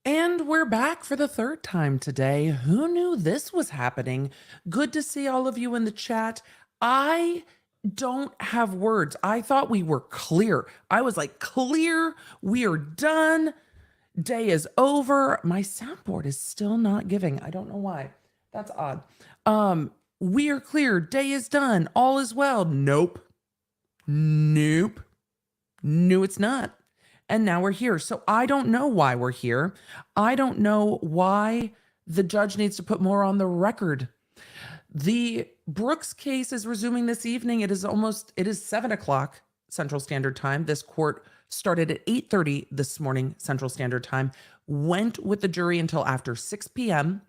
And we're back for the third time today. Who knew this was happening? Good to see all of you in the chat. I don't have words. I thought we were clear. I was like, clear. We are done. Day is over. My soundboard is still not giving. I don't know why. That's odd. We are clear. Day is done. All is well. Nope. Nope. No, it's not. And now we're here. So I don't know why we're here. I don't know why the judge needs to put more on the record. The Brooks case is resuming this evening. It is 7 o'clock Central Standard Time. This court started at 8:30 this morning Central Standard Time, went with the jury until after 6 p.m.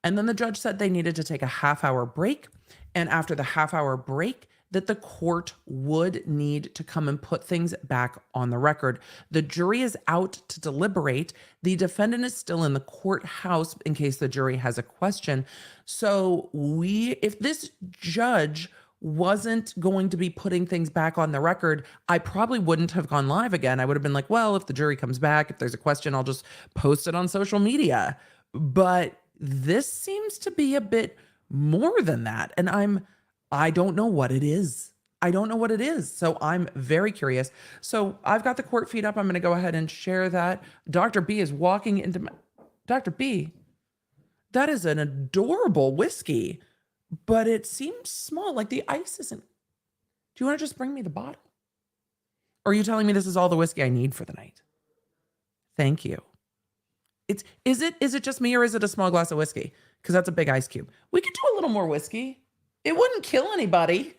And then the judge said they needed to take a half-hour break. And after the half-hour break, that the court would need to come and put things back on the record. The jury is out to deliberate. The defendant is still in the courthouse in case the jury has a question. So if this judge wasn't going to be putting things back on the record, I probably wouldn't have gone live again. I would have been like, well, if the jury comes back, if there's a question, I'll just post it on social media. But this seems to be a bit more than that. And I don't know what it is. I don't know what it is. So I'm very curious. So I've got the court feed up. I'm going to go ahead and share that. Dr. B is walking into my... Dr. B, that is an adorable whiskey, but it seems small. Like the ice isn't... Do you want to just bring me the bottle? Or are you telling me this is all the whiskey I need for the night? Thank you. Is it just me or is it a small glass of whiskey? Because that's a big ice cube. We could do a little more whiskey. It wouldn't kill anybody.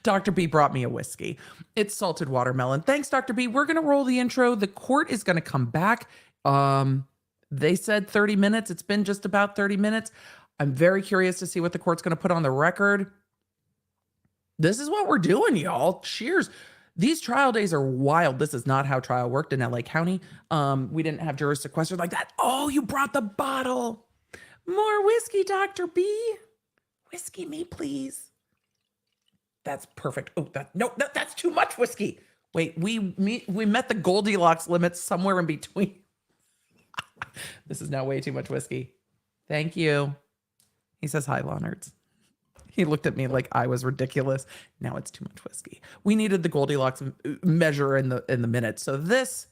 Dr. B brought me a whiskey. It's salted watermelon. Thanks, Dr. B. We're going to roll the intro. The court is going to come back. They said 30 minutes. It's been just about 30 minutes. I'm very curious to see what the court's going to put on the record. This is what we're doing, y'all. Cheers. These trial days are wild. This is not how trial worked in LA County. We didn't have jurors sequestered like that. Oh, you brought the bottle. More whiskey, Dr. B. Whiskey me, please. That's perfect. Oh, that's too much whiskey. Wait, we met the Goldilocks limit somewhere in between. This is now way too much whiskey. Thank you. He says hi, law nerds. He looked at me like I was ridiculous. Now it's too much whiskey. We needed the Goldilocks measure in the minute. So this...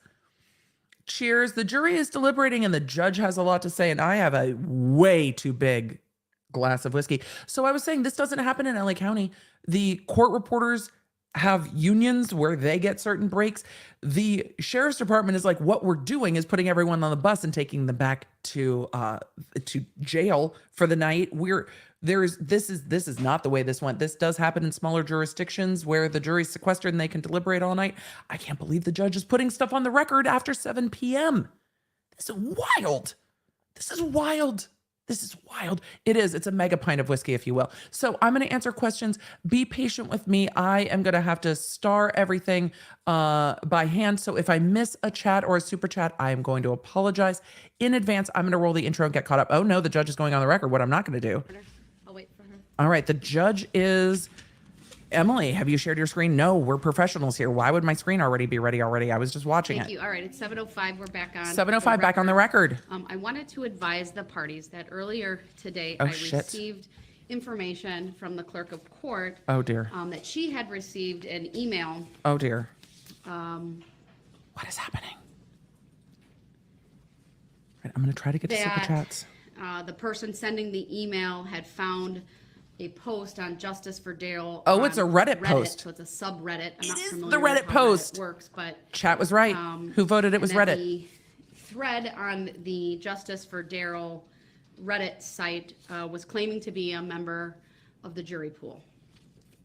Cheers. The jury is deliberating and the judge has a lot to say, and I have a way too big glass of whiskey. So I was saying this doesn't happen in LA County. The court reporters have unions where they get certain breaks. The sheriff's department is like, what we're doing is putting everyone on the bus and taking them back to jail for the night. This is not the way this went. This does happen in smaller jurisdictions where the jury's sequestered and they can deliberate all night. I can't believe the judge is putting stuff on the record after 7 p.m. This is wild. This is wild. This is wild. It is. It's a mega pint of whiskey, if you will. So I'm going to answer questions. Be patient with me. I am going to have to star everything by hand. So if I miss a chat or a super chat, I am going to apologize in advance. I'm going to roll the intro and get caught up. Oh, no, the judge is going on the record. What I'm not going to do. I'll wait for her. All right. The judge is... Emily, have you shared your screen? No, we're professionals here. Why would my screen already be ready already? I was just watching Thank it. you. All right, it's 7:05. We're back on. 7:05, back on the record. I wanted to advise the parties that earlier today Oh, I shit. received information from the clerk of court. Oh, dear. That she had received an email. Oh, dear. What is happening? Right, I'm going to try to get to super chats. The person sending the email had found a post on Justice for Darrell. Oh, it's a Reddit post. So it's a subreddit. I'm not is familiar the Reddit with how post. Reddit works, but Chat was right. Who voted it was and that Reddit. The thread on the Justice for Darrell Reddit site was claiming to be a member of the jury pool.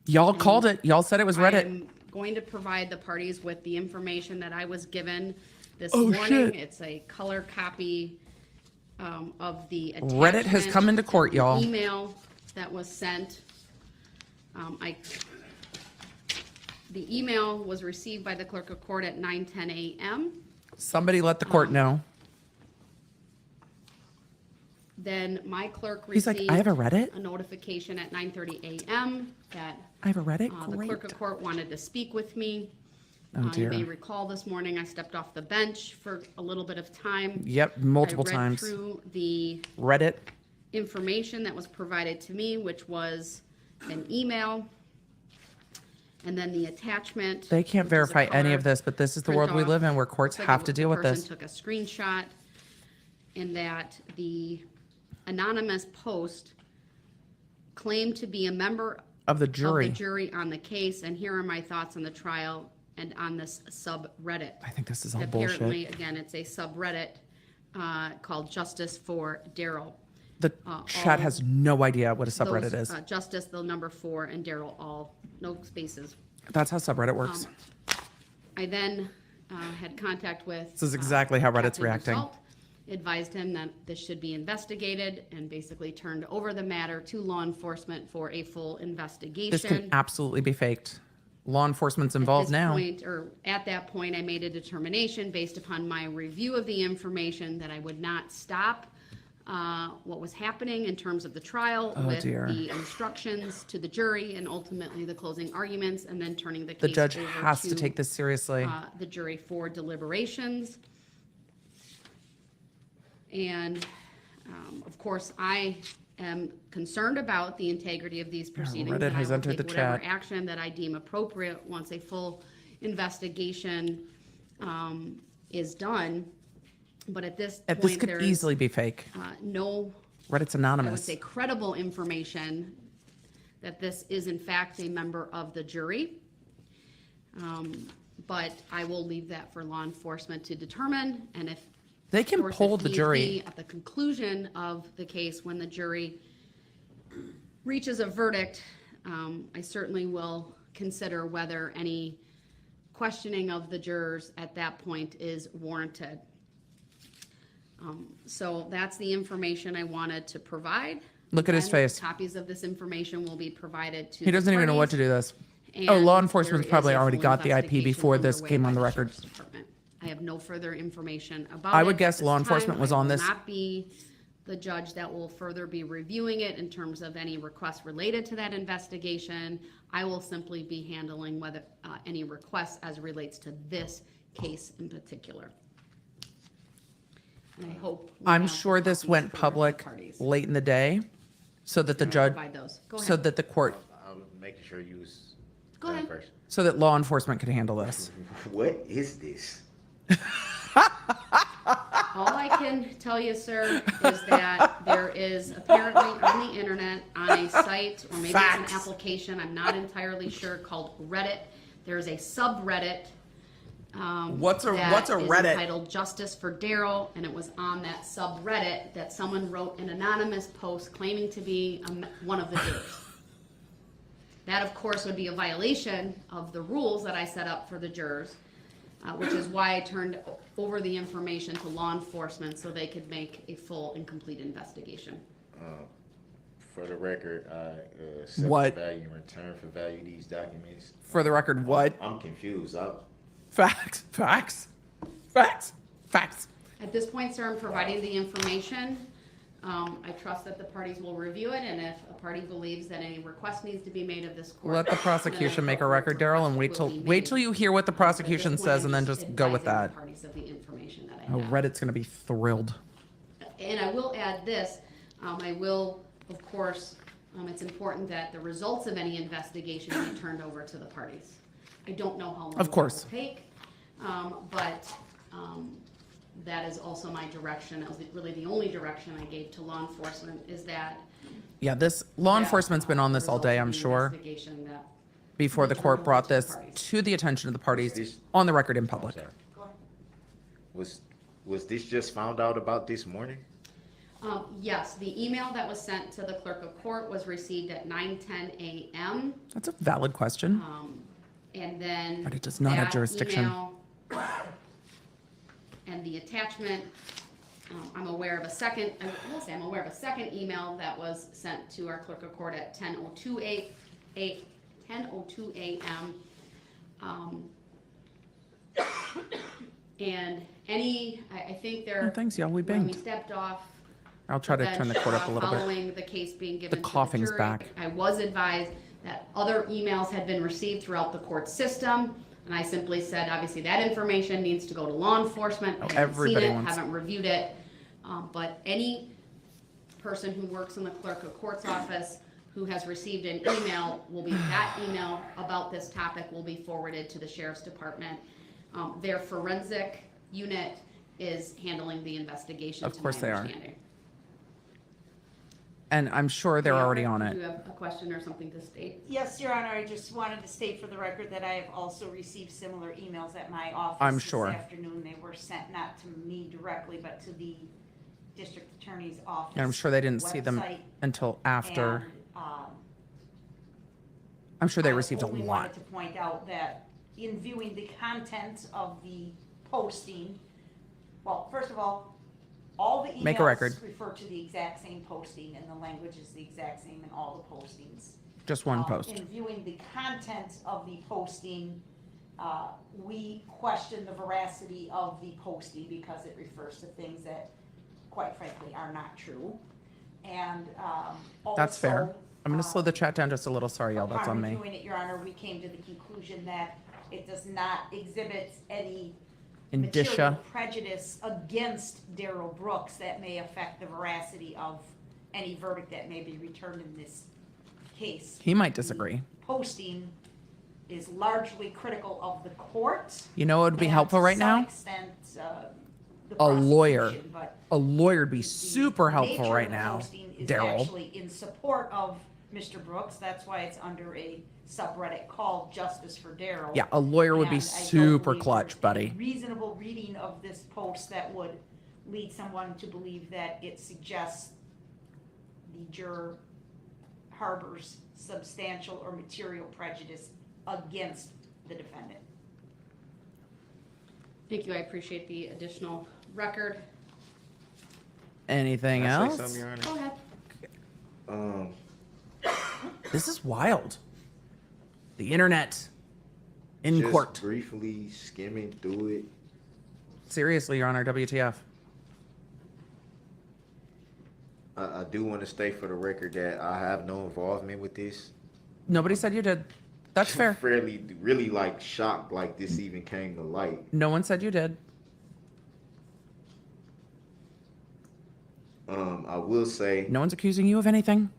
Y'all called it. Y'all said it was Reddit. I'm going to provide the parties with the information that I was given this Oh, morning. shit. It's a color copy of the Reddit has attachment come into court, to the y'all. Email that was sent. The email was received by the clerk of court at 9:10 a.m. Somebody let the court know. Then my clerk He's received like, I have a Reddit? a notification at 9:30 a.m. that I have a Reddit? the Great. clerk of court wanted to speak with me. Oh, You may dear. recall this morning I stepped off the bench for a little bit of time. Yep, multiple I read times. through the Reddit. information that was provided to me, which was an email, and then the attachment. They can't which is a verify any color of this, but this is the print world we off. live in where courts Looks like have to deal with The this. person took a screenshot, and that the anonymous post claimed to be a member Of the of jury. the jury on the case, and here are my thoughts on the trial and on this subreddit. I think this is all Apparently, bullshit. again, it's a subreddit called Justice for Darrell. The chat all has no idea what a subreddit Those, is. Justice, the number 4, and Darrell, all, no spaces. That's how subreddit works. I then had contact with. This is exactly how Reddit's Captain reacting. Result, advised him that this should be investigated, and basically turned over the matter to law enforcement for a full investigation. This can absolutely be faked. Law enforcement's involved now. At that point, I made a determination based upon my review of the information that I would not stop what was happening in terms of the trial with dear. the instructions to the jury and ultimately the closing arguments, and then turning the case The judge over has to take this seriously. the jury for deliberations. And of course, I am concerned about the integrity of these proceedings. Reddit and I has will entered take the whatever chat. action that I deem appropriate once a full investigation is done. But at this This point, could there's easily be fake. no, Reddit's I would anonymous. say, credible information that this is in fact a member of the jury. But I will leave that for law enforcement to determine, and if They can of course, poll if the need jury. be, at the conclusion of the case, when the jury reaches a verdict, I certainly will consider whether any questioning of the jurors at that point is warranted. So that's the information I wanted to provide. Look at his And face. Copies of this information will be provided to He doesn't even know what to do this. Oh, law enforcement's probably already got the IP before this came on the record. I have no further information about it. I would at guess this law time. enforcement was I on will this. not be the judge that will further be reviewing it in terms of any requests related to that investigation. I will simply be handling whether any requests as relates to this case in particular. And I hope. we I'm have sure this copies went for the public parties. late in the day so that the I'll judge, provide those. Go so ahead. that the court, I'm making sure you was Go ahead. first. so that law enforcement could handle this. What is this? All I can tell you, sir, is that there is apparently on the internet, on a site, or maybe it's Facts. an application, I'm not entirely sure, called Reddit. There's a subreddit. What's a that is Reddit? entitled Justice for Darrell, and it was on that subreddit that someone wrote an anonymous post claiming to be one of the jurors. That, of course, would be a violation of the rules that I set up for the jurors, which is why I turned over the information to law enforcement so they could make a full and complete investigation. For the record, accept What? value in return for value these documents. For the record, what? I'm confused. Facts, facts, facts, facts. At this point, sir, I'm providing the information. I trust that the parties will review it, and if a party believes that any request needs to be made of this court. Let the prosecution make a record, Darrell, and wait till you hear what the prosecution At this point, says, I'm and then just go with advising that. the parties of the information that I Oh, have. Reddit's gonna be thrilled. And I will add this, I will, of course, it's important that the results of any investigation be turned over to the parties. I don't know how long Of course. that will take, but that is also my direction. That was really the only direction I gave to law enforcement, is that. Yeah, this, law that, enforcement's been on this all day, results I'm of the sure, investigation that before the court brought this parties. to the attention of the parties, on the record in public. Sorry. Was this just found out about this morning? Yes, the email that was sent to the clerk of court was received at 9:10 a.m. That's a valid question. And then. But it does not have that jurisdiction. email And the attachment, I'm aware of a second, I will say I'm aware of a second email that was sent to our clerk of court at 10:02 a.m. And I think there. Oh, thanks, y'all, we When we banged. stepped off. I'll try to bench, turn the court up a little bit. Following the case being given to the coughing's jury, back. I was advised that other emails had been received throughout the court system And I simply said, obviously, that information needs to go to law enforcement. I haven't everybody seen it, wants- haven't reviewed it. But any person who works in the clerk of court's office who has received an email that email about this topic will be forwarded to the sheriff's department. Their forensic unit is handling the investigation. Of to course my they are. understanding. And I'm sure they're already on Do it. you have a question or something to state? Yes, Your Honor, I just wanted to state for the record that I have also received similar emails at my office. I'm sure. This afternoon. They were sent not to me directly, but to the district attorney's office. And I'm sure they didn't see them website. until after. And, I'm sure they I received a only lot. wanted to point out that in viewing the content of the posting, well, first of all the emails Make a record. refer to the exact same posting, and the language is the exact same in all the postings. Just one post. In viewing the content of the posting, we question the veracity of the posting because it refers to things that, quite frankly, are not true. And That's fair. also, I'm going to slow the chat down just a little. Sorry, y'all. That's on upon me. reviewing it, Your Honor, we came to the conclusion that it does not exhibit any Indicia. material prejudice against Darrell Brooks that may affect the veracity of any verdict that may be returned in this case. He might disagree. Posting is largely critical of the court. You know what would be and helpful to right some now? extent, the A lawyer. prosecution, but A lawyer would be the super helpful nature right of the now, posting is Darrell. actually in support of Mr. Brooks. That's why it's under a subreddit called Justice for Darrell. Yeah, a lawyer would be And I don't super believe clutch, there's buddy. any reasonable reading of this post that would lead someone to believe that it suggests the juror harbors substantial or material prejudice against the defendant. Thank you, I appreciate the additional record. Anything Can I say else? something, Your Honor? Go ahead. This is wild. The internet in Just court. briefly skimming through it. Seriously, Your Honor, WTF. I do want to state for the record that I have no involvement with this. Nobody said you did. That's fair. Fairly, really like shocked like this even came to light. No one said you did. I will say, No one's accusing you of anything.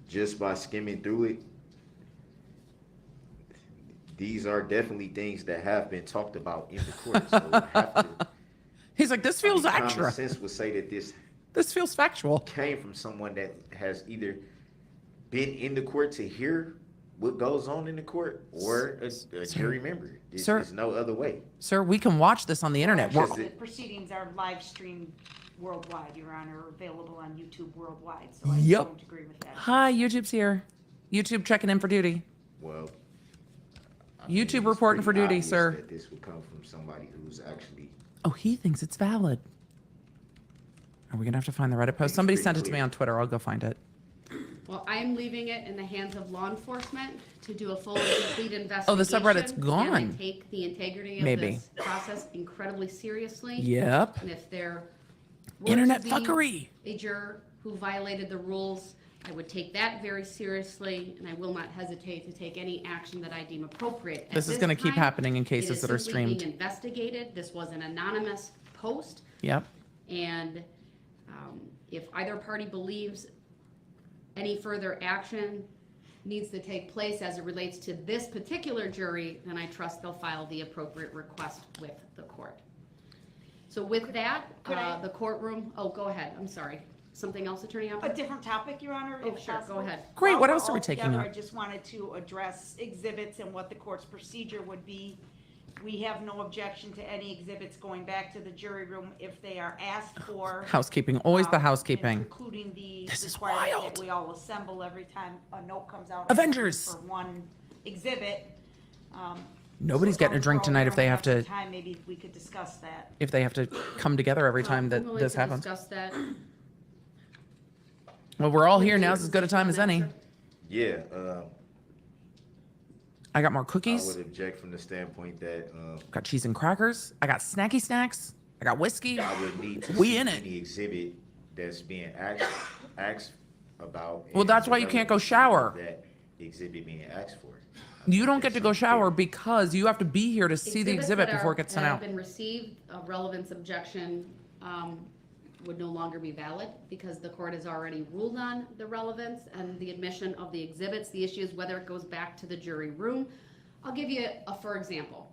just by skimming through it, these are definitely things that have been talked about in the court. So we have to, He's like, this feels common extra. sense would say that this This feels factual. came from someone that has either been in the court to hear what goes on in the court or a jury member. Sir. There's no other way. Sir, we can watch this on the internet. Well, We're- The proceedings are live streamed worldwide, Your Honor, available on YouTube worldwide, so I Yep. don't agree with that. Hi, YouTube's here. YouTube checking in for duty. Well, I YouTube it's reporting for pretty duty, obvious sir. That this would come from somebody who's actually. Oh, he thinks it's valid. Are we going to have to find the Reddit post? it's Somebody pretty sent it to me clear. on Twitter. I'll go find it. Well, I'm leaving it in the hands of law enforcement to do a full and complete investigation. Oh, the subreddit's And gone. I take the integrity of Maybe. this process incredibly seriously. Yep. And if there were Internet to be fuckery. a juror who violated the rules, I would take that very seriously, and I will not hesitate to take any action that I deem appropriate. At This is gonna keep time, happening in it cases is that are simply streamed. being investigated. This was an anonymous post, Yep. and if either party believes any further action needs to take place as it relates to this particular jury, then I trust they'll file the appropriate request with the court. So with that, could I- the courtroom, oh, go ahead, I'm sorry. Something else, Attorney A Alpert? different topic, Your Honor, Oh, if sure, go possible. ahead. Great, While what we're else are we all taking together, up? I just wanted to address exhibits and what the court's procedure would be. We have no objection to any exhibits going back to the jury room if they are asked for. Housekeeping. Always the and housekeeping. Including the This is requirement wild. that we all assemble every time a note comes out. Avengers. For one exhibit. Nobody's So getting a if drink we're all tonight if they gonna have to, some Time, maybe we could discuss that. if they have to come together every time I'm that willing this to happens. Discuss that. Well, we're all here. Now's as good a time as any. Yeah, I got more I cookies. would object from the standpoint that Got cheese and crackers. I got snacky snacks. I got whiskey. I would need to We see in it. any exhibit that's being asked about. Well, and that's the why you can't go relevancy shower. That exhibit being asked for. You don't get to go It's shower unclear. because you have to be here to see the Exhibits exhibit that before it gets sent that out. have been received, a relevance objection would no longer be valid because the court has already ruled on the relevance and the admission of the exhibits. The issue is whether it goes back to the jury room. I'll give you for example.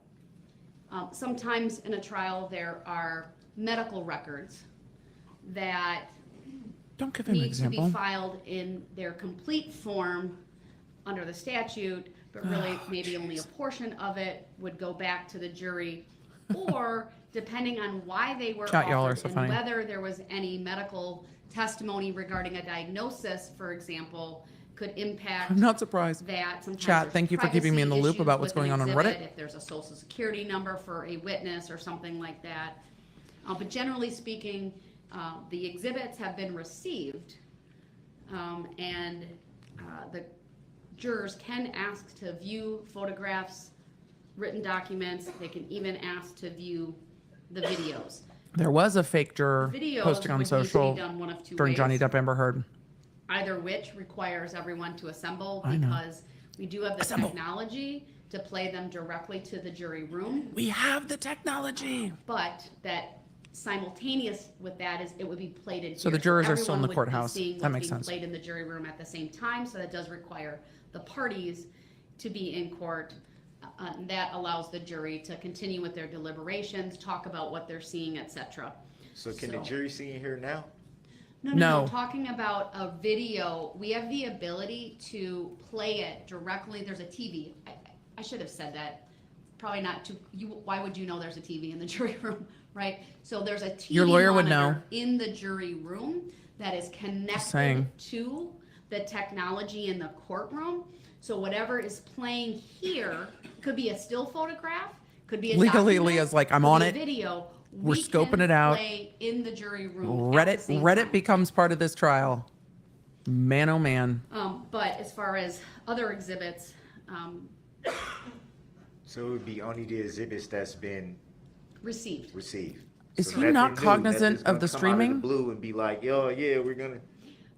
Sometimes in a trial there are medical records that Don't give him an need to be example. filed in their complete form under the statute, but really Oh, maybe only a portion of it would go back to the jury, or depending on why they were Chat, y'all are offered so and funny. whether there was any medical testimony regarding a diagnosis, for example, could impact I'm not surprised. that. Sometimes Chat, there's thank you for keeping me in the privacy loop about issues what's with an going on exhibit, Reddit. If there's a social security number for a witness or something like that. But generally speaking, the exhibits have been received, and the jurors can ask to view photographs, written documents. They can even ask to view the videos. There was a fake juror Videos posting on would need to be social done one of two during ways. Johnny Depp Amber Heard. Either which requires everyone to assemble I know. because we do have the Assemble. technology to play them directly to the jury room, We have the technology. but that simultaneous with that is it would be played in So here. the jurors are still in everyone the would be courthouse. seeing That what's makes being sense. played in the jury room at the same time, so that does require the parties to be in court. And that allows the jury to continue with their deliberations, talk about what they're seeing, etc. So can the jury see in here now? No. Talking about a video, we have the ability to play it directly. There's a TV. I should have said that. Probably not too. Why would you know there's a TV in the jury room, right? So there's a TV Your lawyer would monitor know. in the jury room that is connected saying. to the technology in the courtroom. So whatever is playing here could be a still photograph, could be a Legally, document, Leah's like, I'm could on be a it. We're We're scoping it out. Play in the jury room. at the Reddit same Reddit time. becomes part of this trial. Man, oh man. But as far as other exhibits, So it would be only the exhibits that's been received. received. Is So he nothing not new, cognizant nothing's gonna of the come out streaming? blue and be like, yo, yeah, we're gonna.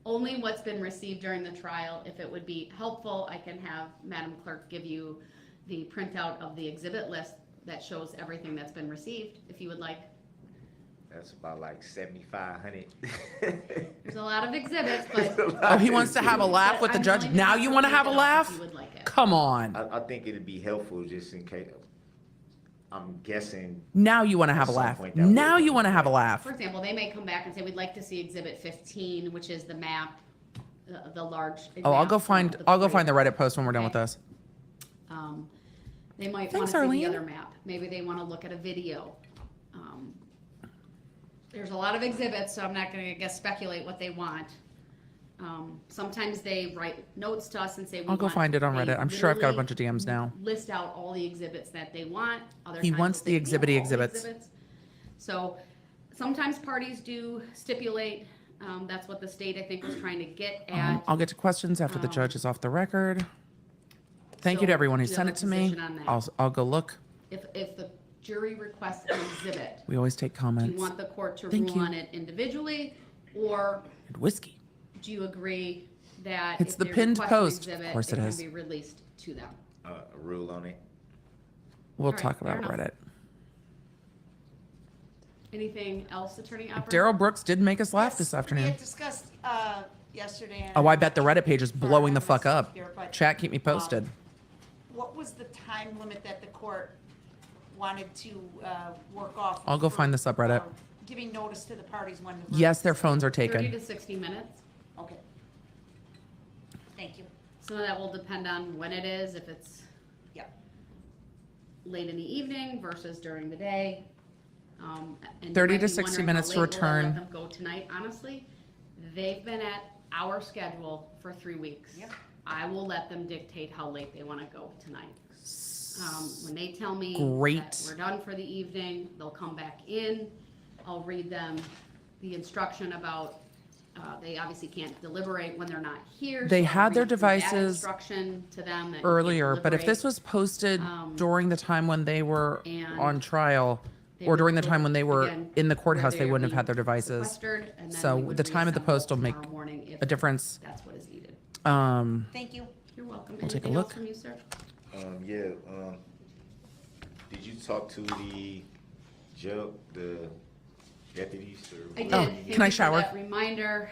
Only what's been received during the trial. If it would be helpful, I can have Madam Clerk give you the printout of the exhibit list that shows everything that's been received, if you would like. That's about like 7,500. There's a lot of exhibits, but. Oh, he wants to have a laugh with the I'm judge. willing to Now you want to have a print it out if laugh? you would like it. Come on. I think it'd be helpful just in case. I'm guessing. Now you want to have a At some laugh. point that Now will you come want to have a back. laugh. For example, they may come back and say, we'd like to see exhibit 15, which is the map, the large. Oh, I'll map go of find the court. Reddit post when we're done with Okay. this. They might want Thanks, to see Arlene. the other map. Maybe they want to look at a video. There's a lot of exhibits, so I'm not going to guess speculate what they want. Sometimes they write notes to us and say, I'll go find it on they Reddit. I'm sure I've got a literally bunch of DMs now. List out all the exhibits that they want. Other He times wants they'll the say, exhibity "We have all the exhibits." So sometimes parties do stipulate. That's what the state, I think, was trying to get at. I'll get to questions after the Um, judge is off the record. Thank you to So, everyone who do you sent have it a to me. position on that? I'll go look. If the jury requests an exhibit, We always take do comments. you want the court to Thank rule you. on it individually, or And whiskey. do you agree that It's if the they pinned request an post. Of exhibit, course it can is. be released to them? A rule on it. We'll All right, talk fair about enough. Reddit. Anything else, Attorney Opper? Darrell Brooks did make us laugh Yes, this We afternoon. had discussed yesterday. and Oh, I bet the Reddit page is for blowing the our fuck listeners up. here, but, Chat, keep me posted. What was the time limit that the court wanted to work off? I'll go for, find the subreddit. Giving notice to the parties when. Yes, their phones are 30 taken. to 60 minutes. Okay. Thank you. Some of that will depend on when it is, if it's Yep. late in the evening versus during the day. And you 30 might to be 60 wondering, minutes how to late will I let return. them go tonight? Honestly, they've been at our schedule for 3 weeks. Yep. I will let them dictate how late they want to go tonight. When they tell me Great. that we're done for the evening, they'll come back in. I'll read them the instruction about, they obviously can't deliberate when they're not here. They so I'll had their read through that devices instruction to them that you can't Earlier, but if deliberate. this was posted during the time when they were and on trial, They or will during the go time when they were again in the where courthouse, they they're wouldn't have had being their devices. sequestered, and then So we would the time of the reassemble post will make tomorrow morning if a difference. that's what Thank you. You're welcome. We'll take a Anything else look. from you, sir? Did you talk to the jail, the deputies or? I did. Oh, Thank can I you for shower? that reminder.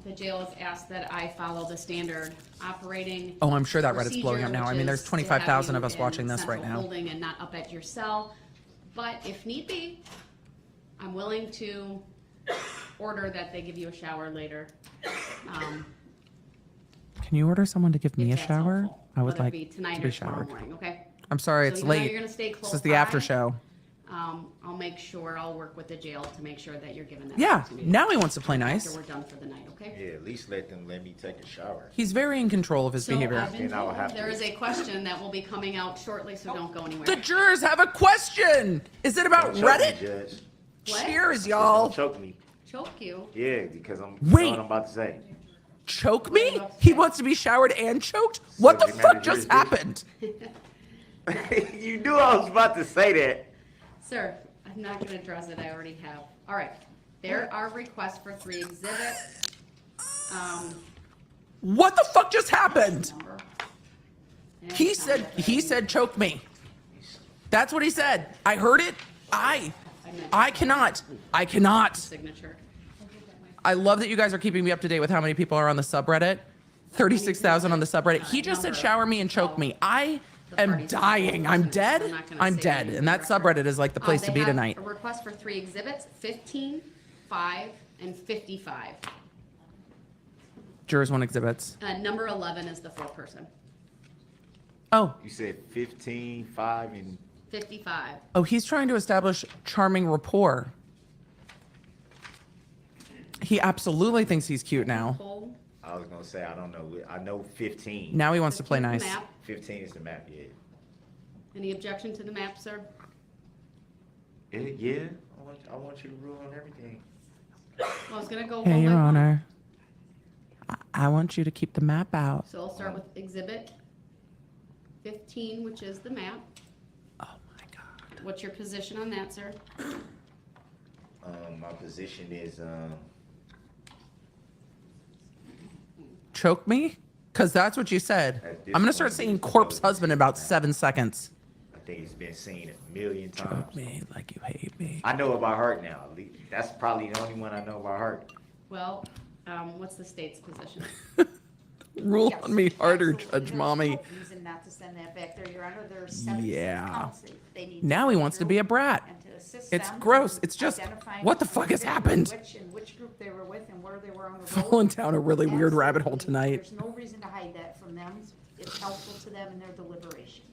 The jail has asked that I follow the standard operating. Oh, I'm sure that Reddit's blowing up procedure, now. I which mean, there's is to 25,000 have of us you watching in this right central now. holding and not up at your cell. But if need be, I'm willing to order that they give you a shower later. Can you order someone to give me a if that's shower? helpful, I would whether it like be tonight to be or tomorrow showered. morning, okay? I'm sorry, So it's even though late. you're gonna stay This close is the after by, show. I'll make sure, I'll work with the jail to make sure that you're given that Yeah, opportunity. now he wants to play After nice. we're done for the night, okay? Yeah, at least let me take a shower. He's very in control of his So behavior. I've been Then I will told have there to- is a question that will be coming out shortly, so don't go anywhere. The jurors have a question. Is it about Don't choke me, Reddit? Judge. What? Cheers, Don't y'all. choke me. Choke you? Yeah, because I'm Wait. know what I'm about to say. Choke What are you me? about to He say? wants to be showered and choked? What the Subject matter fuck just jurisdiction. happened? You knew I was about to say that. Sir, I'm not gonna address it, I already have. All right, there are requests for 3 exhibits. What the fuck just happened? Number. And He said choke me. That's what he said. I heard it. I cannot. Signature. I love that you guys are keeping me up to date with how many people are on the subreddit. 36,000 on the said shower me and choke me. I am dying. I'm dead. I'm dead. And that subreddit is like the place to be tonight. A request for 3 exhibits, 15, 5, and 55. Jurors want exhibits. Number 11 is the 4-person. Oh, You said 15, 5, and 55. oh, he's trying to establish charming rapport. He absolutely thinks he's cute now. Full. I was gonna say I don't know. I know 15. Now he wants to play 15 nice. map. 15 is the map. Yeah. Any objection to the map, sir? Yeah. I want you to rule on everything. Well, I was gonna go Hey, one Your by one. Honor. I want you to keep the map out. So I'll start with exhibit 15, which is the map. Oh my God. What's your position on that, sir? My position is Choke me? Because that's what you said. At this I'm going to start point, saying it's corpse supposed to husband be in about that. 7 seconds. I think it's been seen a million times. Choke me like you hate me. I know about heart now. That's probably the only one I know about heart. Well, what's the state's position? Rule Yes, on me harder, absolutely. Judge There's Mommy. no reason not to send that back there, Your Honor. There's 76 Yeah. counts that they need Now go he wants to through be a brat. and to assist It's them gross. in It's just, identifying what the fuck has who they were happened? Which and which group they were with and where they were on the road. Falling down a really weird rabbit hole Absolutely. tonight. There's no reason to hide that from them. It's helpful to them in their deliberation.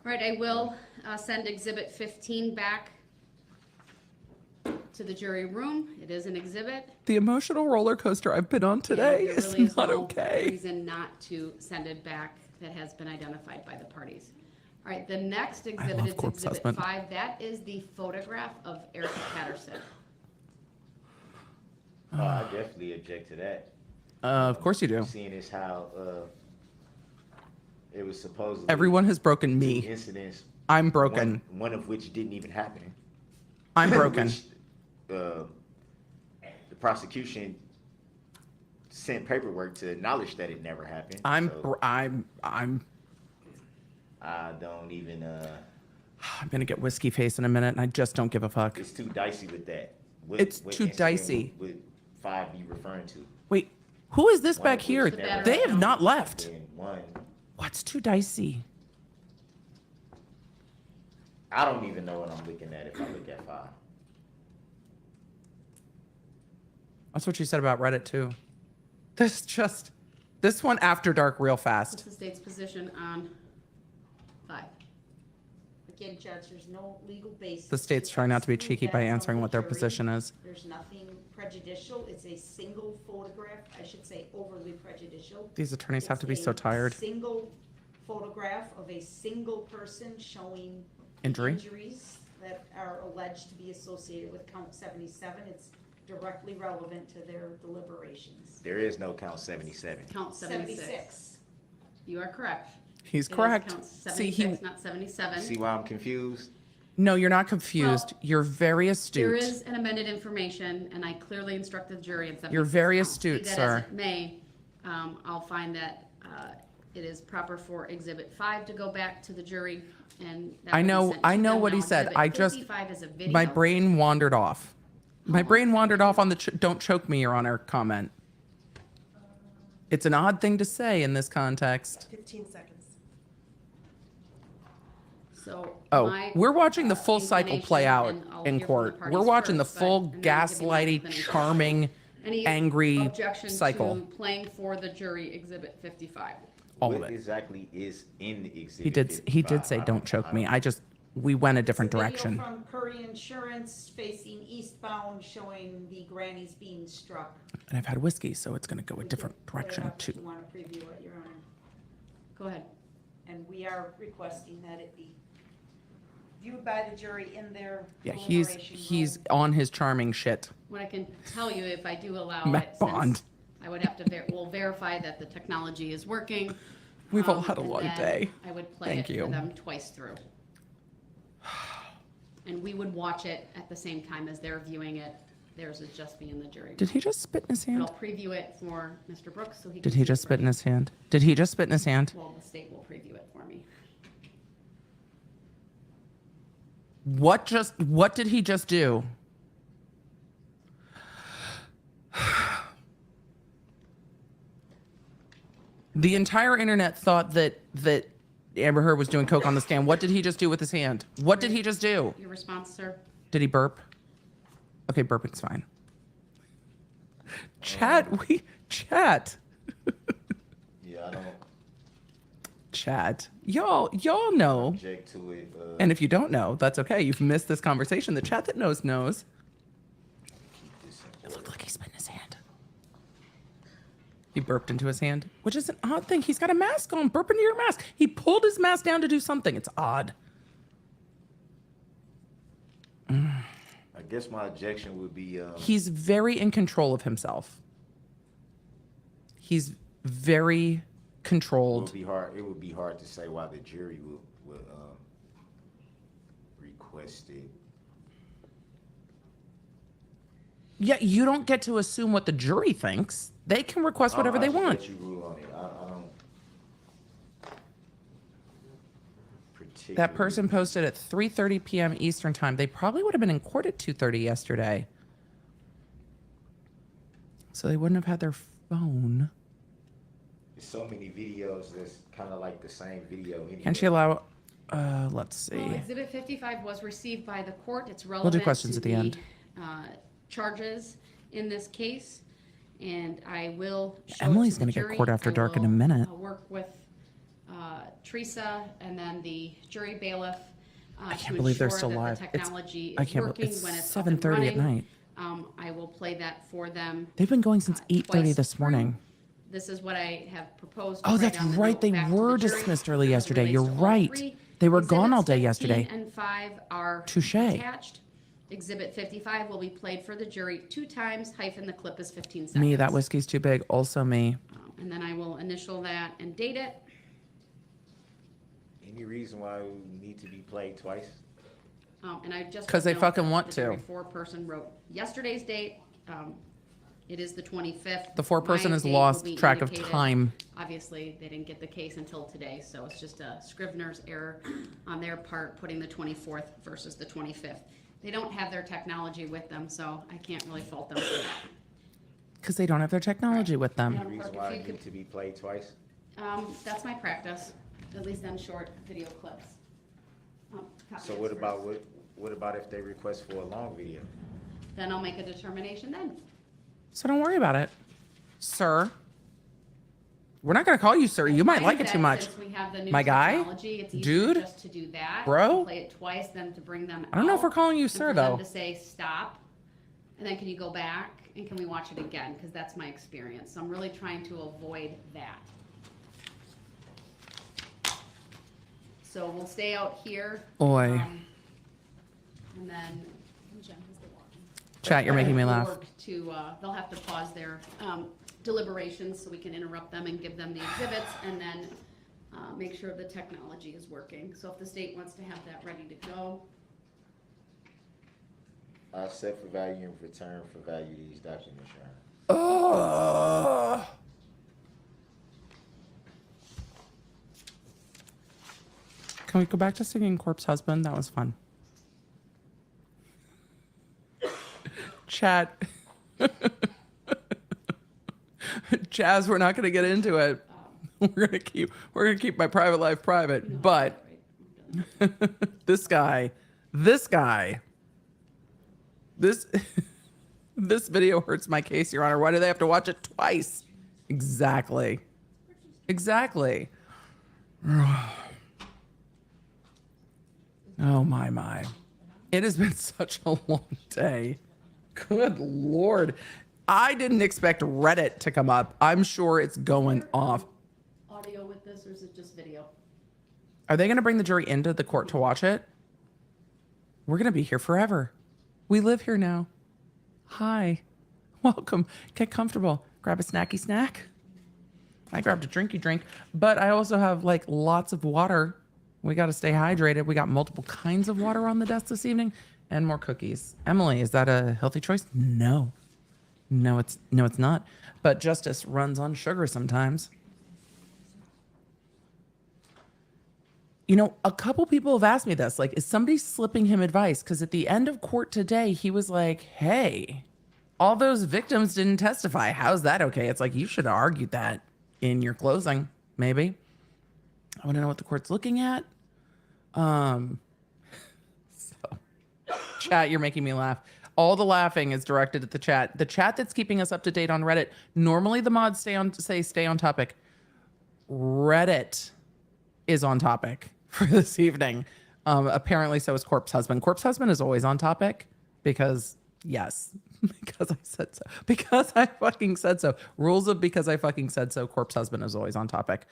All right, I will send exhibit 15 back to the jury room. It is an exhibit. The emotional roller coaster I've been on today and is there really not no okay. reason not to send it back that has been identified by the parties. All right, the next exhibit love is corpse exhibit husband. 5. That is the photograph of Erica Patterson. I definitely object to that. Of course you do. Seeing as how it was supposedly Everyone has broken 2 me. incidents, I'm broken. one of which didn't even happen. I'm broken. Which, the prosecution sent paperwork to acknowledge that it never happened. I'm So I'm I don't even. I'm gonna get whiskey face in a minute, and I just don't give a fuck. It's too dicey with that. It's too incident dicey. Would 5 be referring to? Wait, who is this One back of here? which never They have happened. not left. And one, What's too dicey? I don't even know what I'm looking at if I look at 5. That's what you said about Reddit too. This one after dark real What's fast. the state's position on 5? Again, Judge, there's no legal basis. The state's trying not to be exclude cheeky that by from answering the what their jury. position is. There's nothing prejudicial. It's a single photograph. I should say overly prejudicial. These attorneys have to be It's so a tired. Single photograph of a single person showing Injury? injuries that are alleged to be associated with count 77. It's directly relevant to their deliberations. There is no count 77. Count 76. You are correct. He's It is correct. count See, 76, not 77. See why I'm confused? No, you're not confused. Well, You're very There astute. is an amended information, and I clearly instructed the jury in 76 You're very counts. astute, Be that sir. as it may, I'll find that it is proper for Exhibit 5 to go back to the jury, and that I will be know- sent to I know them. what he Now, said. Exhibit I just- 55 is a video. My brain wandered off. My Oh. brain wandered off on the don't choke me, Your Honor comment. It's an odd thing to say in this context. 15 seconds. So Oh, my, we're watching the full cycle play out inclination, and I'll in hear from the court. parties We're watching the first, full and then I'll give you my gaslighty, inclination. charming, Any angry objection cycle. to playing for the jury Exhibit 55? All What of it. exactly is in the exhibit? He did 55? say don't choke me. We went a different It's a direction. video from Curry Insurance facing eastbound showing the grannies being struck. And I've had whiskey, so it's gonna go a We different can put it direction up if too. You want to preview it, Your Honor. Go ahead. And we are requesting that it be viewed by the jury in their Yeah, deliberation he's room. on his charming shit. What I can tell you, if I do allow Matt it, Bond. since I would have to, we'll verify that the technology is working. We've all had a and long then day. I would play Thank it you. for them twice through. And we would watch it at the same time as they're viewing it. Theirs would just be in the jury. Did he just spit in his But hand? I'll preview it for Mr. Brooks so he can. Did he see just it spit in first. his hand? Did he just spit in his hand? Well, the state will preview it for me. What did he just do? The entire internet thought that Amber Heard was doing coke on the stand. What did he just do with his hand? What did he just do? Your response, sir? Did he burp? Okay, burping's fine. Chat. Yeah, I don't Chat. Y'all know. object to it. And if you don't know, that's okay. You've missed this conversation. The chat that knows. Keep this in It order. looked like he spit in his hand. He burped into his hand, which is an odd thing. He's got a mask on. Burp into your mask. He pulled his mask down to do something. It's odd. I guess my objection would be He's very in control of himself. He's very it controlled. would be hard. It would be hard to say why the jury would request it. Yeah, you don't get to assume what the jury thinks. They can request whatever I they should want. let you rule on it. I don't. That person posted at 3:30 p.m. Eastern time. They probably would have been in court at 2:30 yesterday. So they wouldn't have had their phone. There's so many videos that's kind of like the same video. Anyway. Can she allow, let's Well, see. Exhibit 55 was received by the court. It's relevant questions to at the end. Charges in this case, and I will show it Emily's to the gonna get jury. court after I dark in a will, minute. Work with Teresa and then the jury bailiff. I can't believe they're still live. The It's- technology I is can't. working It's when it's up and 7:30 at running. night. I will play that for them. They've been going since 8:30 twice this through. morning. This is what I have proposed. to Oh, write that's on the right. note They back to were the jury dismissed early as it yesterday. relates You're to all right. three. They were gone all day Exhibits 15 yesterday. and 5 are Touche. attached. Exhibit 55 will be played for the jury 2 times, hyphen the clip is 15 seconds. Me, that whiskey's too big. Also me. And then I will initial that and date it. Any reason why it would need to be played twice? And I just. 'Cause they note fucking that want the to. jury foreperson wrote yesterday's date. It is the 25th. The foreperson My has date lost will be track of indicated. time. Obviously, they didn't get the case until today, so it's just a scrivener's error on their part, putting the 24th versus the 25th. They don't have their technology with them, so I can't really fault them for that. Because they don't have their technology with them. Any reason why it need to be played twice? That's my practice, at least on short video clips. So what about if they request for a long video? Then I'll make a determination then. So don't worry about it, sir. We're not going to call you sir. You might I like find it too that much. since we have the new My guy? technology, it's easier Dude? just to do that. Bro? Play it twice than to bring them I don't know if out we're calling you and sir, for them though. to say stop, and then can you go back and can we watch it again? Because that's my experience. So I'm really trying to avoid that. So we'll stay out here. Oi. And then, Jen, who's the walking? Chat, you're making me We'll laugh. work to, they'll have to pause their deliberations so we can interrupt them and give them the exhibits and then make sure the technology is working. So if the state wants to have that ready to go, I set for value in return for value these documents, Your Honor. Can we go back to singing Corpse Husband? That was fun. Chat. Jazz, we're not going to get into it. We're going to keep my private life private, but this video hurts my case, Your Honor. Why do they have to watch it twice? Exactly. Oh my. It has been such a long day. Good Lord. I didn't expect Reddit to come up. I'm sure it's going off. Audio with this, or is it just video? Are they going to bring the jury into the court to watch it? We're going to be here forever. We live here now. Hi. Welcome. Get comfortable. Grab a snacky snack. I grabbed a drinky drink, but I also have like lots of water. We got to stay hydrated. We got multiple kinds of water on the desk this evening and more cookies. Emily, is that a healthy choice? No, it's not. But justice runs on sugar sometimes. You know, a couple people have asked me this, like, is somebody slipping him advice? Because at the end of court today, he was like, hey, all those victims didn't testify. How's that okay? It's like, you should have argued that in your closing, maybe. I want to know what the court's looking at. So, chat, you're making me laugh. All the laughing is directed at the chat. The chat that's keeping us up to date on Reddit. Normally the mods stay on topic. Reddit is on topic for this evening. Apparently so is Corpse Husband. Corpse Husband is always on topic because, yes, because I said so. Because I fucking said so. Rules of because I fucking said so. Corpse Husband is always on topic.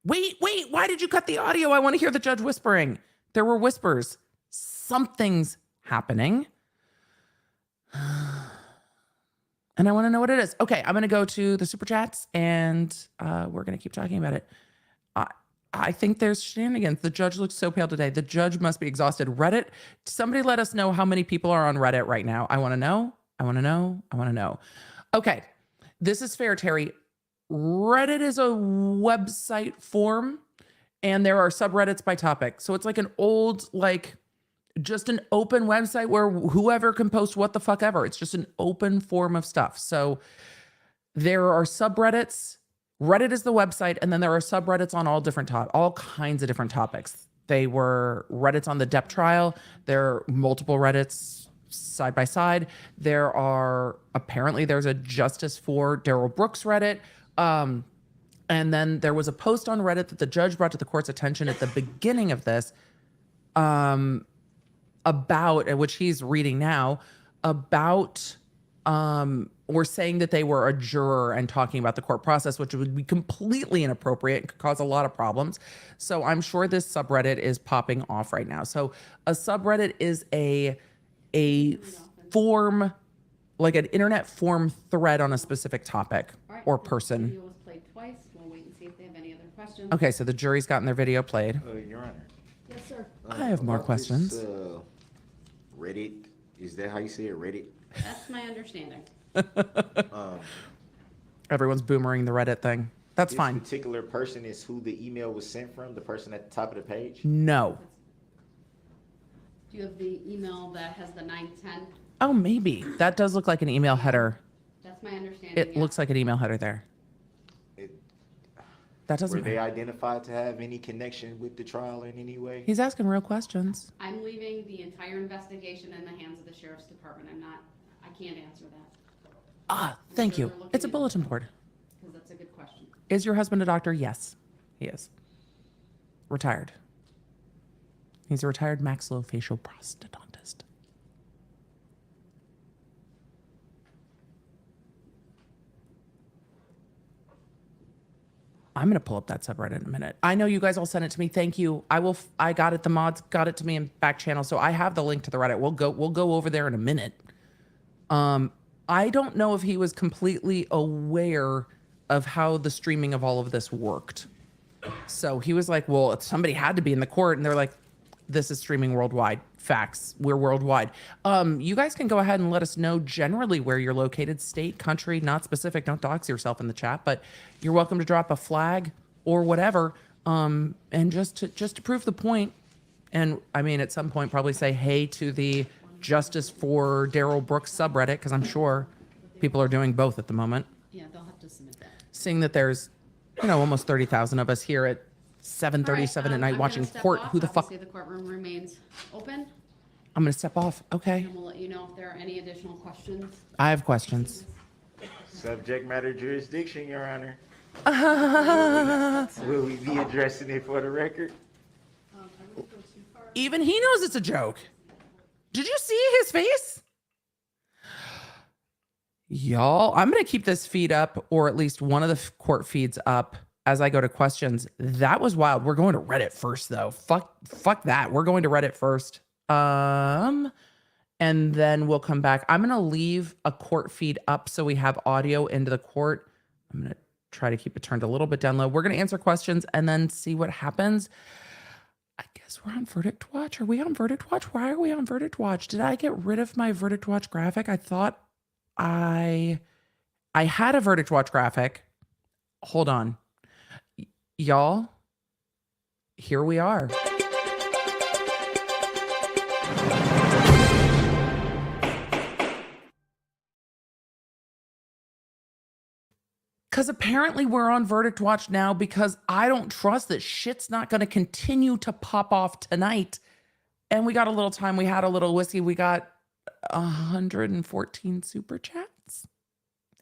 Wait, why did you cut the audio? I want to hear the judge whispering. There were whispers. Something's happening. And I want to know what it is. Okay, I'm going to go to the super chats and we're going to keep talking about it. I think there's shenanigans. The judge looks so pale today. The judge must be exhausted. Reddit, somebody let us know how many people are on Reddit right now. I want to know. Okay, this is fair, Terry. Reddit is a website form and there are subreddits by topic. So it's like an old, like just an open website where whoever can post what the fuck ever. It's just an open form of stuff. So there are subreddits. Reddit is the website, and then there are subreddits on all kinds of different topics. They were Reddits on the Depp trial. There are multiple Reddits side by side. There's a Justice for Darrell Brooks Reddit. And then there was a post on Reddit that the judge brought to the court's attention at the beginning of this, about, which he's reading now, about were saying that they were a juror and talking about the court process, which would be completely inappropriate and could cause a lot of problems. So I'm sure this subreddit is popping off right now. So a subreddit is a form, like an internet forum thread on a specific topic or person. The video was played twice. We'll wait and see if they have any other questions. Okay, so the jury's gotten their video played. Your Honor. Yes, sir. I have more About questions. This, Reddit, is that how you say it? Reddit? That's my understanding. Everyone's boomering the Reddit thing. That's This fine. particular person is who the email was sent from, the person at the top of the page? No. Do you have the email that has the 910? Oh, maybe. That does look like an email header. That's my understanding. It yeah. looks like an email header there. That Were doesn't they matter. identified to have any connection with the trial in any way? He's asking real questions. I'm leaving the entire investigation in the hands of the sheriff's department. I can't answer that Ah, thank sure you. they're looking It's a into bulletin it. board. because that's a good question. Is your husband a doctor? Yes, he is. Retired. He's a retired maxillofacial prosthodontist. I'm going to pull up that subreddit in a minute. I know you guys all sent it to me. Thank you. I got it. The mods got it to me in back channel. So I have the link to the Reddit. We'll go over there in a minute. I don't know if he was completely aware of how the streaming of all of this worked. So he was like, well, somebody had to be in the court. And they're like, this is streaming worldwide. Facts. We're worldwide. You guys can go ahead and let us know generally where you're located, state, country, not specific. Don't dox yourself in the chat, but you're welcome to drop a flag or whatever. And just to prove the point, and I mean, at some point, probably say hey to the Justice for Darrell Brooks subreddit, because I'm sure people are doing both at the moment. Yeah, they'll have to submit that. Seeing that there's, almost 30,000 of us here at 7:37 at night watching court. Who the fuck? Obviously, the courtroom remains open, I'm gonna step off. Okay. and we'll let you know if there are any additional questions. I have questions. Subject matter jurisdiction, Your Honor. Will we be addressing it for the record? Even he knows it's a joke. Did you see his face? Y'all, I'm going to keep this feed up, or at least one of the court feeds up as I go to questions. That was wild. We're going to Reddit first, though. Fuck that. We're going to Reddit first. And then we'll come back. I'm going to leave a court feed up so we have audio into the court. I'm going to try to keep it turned a little bit down low. We're going to answer questions and then see what happens. I guess we're on Verdict Watch. Are we on Verdict Watch? Why are we on Verdict Watch? Did I get rid of my Verdict Watch graphic? I thought I had a Verdict Watch graphic. Hold on. Y'all, here we are. Because apparently we're on Verdict Watch now because I don't trust that shit's not going to continue to pop off tonight. And we got a little time. We had a little whiskey. We got 114 super chats.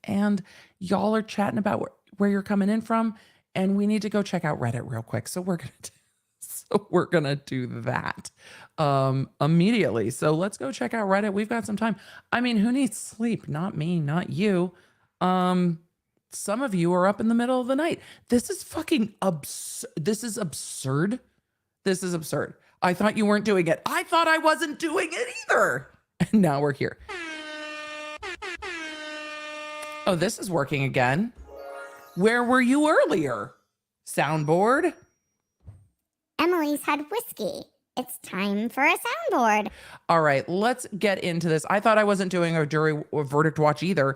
And y'all are chatting about where you're coming in from. And we need to go check out Reddit real quick. So we're going to do that immediately. So let's go check out Reddit. We've got some time. I mean, who needs sleep? Not me, not you. Some of you are up in the middle of the night. This is fucking This is absurd. This is absurd. I thought you weren't doing it. I thought I wasn't doing it either. And now we're here. Oh, this is working again. Where were you earlier? Soundboard? Emily's had whiskey. It's time for a soundboard. All right, let's get into this. I thought I wasn't doing a jury or verdict watch either,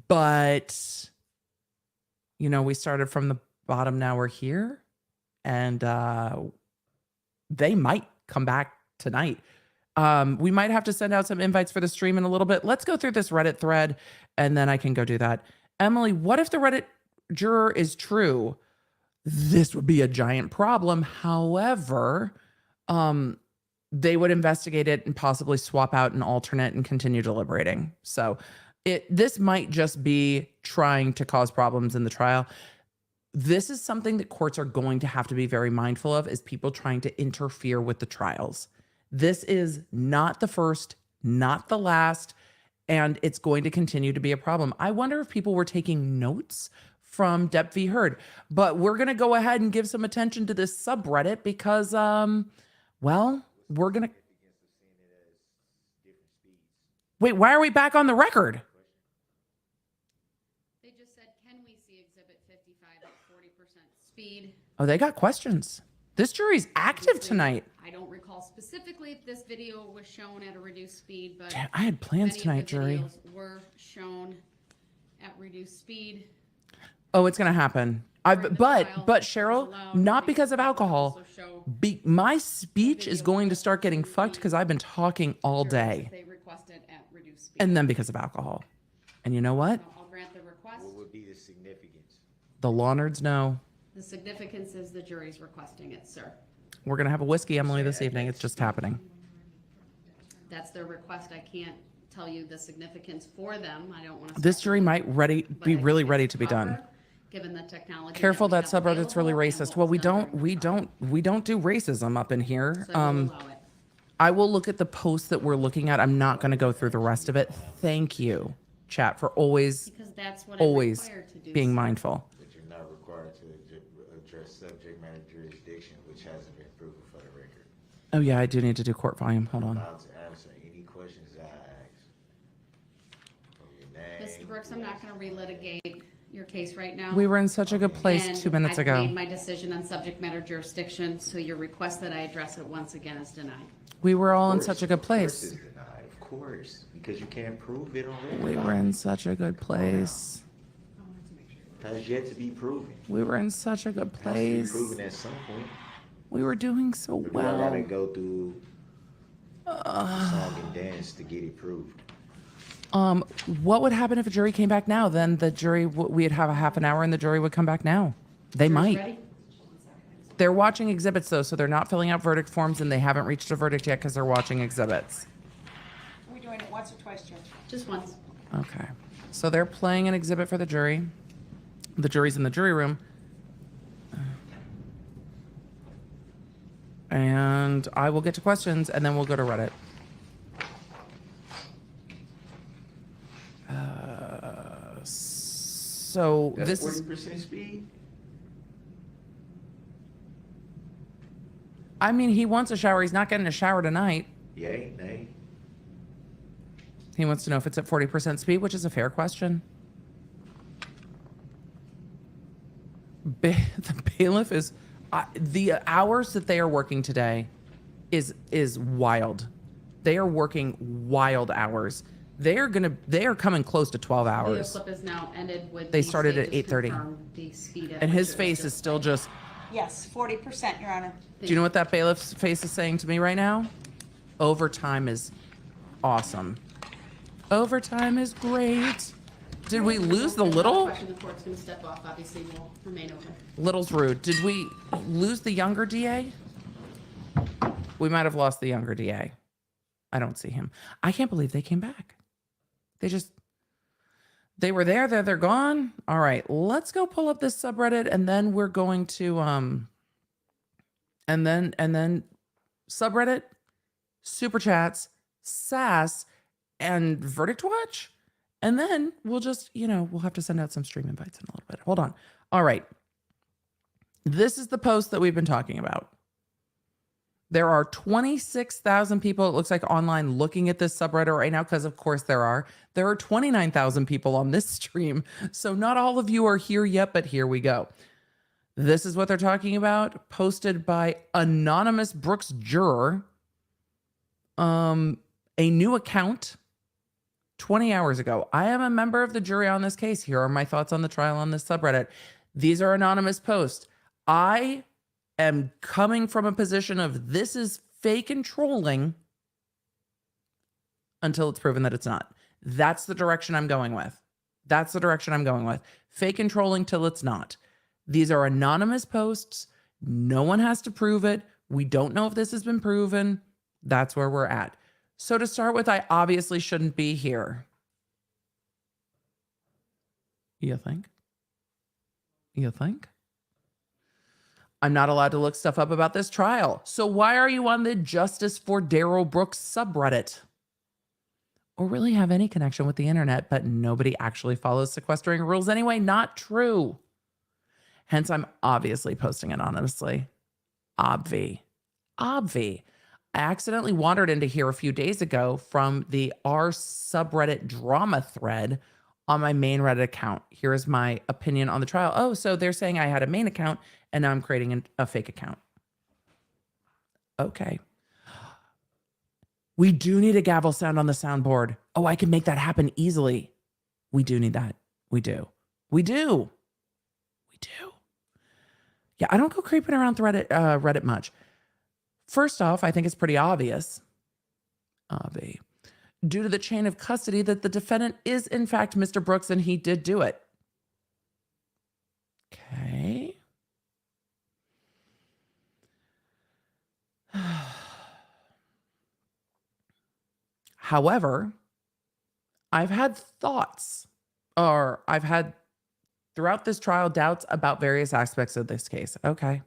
but we started from the bottom. Now we're here, and they might come back tonight. We might have to send out some invites for the stream in a little bit. Let's go through this Reddit thread, and then I can go do that. Emily, what if the Reddit juror is true? This would be a giant problem. However, they would investigate it and possibly swap out an alternate and continue deliberating. So this might just be trying to cause problems in the trial. This is something that courts are going to have to be very mindful of, is people trying to interfere with the trials. This is not the first, not the last, and it's going to continue to be a problem. I wonder if people were taking notes from Depp v. Heard, but we're going to go ahead and give some attention to this subreddit because, we're going to... Wait, why are we back on the record? They just said, can we see Exhibit 55 at 40% speed? Oh, they got questions. This jury's active tonight. I don't recall specifically if this video was shown at a reduced speed, but Damn, I had plans many tonight, of the jury. videos were shown at reduced speed. Oh, it's gonna happen. But Cheryl, not because of alcohol. My speech is going to start getting fucked because I've been talking all day. They requested at reduced speed. And then because of alcohol. And you know what? So I'll grant the request. What would be the significance? The law nerds know. The significance is the jury's requesting it, sir. We're gonna have a whiskey, Emily, this evening. It's just happening. That's their request. I can't tell you the significance for them. I don't want to. This jury might be really ready to be done. Given the technology. Careful, we that have subreddit's really available racist. and Well, what's we done don't during the trial. do racism up in here. So we'll allow it. I will look at the post that we're looking at. I'm not going to go through the rest of it. Thank you, chat, for always Because that's what I'm always required to do. being sir. mindful. But you're not required to address subject matter jurisdiction, which hasn't been proven for the record. Oh yeah, I do need to do court volume. Hold on. About to answer any questions I ask. From your name, Mr. Brooks, I'm not going to relitigate your case right now. We were in such a good place And 2 minutes I've ago. made my decision on subject matter jurisdiction, so your request that I address it once again is denied. We were all in Of such a course, good of course place. it's denied, of course, because you can't prove it on We record. were in such a good place. That's yet to be proven. We were in such a good It has to be place. proven at some point. We were doing so Or do I gotta well. go through song and dance to get it proved? What would happen if a jury came back now? Then the jury, we'd have a half an hour and the jury would come back now. They Jury's might. ready? They're watching exhibits though, so they're not filling out verdict forms and they haven't reached a verdict yet because they're watching exhibits. Are we doing it once or twice, Judge? Just once. Okay. So they're playing an exhibit for the jury. The jury's in the jury room. And I will get to questions and then we'll go to Reddit. So That's this is, 40% speed? I mean, he wants a shower. He's not getting a shower tonight. Yay, nay. He wants to know if it's at 40% speed, which is a fair question. The bailiff is, the hours that they are working today is wild. They are working wild hours. They are coming close to 12 Video hours. clip is now ended with. They the started at stages 8:30. confirm the speed at And which his it was face is still just, Yes, 40%, Your Honor. do you know what that bailiff's face is saying to me right now? Overtime is awesome. Overtime is great. Did we lose the little? Question, the court's gonna step off, obviously will remain open. Little's rude. Did we lose the younger DA? We might have lost the younger DA. I don't see him. I can't believe they came back. They were there, they're gone. All right, let's go pull up this subreddit and then we're going to, and then subreddit, super chats, sass, and verdict watch. And then we'll just, we'll have to send out some stream invites in a little bit. Hold on. All right. This is the post that we've been talking about. There are 26,000 people, it looks like, online looking at this subreddit right now, because of course there are. There are 29,000 people on this stream. So not all of you are here yet, but here we go. This is what they're talking about, posted by Anonymous Brooks Juror. A new account 20 hours ago. I am a member of the jury on this case. Here are my thoughts on the trial on this subreddit. These are anonymous posts. I am coming from a position of this is fake and trolling until it's proven that it's not. That's the direction I'm going with. That's the direction I'm going with. Fake and trolling till it's not. These are anonymous posts. No one has to prove it. We don't know if this has been proven. That's where we're at. So to start with, I obviously shouldn't be here. You think? You think? I'm not allowed to look stuff up about this trial. So why are you on the Justice for Darrell Brooks subreddit? Or really have any connection with the internet, but nobody actually follows sequestering rules anyway? Not true. Hence, I'm obviously posting anonymously. Obvi. I accidentally wandered into here a few days ago from the r subreddit drama thread on my main Reddit account. Here is my opinion on the trial. Oh, so they're saying I had a main account and now I'm creating a fake account. Okay. We do need a gavel sound on the soundboard. Oh, I can make that happen easily. We do need that. We do. Yeah, I don't go creeping around Reddit much. First off, I think it's pretty obvious. Due to the chain of custody that the defendant is in fact Mr. Brooks and he did do it. Okay. However, I've had thoughts, or I've had throughout this trial doubts about various aspects of this case. Okay.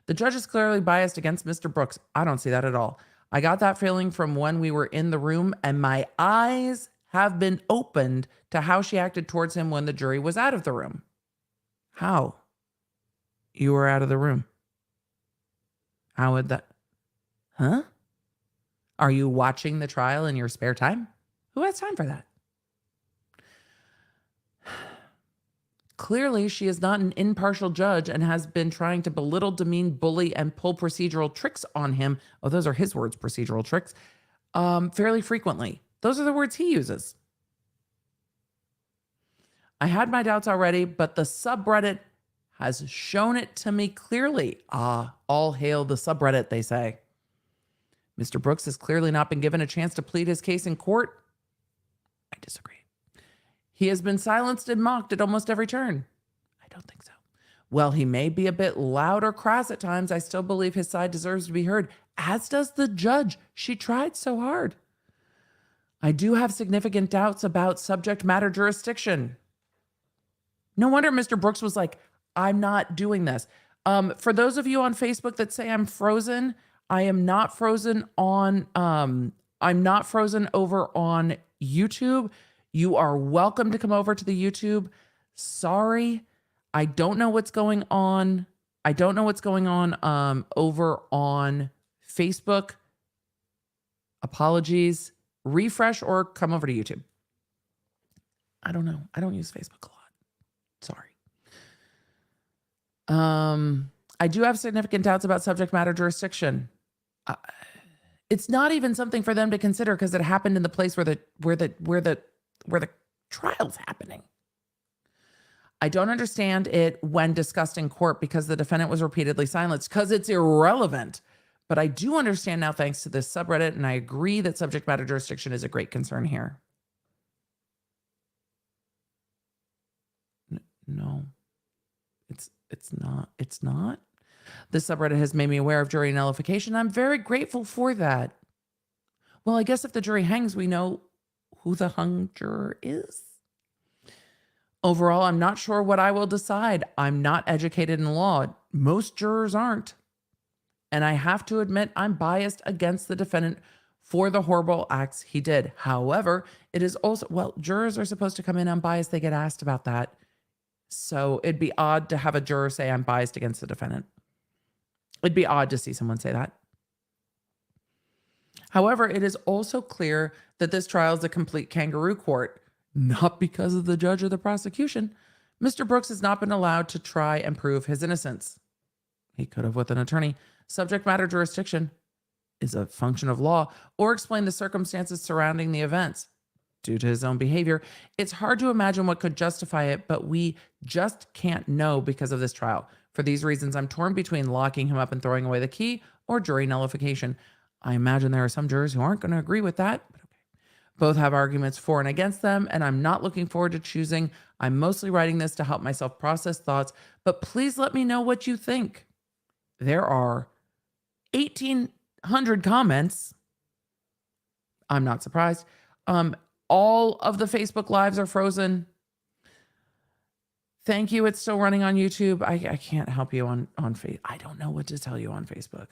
The judge is clearly biased against Mr. Brooks. I don't see that at all. I got that feeling from when we were in the room, and my eyes have been opened to how she acted towards him when the jury was out of the room. How? You were out of the room. How would that? Huh? Are you watching the trial in your spare time? Who has time for that? Clearly, she is not an impartial judge and has been trying to belittle, demean, bully, and pull procedural tricks on him. Oh, those are his words, procedural tricks, fairly frequently. Those are the words he uses. I had my doubts already, but the subreddit has shown it to me clearly. All hail the subreddit, they say. Mr. Brooks has clearly not been given a chance to plead his case in court. I disagree. He has been silenced and mocked at almost every turn. I don't think so. Well, he may be a bit loud or crass at times. I still believe his side deserves to be heard, as does the judge. She tried so hard. I do have significant doubts about subject matter jurisdiction. No wonder Mr. Brooks was like, I'm not doing this. For those of you on Facebook that say I'm frozen, I am not frozen on, I'm not frozen over on YouTube. You are welcome to come over to the YouTube. Sorry, I don't know what's going on. I don't know what's going on over on Facebook. Apologies. Refresh or come over to YouTube. I don't know. I don't use Facebook a lot. Sorry. I do have significant doubts about subject matter jurisdiction. It's not even something for them to consider because it happened in the place where the trial's happening. I don't understand it when discussed in court because the defendant was repeatedly silenced because it's irrelevant. But I do understand now thanks to this subreddit, and I agree that subject matter jurisdiction is a great concern here. No, it's not. This subreddit has made me aware of jury nullification. I'm very grateful for that. Well, I guess if the jury hangs, we know who the hung juror is. Overall, I'm not sure what I will decide. I'm not educated in law. Most jurors aren't. And I have to admit, I'm biased against the defendant for the horrible acts he did. However, it is also, well, jurors are supposed to come in unbiased. They get asked about that. So it'd be odd to have a juror say I'm biased against the defendant. It'd be odd to see someone say that. However, it is also clear that this trial is a complete kangaroo court, not because of the judge or the prosecution. Mr. Brooks has not been allowed to try and prove his innocence. He could have with an attorney. Subject matter jurisdiction is a function of law, or explain the circumstances surrounding the events. Due to his own behavior, it's hard to imagine what could justify it, but we just can't know because of this trial. For these reasons, I'm torn between locking him up and throwing away the key or jury nullification. I imagine there are some jurors who aren't going to agree with that, but okay. Both have arguments for and against them, and I'm not looking forward to choosing. I'm mostly writing this to help myself process thoughts, but please let me know what you think. There are 1,800 comments. I'm not surprised. All of the Facebook lives are frozen. Thank you. It's still running on YouTube. I can't help you on Facebook. I don't know what to tell you on Facebook.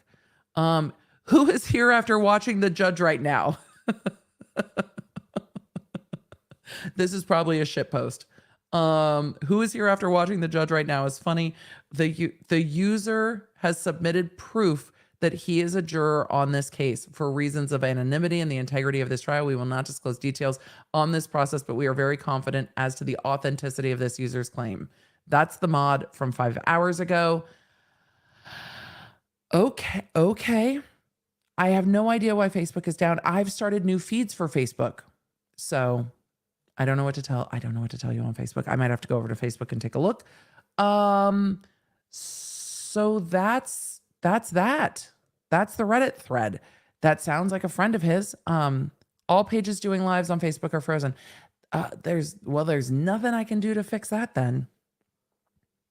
Who is here after watching the judge right now? This is probably a shit post. Who is here after watching the judge right now is funny. The user has submitted proof that he is a juror on this case. For reasons of anonymity and the integrity of this trial, we will not disclose details on this process, but we are very confident as to the authenticity of this user's claim. That's the mod from 5 hours ago. Okay. I have no idea why Facebook is down. I've started new feeds for Facebook. So I don't know what to tell. I don't know what to tell you on Facebook. I might have to go over to Facebook and take a look. So that's that. That's the Reddit thread. That sounds like a friend of his. All pages doing lives on Facebook are frozen. There's nothing I can do to fix that then.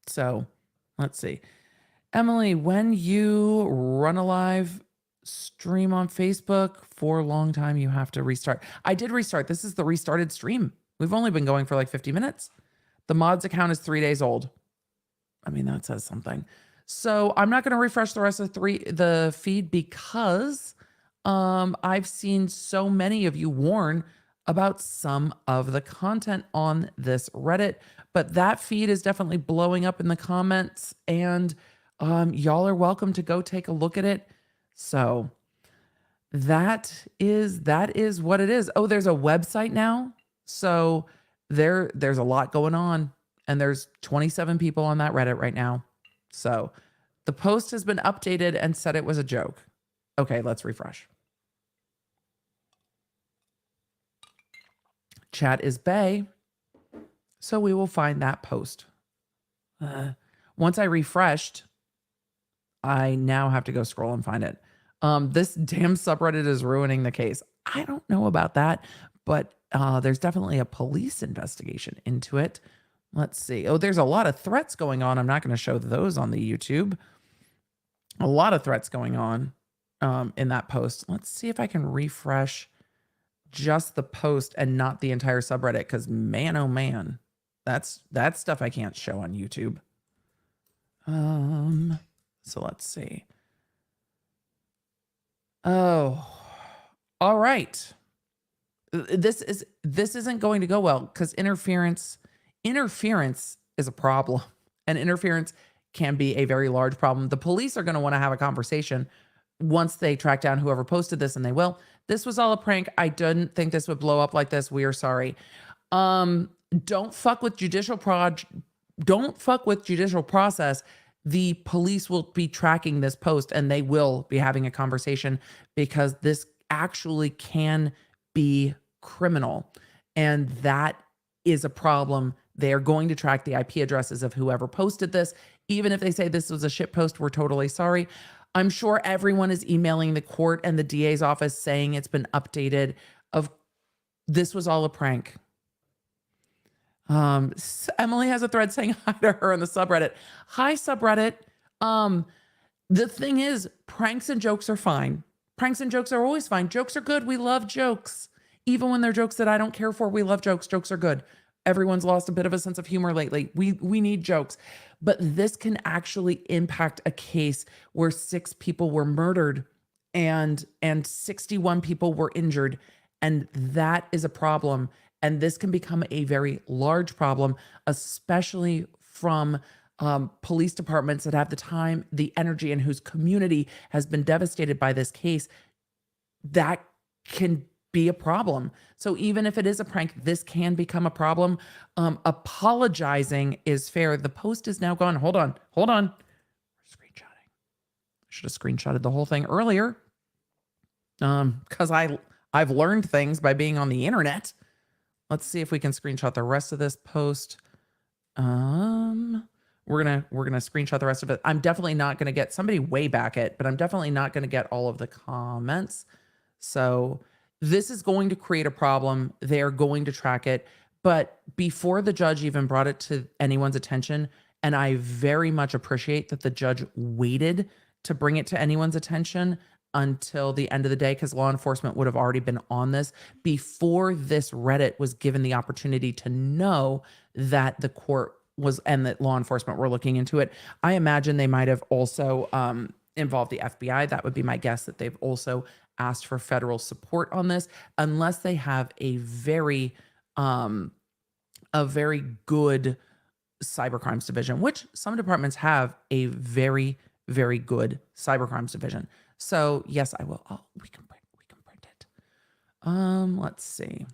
So let's see. Emily, when you run a live stream on Facebook for a long time, you have to restart. I did restart. This is the restarted stream. We've only been going for like 50 minutes. The mods account is 3 days old. I mean, that says something. So I'm not going to refresh the rest of the feed because I've seen so many of you warn about some of the content on this Reddit, but that feed is definitely blowing up in the comments, and y'all are welcome to go take a look at it. So that is what it is. Oh, there's a website now. So there's a lot going on. and there's 27 people on that Reddit right now. So the post has been updated and said it was a joke. Okay, let's refresh. Chat is Bay, so we will find that post. Once I refreshed, I now have to go scroll and find it. This damn subreddit is ruining the case. I don't know about that, but there's definitely a police investigation into it. Let's see. Oh, there's a lot of threats going on. I'm not going to show those on the YouTube. A lot of threats going on in that post. Let's see if I can refresh just the post and not the entire subreddit, because man, oh man, that's stuff I can't show on YouTube. So let's see. Oh, all right. This isn't going to go well because interference is a problem, and interference can be a very large problem. The police are going to want to have a conversation once they track down whoever posted this, and they will. This was all a prank. I didn't think this would blow up like this. We are sorry. Don't fuck with judicial process. The police will be tracking this post, and they will be having a conversation because this actually can be criminal, and that is a problem. They are going to track the IP addresses of whoever posted this. Even if they say this was a shit post, we're totally sorry. I'm sure everyone is emailing the court and the DA's office saying it's been updated. This was all a prank. Emily has a thread saying hi to her in the subreddit. Hi, subreddit. The thing is, pranks and jokes are fine. Pranks and jokes are always fine. Jokes are good. We love jokes. Even when they're jokes that I don't care for, we love jokes. Jokes are good. Everyone's lost a bit of a sense of humor lately. We need jokes. But this can actually impact a case where 6 people were murdered and 61 people were injured. And that is a problem. And this can become a very large problem, especially from police departments that have the time, the energy, and whose community has been devastated by this case. That can be a problem. So even if it is a prank, this can become a problem. Apologizing is fair. The post is now gone. Hold on. Screenshotting. I should have screenshotted the whole thing earlier. Because I've learned things by being on the internet. Let's see if we can screenshot the rest of this post. We're gonna screenshot the rest of it. I'm definitely not gonna get somebody way back it, but I'm definitely not gonna get all of the comments. So this is going to create a problem. They're going to track it. But before the judge even brought it to anyone's attention, and I very much appreciate that the judge waited to bring it to anyone's attention until the end of the day, because law enforcement would have already been on this before this Reddit was given the opportunity to know that the court was and that law enforcement were looking into it. I imagine they might have also involved the FBI. That would be my guess, that they've also asked for federal support on this, unless they have a very good cybercrimes division, which some departments have a very, very good cybercrimes division. So yes, I will. Oh, we can print it. Let's see.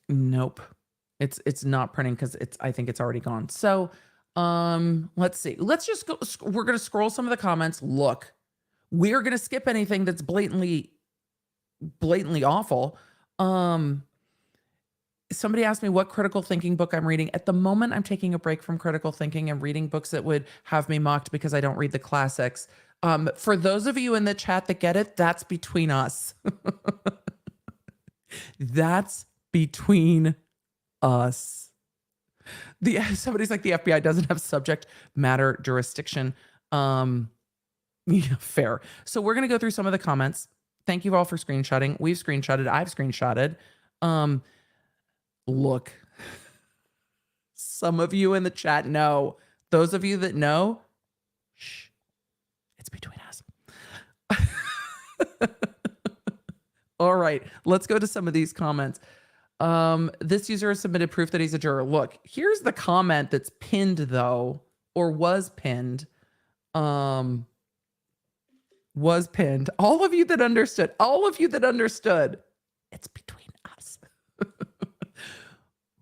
Nope. It's not printing because I think it's already gone. So let's see. Let's just go. We're going to scroll some of the comments. Look, we're going to skip anything that's blatantly awful. Somebody asked me what critical thinking book I'm reading. At the moment, I'm taking a break from critical thinking and reading books that would have me mocked because I don't read the classics. For those of you in the chat that get it, that's between us. That's between us. Somebody's like, the FBI doesn't have subject matter jurisdiction. Yeah, fair. So we're going to go through some of the comments. Thank you all for screenshotting. We've screenshotted. I've screenshotted. Look, some of you in the chat know. Those of you that know, shh, it's between us. All right, let's go to some of these comments. This user has submitted proof that he's a juror. Look, here's the comment that's pinned, though, or was pinned. Was pinned. All of you that understood, it's between us.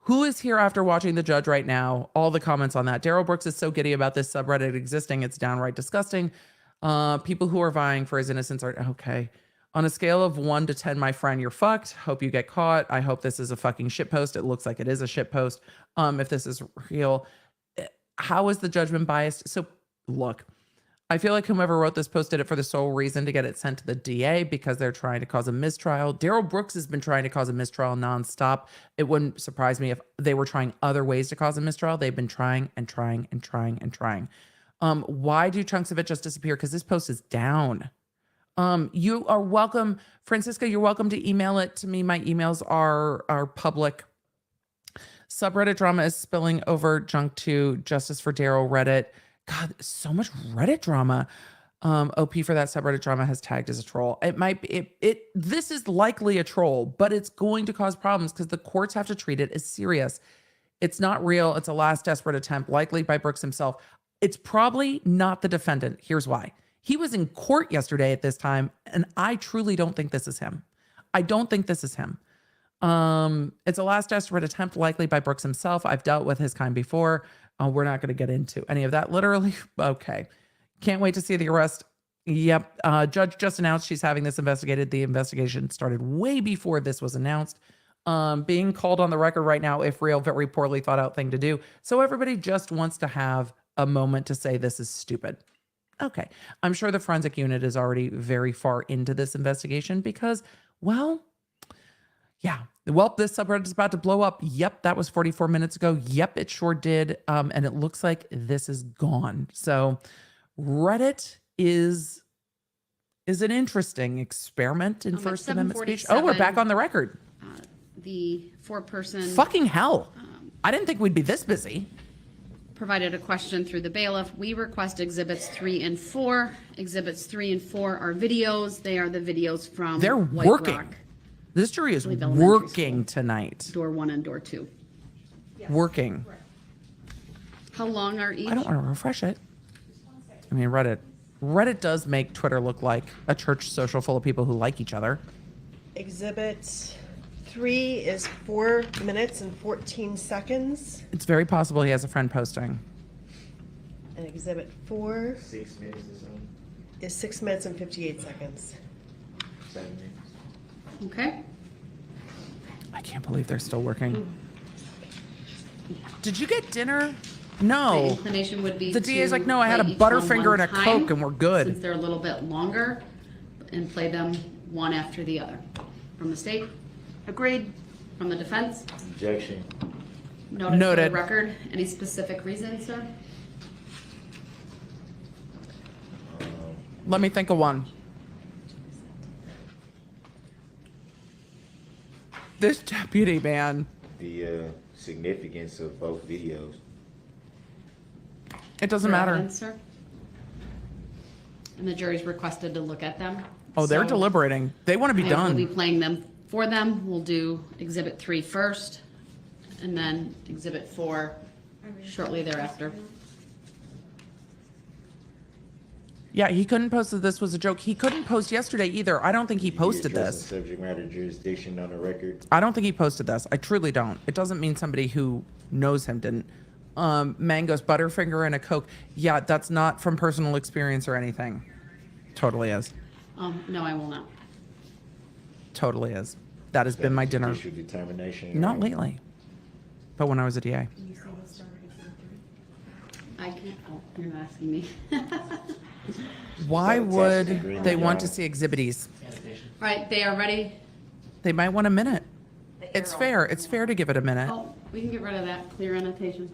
Who is here after watching the judge right now? All the comments on that. Darrell Brooks is so giddy about this subreddit existing. It's downright disgusting. People who are vying for his innocence are okay. On a scale of 1 to 10, my friend, you're fucked. Hope you get caught. I hope this is a fucking shitpost. It looks like it is a shitpost. If this is real, how is the judgment biased? So look, I feel like whomever wrote this post did it for the sole reason to get it sent to the DA because they're trying to cause a mistrial. Darrell Brooks has been trying to cause a mistrial nonstop. It wouldn't surprise me if they were trying other ways to cause a mistrial. They've been trying and trying and trying and trying. Why do chunks of it just disappear? Because this post is down. You are welcome, Francisca. You're welcome to email it to me. My emails are public. Subreddit drama is spilling over junk to Justice for Darrell Reddit. God, so much Reddit drama. OP for that subreddit drama has tagged as a troll. It might be this is likely a troll, but it's going to cause problems because the courts have to treat it as serious. It's not real. It's a last desperate attempt, likely by Brooks himself. It's probably not the defendant. Here's why. He was in court yesterday at this time, and I truly don't think this is him. I don't think this is him. It's a last desperate attempt, likely by Brooks himself. I've dealt with his kind before. We're not going to get into any of that. Literally, okay. Can't wait to see the arrest. Yep. Judge just announced she's having this investigated. The investigation started way before this was announced. Being called on the record right now, if real, very poorly thought out thing to do. So everybody just wants to have a moment to say this is stupid. Okay. I'm sure the forensic unit is already very far into this investigation because, well, yeah. Well, this subreddit is about to blow up. Yep, that was 44 minutes ago. Yep, it sure did. And it looks like this is gone. So Reddit is an interesting experiment in First Amendment speech. Oh, we're back on the record. The four-person Fucking hell. I didn't think we'd be this busy. provided a question through the bailiff. We request exhibits 3 and 4. Exhibits 3 and 4 are videos. They are the videos from They're White working. Rock, This jury is believe elementary working tonight. door 1 and door 2. Working. How long are each? I don't want to refresh it. I mean, Reddit does make Twitter look like a church social full of people who like each other. Exhibit 3 is 4 minutes and 14 seconds. It's very possible he has a friend posting. And exhibit 4 6 minutes or something, is 6 minutes and 58 seconds. 7 minutes. Okay. I can't believe they're still working. Did you get dinner? My No. inclination would be The DA is to like, no, I had a play each one Butterfinger one and a time, Coke and we're good. Since they're a little bit longer, and play them one after the other. From the state, Agreed. from the defense, Objection. noted for Noted. the record. Any specific reason, sir? Let me think of one. This deputy, man. The significance of both videos. It doesn't For matter. evidence, sir? And the jury's requested to look at them. Oh, they're So deliberating. They want to be I will be done. playing them for them. We'll do exhibit 3 first, and then exhibit 4 shortly thereafter. Yeah, he couldn't post that this was a joke. He couldn't post yesterday either. I don't think he posted Addressing this. Subject matter jurisdiction on the record. I don't think he posted this. I truly don't. It doesn't mean somebody who knows him didn't. Mango's Butterfinger and a Coke. Yeah, that's not from personal experience or anything. Totally is. No, I will not. Totally is. That has been my dinner. Judicial determination. Not lately, but when I was a DA. I can't, oh, you're not asking me. Why So text would agreement, they want to Your see exhibits? All right, they are ready. They might want a minute. The It's arrow. fair. It's fair to give it a minute. Oh, we can get rid of that clear annotation.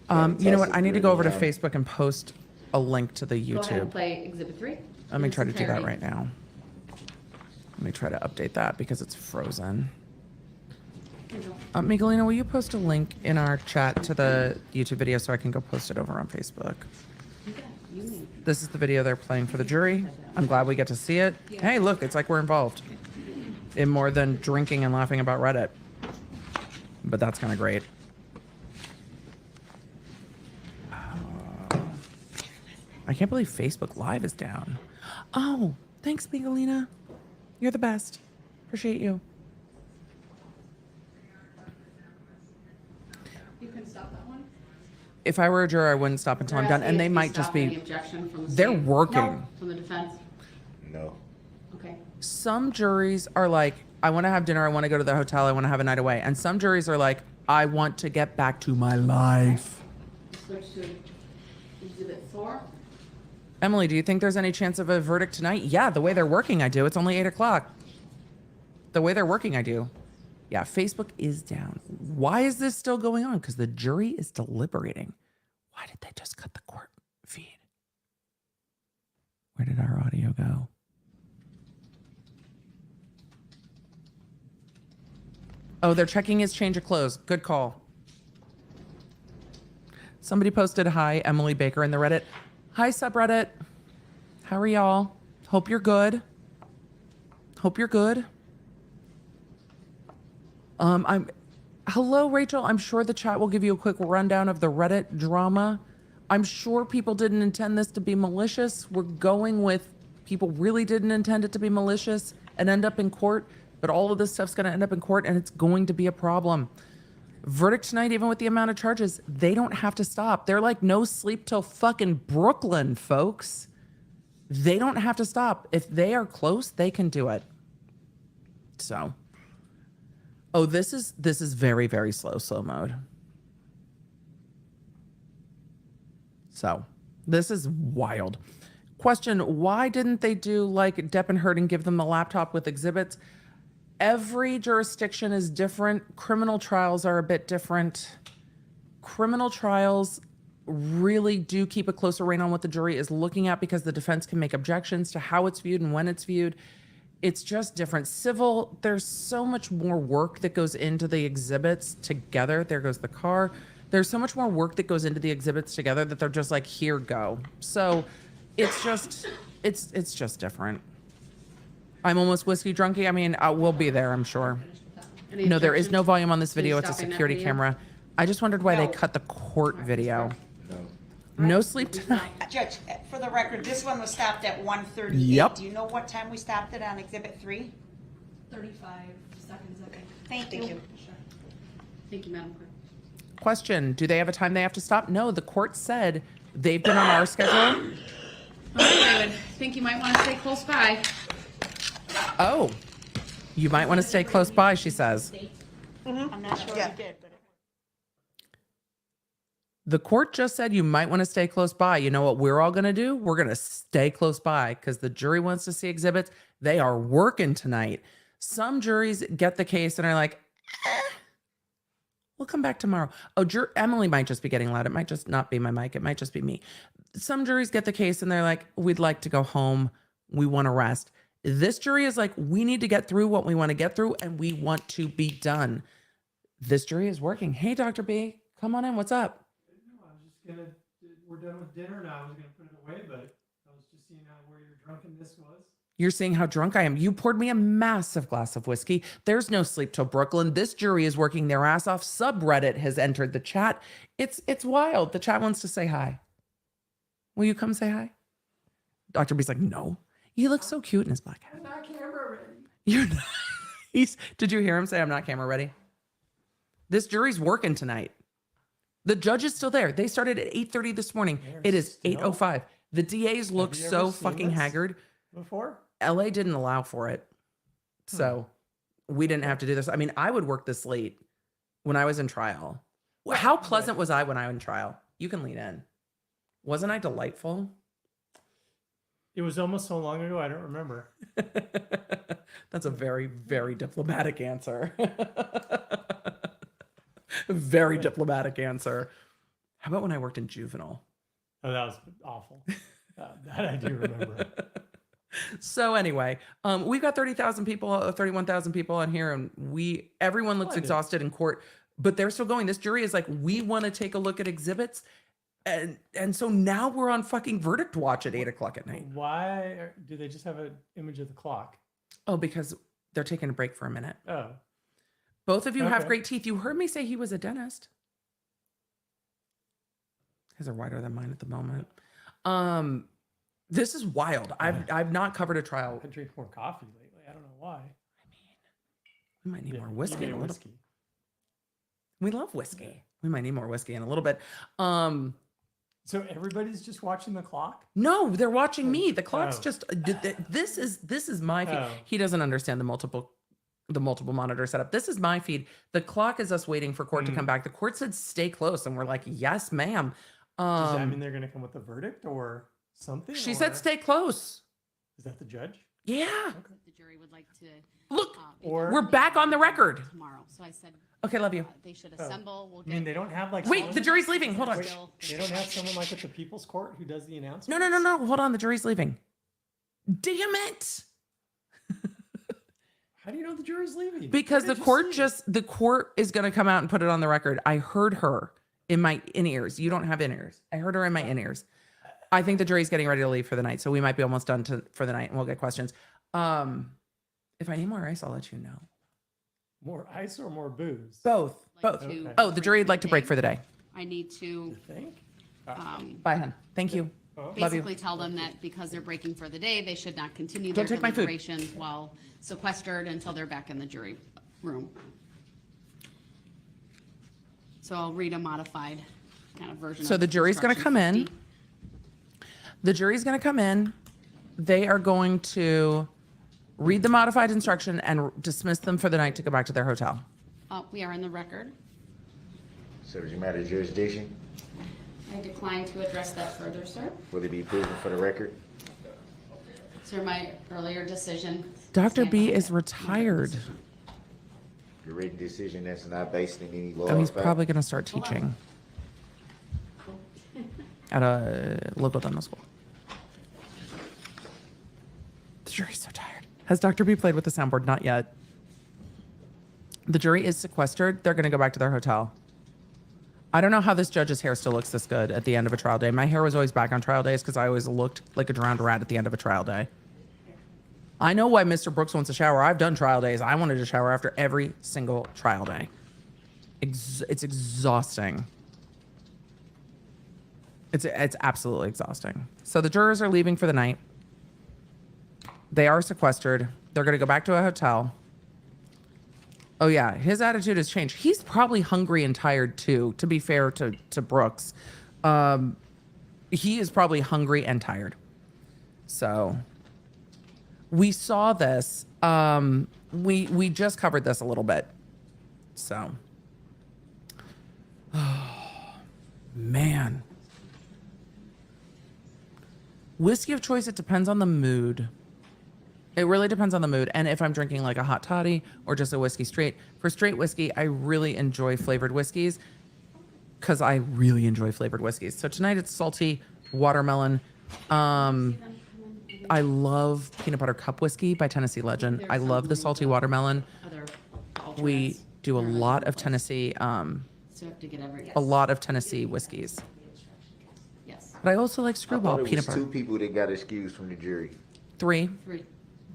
You know what? I need to go over to agreement. Facebook and post a link to the Go ahead and YouTube. play exhibit 3. Let me in try to its do that entirety. right now. Let me try to update that because it's frozen. Here you go. Miguelina, will you post a link in our chat to the YouTube video so I can go post it over on Facebook? Okay, you may. This is the video they're playing for the jury. I'm glad we get to see it. Hey, look, it's like we're involved in more than drinking and laughing about Reddit. But that's kind of great. I can't believe Facebook Live is down. Oh, thanks, Miguelina. You're the best. Appreciate you. If I were a juror, I wouldn't stop until I'm done. And they might just Any be, objection from the they're state? working. No, from the defense? No. Okay. Some juries are like, I want to have dinner. I want to go to the hotel. I want to have a night away. And some juries are like, I want to get back to my life. Switch to exhibit 4. Emily, do you think there's any chance of a verdict tonight? Yeah, the way they're working, I do. It's only 8 o'clock. The way they're working, I do. Yeah, Facebook is down. Why is this still going on? Because the jury is deliberating. Why did they just cut the court feed? Where did our audio go? Oh, they're checking his change of clothes. Good call. Somebody posted, hi, Emily Baker in the Reddit. Hi, subreddit. How are y'all? Hope you're good. Hope you're good. Hello, Rachel. I'm sure the chat will give you a quick rundown of the Reddit drama. I'm sure people didn't intend this to be malicious. We're going with people really didn't intend it to be malicious and end up in court, but all of this stuff's going to end up in court and it's going to be a problem. Verdict tonight, even with the amount of charges, they don't have to stop. They're like no sleep till fucking Brooklyn, folks. They don't have to stop. If they are close, they can do it. So, oh, this is very, very slow mode. So, this is wild. Question, why didn't they do like Depp and Heard and give them the laptop with exhibits? Every jurisdiction is different. Criminal trials are a bit different. Criminal trials really do keep a closer rein on what the jury is looking at because the defense can make objections to how it's viewed and when it's viewed. It's just different. Civil, there's so much more work that goes into the exhibits together. There goes the car. There's so much more work that goes into the exhibits together that they're just like, here, go. So it's just, it's just different. I'm almost whiskey drunky. I mean, we'll be there, I'm sure. Any No, there is objections no volume on this to video. It's a stopping that security video? camera. I just wondered why they No. cut the court video. No. No sleep tonight. Judge, for the record, this one was stopped at 1:38. Yep. Do you know what time we stopped it on exhibit 3? 35 seconds, I think. Thank you. Sure. Thank you, Madam Clerk. Question, do they have a time they have to stop? No, the court said they've been on our schedule. All right, I would think you might want to stay close by. Oh, you might want to stay close by, she says. I'm not sure Yeah. if you did, but. The court just said you might want to stay close by. You know what we're all going to do? We're going to stay close by because the jury wants to see exhibits. They are working tonight. Some juries get the case and are like, we'll come back tomorrow. Oh, Emily might just be getting loud. It might just not be my mic. It might just be me. Some juries get the case and they're like, we'd like to go home. We want to rest. This jury is like, we need to get through what we want to get through and we want to be done. This jury is working. Hey, Dr. B, come on in. What's up? No, I was just gonna, we're done with dinner now. I was gonna put it away, but I was just seeing how where your drunkenness was. You're seeing how drunk I am. You poured me a massive glass of whiskey. There's no sleep till Brooklyn. This jury is working their ass off. Subreddit has entered the chat. It's wild. The chat wants to say hi. Will you come say hi? Dr. B's like, no. He looks so cute in his black hat. I'm not camera ready. You're not. Did you hear him say, I'm not camera ready? This jury's working tonight. The judge is still there. They started at 8:30 this morning. It is 8:05. The DAs look you ever so seen fucking this? haggard. Before? LA didn't allow for it. So we didn't have to do this. I mean, I would work this late when I was in trial. How pleasant was I when I was in trial? You can lean in. Wasn't I delightful? It was almost so long ago, I don't remember. That's a very, very diplomatic answer. Very diplomatic answer. How about when I worked in juvenile? Oh, that was awful. That I do remember. So anyway, we've got 30,000 people, 31,000 people on here, and everyone looks Plenty. exhausted in court, but they're still going. This jury is like, we want to take a look at exhibits, and so now we're on fucking verdict watch at 8 o'clock at night. Why do they just have an image of the clock? Oh, because they're taking a break for a minute. Oh, Both of you have Okay. great teeth. You heard me say he was a dentist. His are whiter than mine at the moment. This is wild. I've not covered a trial. I drink more coffee lately. I don't know why. We might need Yeah, more you whiskey. need in a little. whiskey. We love whiskey. We might need more whiskey in a little bit. So everybody's just watching the clock? No, they're watching me. The clock's Oh. just this is my feed. Oh. He doesn't understand the multiple monitor setup. This is my feed. The clock is us waiting for court to come back. The court said stay close, and we're like, yes, ma'am. Does that mean they're going to come with a verdict or something? She or said stay close. Is that the judge? Yeah. The jury would like to. Look, Or we're back on the record. Tomorrow, so I said Okay, love you. they should assemble. We'll I mean, get. they don't have like. Wait, someone- the jury's leaving. Hold on. Wait, they don't have someone like at the People's Court who does the announcement. No. Hold on. The jury's leaving. Damn it. How do you know the jury's leaving? Because What the did you say? the court is going to come out and put it on the record. I heard her in my in-ears. You don't have in-ears. I heard her in my in-ears. I think the jury's getting ready to leave for the night, so we might be almost done for the night, and we'll get questions. If I need more ice, I'll let you know. More ice or more booze? Both. Like Both. to Oh, the jury would like to break for the day. I need to You think? Bye, hun. Thank you. Oh. Love you. basically tell them that because they're breaking for the day, they should not continue Don't their take my food. deliberations while sequestered until they're back in the jury room. So I'll read a modified kind of version. So of the jury's going to instruction come in. 50. The jury's going to come in. They are going to read the modified instruction and dismiss them for the night to go back to their hotel. We are in the record. Subject matter jurisdiction, I decline to address that further, sir. will it be proven for the record? Sir, my earlier decision. Dr. B stands. is retired. Your written decision that's not based in any law. Oh, he's or fact? probably going to start teaching at a local dental school. The jury's so tired. Has Dr. B played with the soundboard? Not yet. The jury is sequestered. They're going to go back to their hotel. I don't know how this judge's hair still looks this good at the end of a trial day. My hair was always back on trial days because I always looked like a drowned rat at the end of a trial day. I know why Mr. Brooks wants a shower. I've done trial days. I wanted a shower after every single trial day. It's exhausting. It's absolutely exhausting. So the jurors are leaving for the night. They are sequestered. They're going to go back to a hotel. Oh yeah, his attitude has changed. He's probably hungry and tired too, to be fair to Brooks. He is probably hungry and tired. So we saw this. We just covered this a little bit. So man. Whiskey of choice, it depends on the mood. It really depends on the mood. And if I'm drinking like a hot toddy or just a whiskey straight. For straight whiskey, I really enjoy flavored whiskeys because I really enjoy flavored whiskeys. So tonight it's salty watermelon. I love peanut butter cup whiskey by Tennessee Legend. I love the salty watermelon. Other We alternates. do a They're lot of place. Tennessee, So you have to get every, a lot of Tennessee whiskeys. yes, But I also like I screwball thought it peanut was butter. 2 people that got excused from the jury. 3. 3.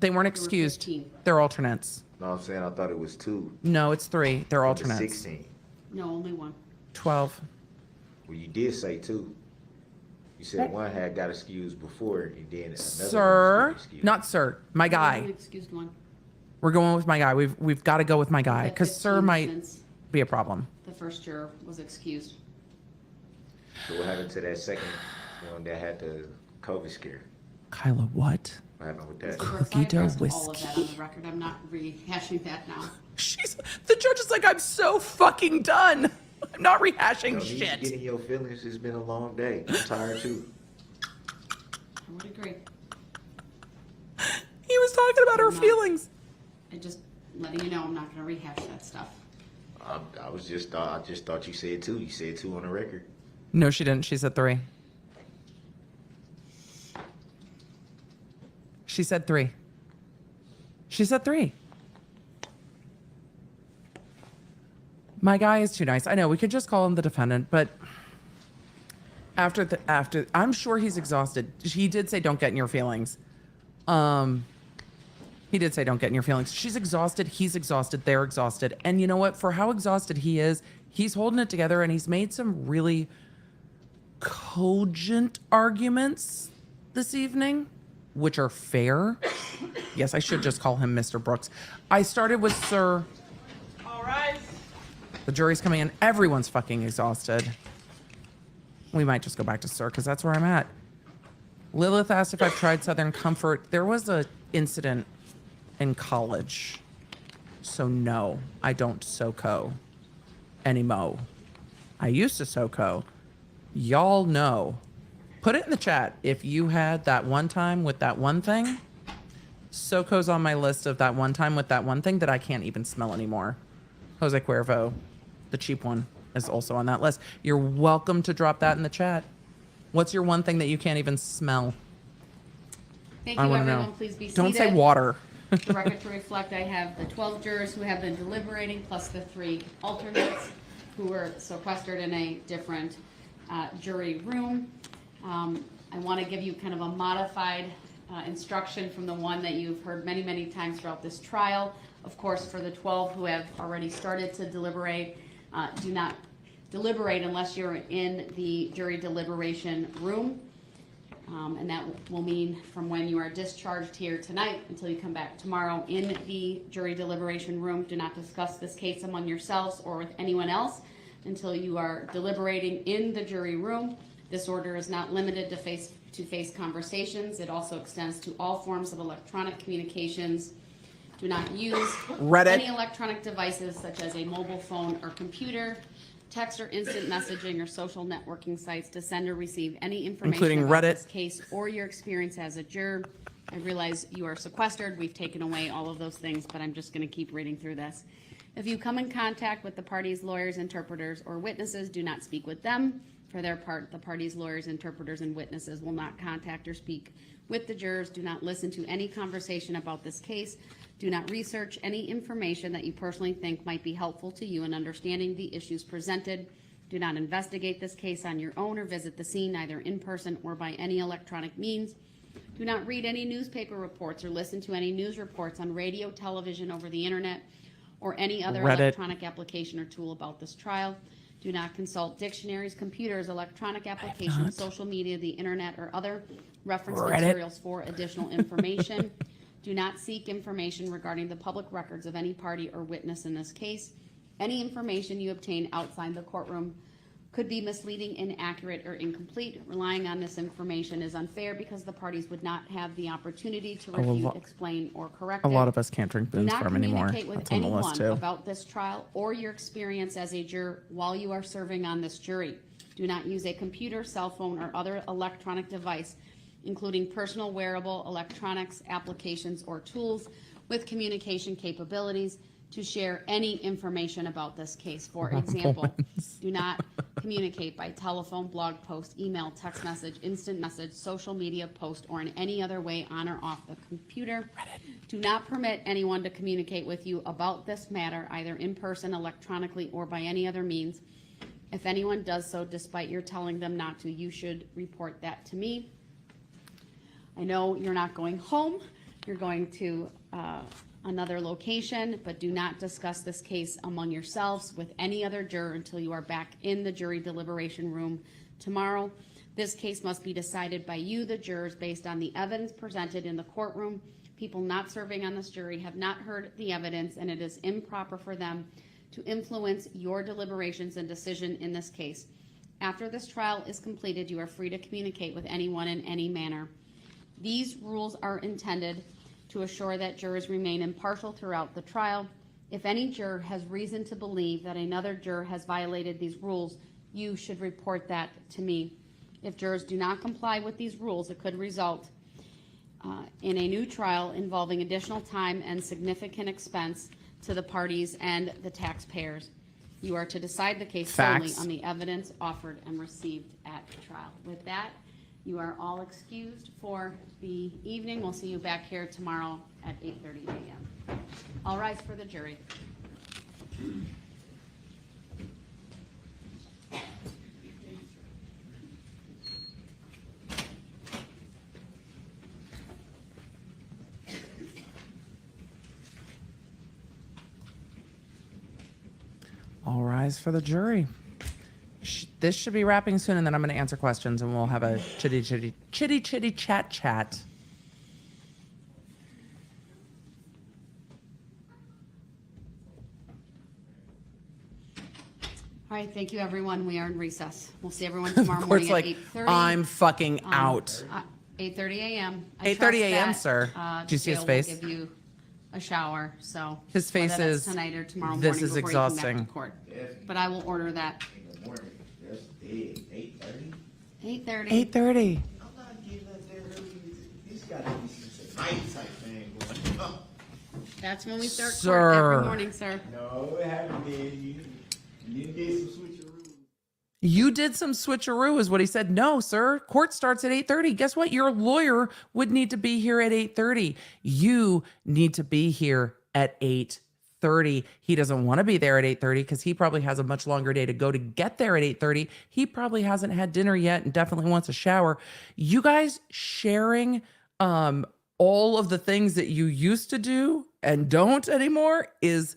They weren't There were excused. 15. They're alternates. No, I'm saying I thought it was 2. No, it's 3. They're Out of the alternates. 16. No, only 1. 12. Well, you did say 2. You said one had got excused before, and then another Sir, one was excused. not sir, my Only guy. excused 1. We're going with my guy. We've got to go with my guy Had because sir 15 might since be a problem. the first juror was excused. So what happened to that second one that had the COVID scare? Kyla, what? What happened with that? Mr. Brooks, I Cookie dough addressed all of that on whiskey. the record. I'm not rehashing that now. The judge is like, I'm so fucking done. I'm not rehashing No need to shit. get in your feelings. It's been a long day. I'm tired too. I would agree. He was talking about her I'm not- feelings. I just letting you know I'm not going to rehash that stuff. I just thought you said 2. You said 2 on the record. No, she didn't. She said 3. She said 3. She said 3. My guy is too nice. I know we could just call him the defendant, but after I'm sure he's exhausted. He did say don't get in your feelings. He did say don't get in your feelings. She's exhausted, he's exhausted, they're exhausted. And you know what? For how exhausted he is, he's holding it together and he's made some really cogent arguments this evening, which are fair. Yes, I should just call him Mr. Brooks. I started with Sir. All right. The jury's coming in. Everyone's fucking exhausted. We might just go back to Sir, because that's where I'm at. Lilith asked if I've tried Southern Comfort. There was a incident in college. So no, I don't SoCo anymore. I used to SoCo. Y'all know. Put it in the chat if you had that one time with that one thing. SoCo's on my list of that one time with that one thing that I can't even smell anymore. Jose Cuervo, the cheap one, is also on that list. You're welcome to drop that in the chat. What's your one thing that you can't even smell? Thank I you, want to everyone. know. Please be seated. Don't say water. The record to reflect, I have the 12 jurors who have been deliberating, plus the 3 alternates who were sequestered in a different jury room. I want to give you kind of a modified instruction from the one that you've heard many, many times throughout this trial. Of course, for the 12 who have already started to deliberate, do not deliberate unless you're in the jury deliberation room. And that will mean from when you are discharged here tonight until you come back tomorrow in the jury deliberation room. Do not discuss this case among yourselves or with anyone else until you are deliberating in the jury room. This order is not limited to face-to-face conversations. It also extends to all forms of electronic communications. Do not use Reddit. any electronic devices such as a mobile phone or computer, text or instant messaging or social networking sites to send or receive any information Including about Reddit. this case or your experience as a juror. I realize you are sequestered. We've taken away all of those things, but I'm just going to keep reading through this. If you come in contact with the parties, lawyers, interpreters, or witnesses, do not speak with them. For their part, the parties, lawyers, interpreters, and witnesses will not contact or speak with the jurors. Do not listen to any conversation about this case. Do not research any information that you personally think might be helpful to you in understanding the issues presented. Do not investigate this case on your own or visit the scene either in person or by any electronic means. Do not read any newspaper reports or listen to any news reports on radio, television, over the internet, or any other Reddit. electronic application or tool about this trial. Do not consult dictionaries, computers, electronic applications, social media, the internet, or other reference Reddit. materials for additional information. Do not seek information regarding the public records of any party or witness in this case. Any information you obtain outside the courtroom could be misleading, inaccurate, or incomplete. Relying on this information is unfair because the parties would not have the opportunity to refute, explain, or correct A it. lot of us can't drink Do Boone's not Farm anymore. communicate with That's on the anyone list too. about this trial or your experience as a juror while you are serving on this jury. Do not use a computer, cell phone, or other electronic device, including personal wearable electronics, applications, or tools with communication capabilities to share any information about this case. For example, do not communicate by telephone, blog post, email, text message, instant message, social media post, or in any other way on or off the computer. Do not permit anyone to communicate with you about this matter, either in person, electronically, or by any other means. If anyone does so despite your telling them not to, you should report that to me. I know you're not going home. You're going to another location, but do not discuss this case among yourselves with any other juror until you are back in the jury deliberation room tomorrow. This case must be decided by you, the jurors, based on the evidence presented in the courtroom. People not serving on this jury have not heard the evidence, and it is improper for them to influence your deliberations and decision in this case. After this trial is completed, you are free to communicate with anyone in any manner. These rules are intended to assure that jurors remain impartial throughout the trial. If any juror has reason to believe that another juror has violated these rules, you should report that to me. If jurors do not comply with these rules, it could result in a new trial involving additional time and significant expense to the parties and the taxpayers. You are to decide the case solely Facts. on the evidence offered and received at trial. With that, you are all excused for the evening. We'll see you back here tomorrow at 8:30 a.m. All rise for the jury. All rise for the jury. This should be wrapping soon, and then I'm going to answer questions, and we'll have a chitty chat. All right, thank you, everyone. We are in recess. We'll see everyone tomorrow Court's morning at like, 8:30. I'm fucking out. 8:30 a.m. I 8:30 trust a.m., that, sir. Did you see his Dale will face? Give you a shower, so. His face whether that's is, tonight or tomorrow morning this is before you come back exhausting. to court. But I will order that. In the morning, that's big, 8:30? 8:30. 8:30. I'm not getting up there early. He's gotta be some night type thing going on. That's when we start court Sir. every morning, sir. No, it haven't been. You did some switcheroos. You did some switcheroo is what he said. No, sir. Court starts at 8:30. Guess what? Your lawyer would need to be here at 8:30. You need to be here at 8:30. He doesn't want to be there at 8:30 because he probably has a much longer day to go to get there at 8:30. He probably hasn't had dinner yet and definitely wants a shower. You guys sharing all of the things that you used to do and don't anymore is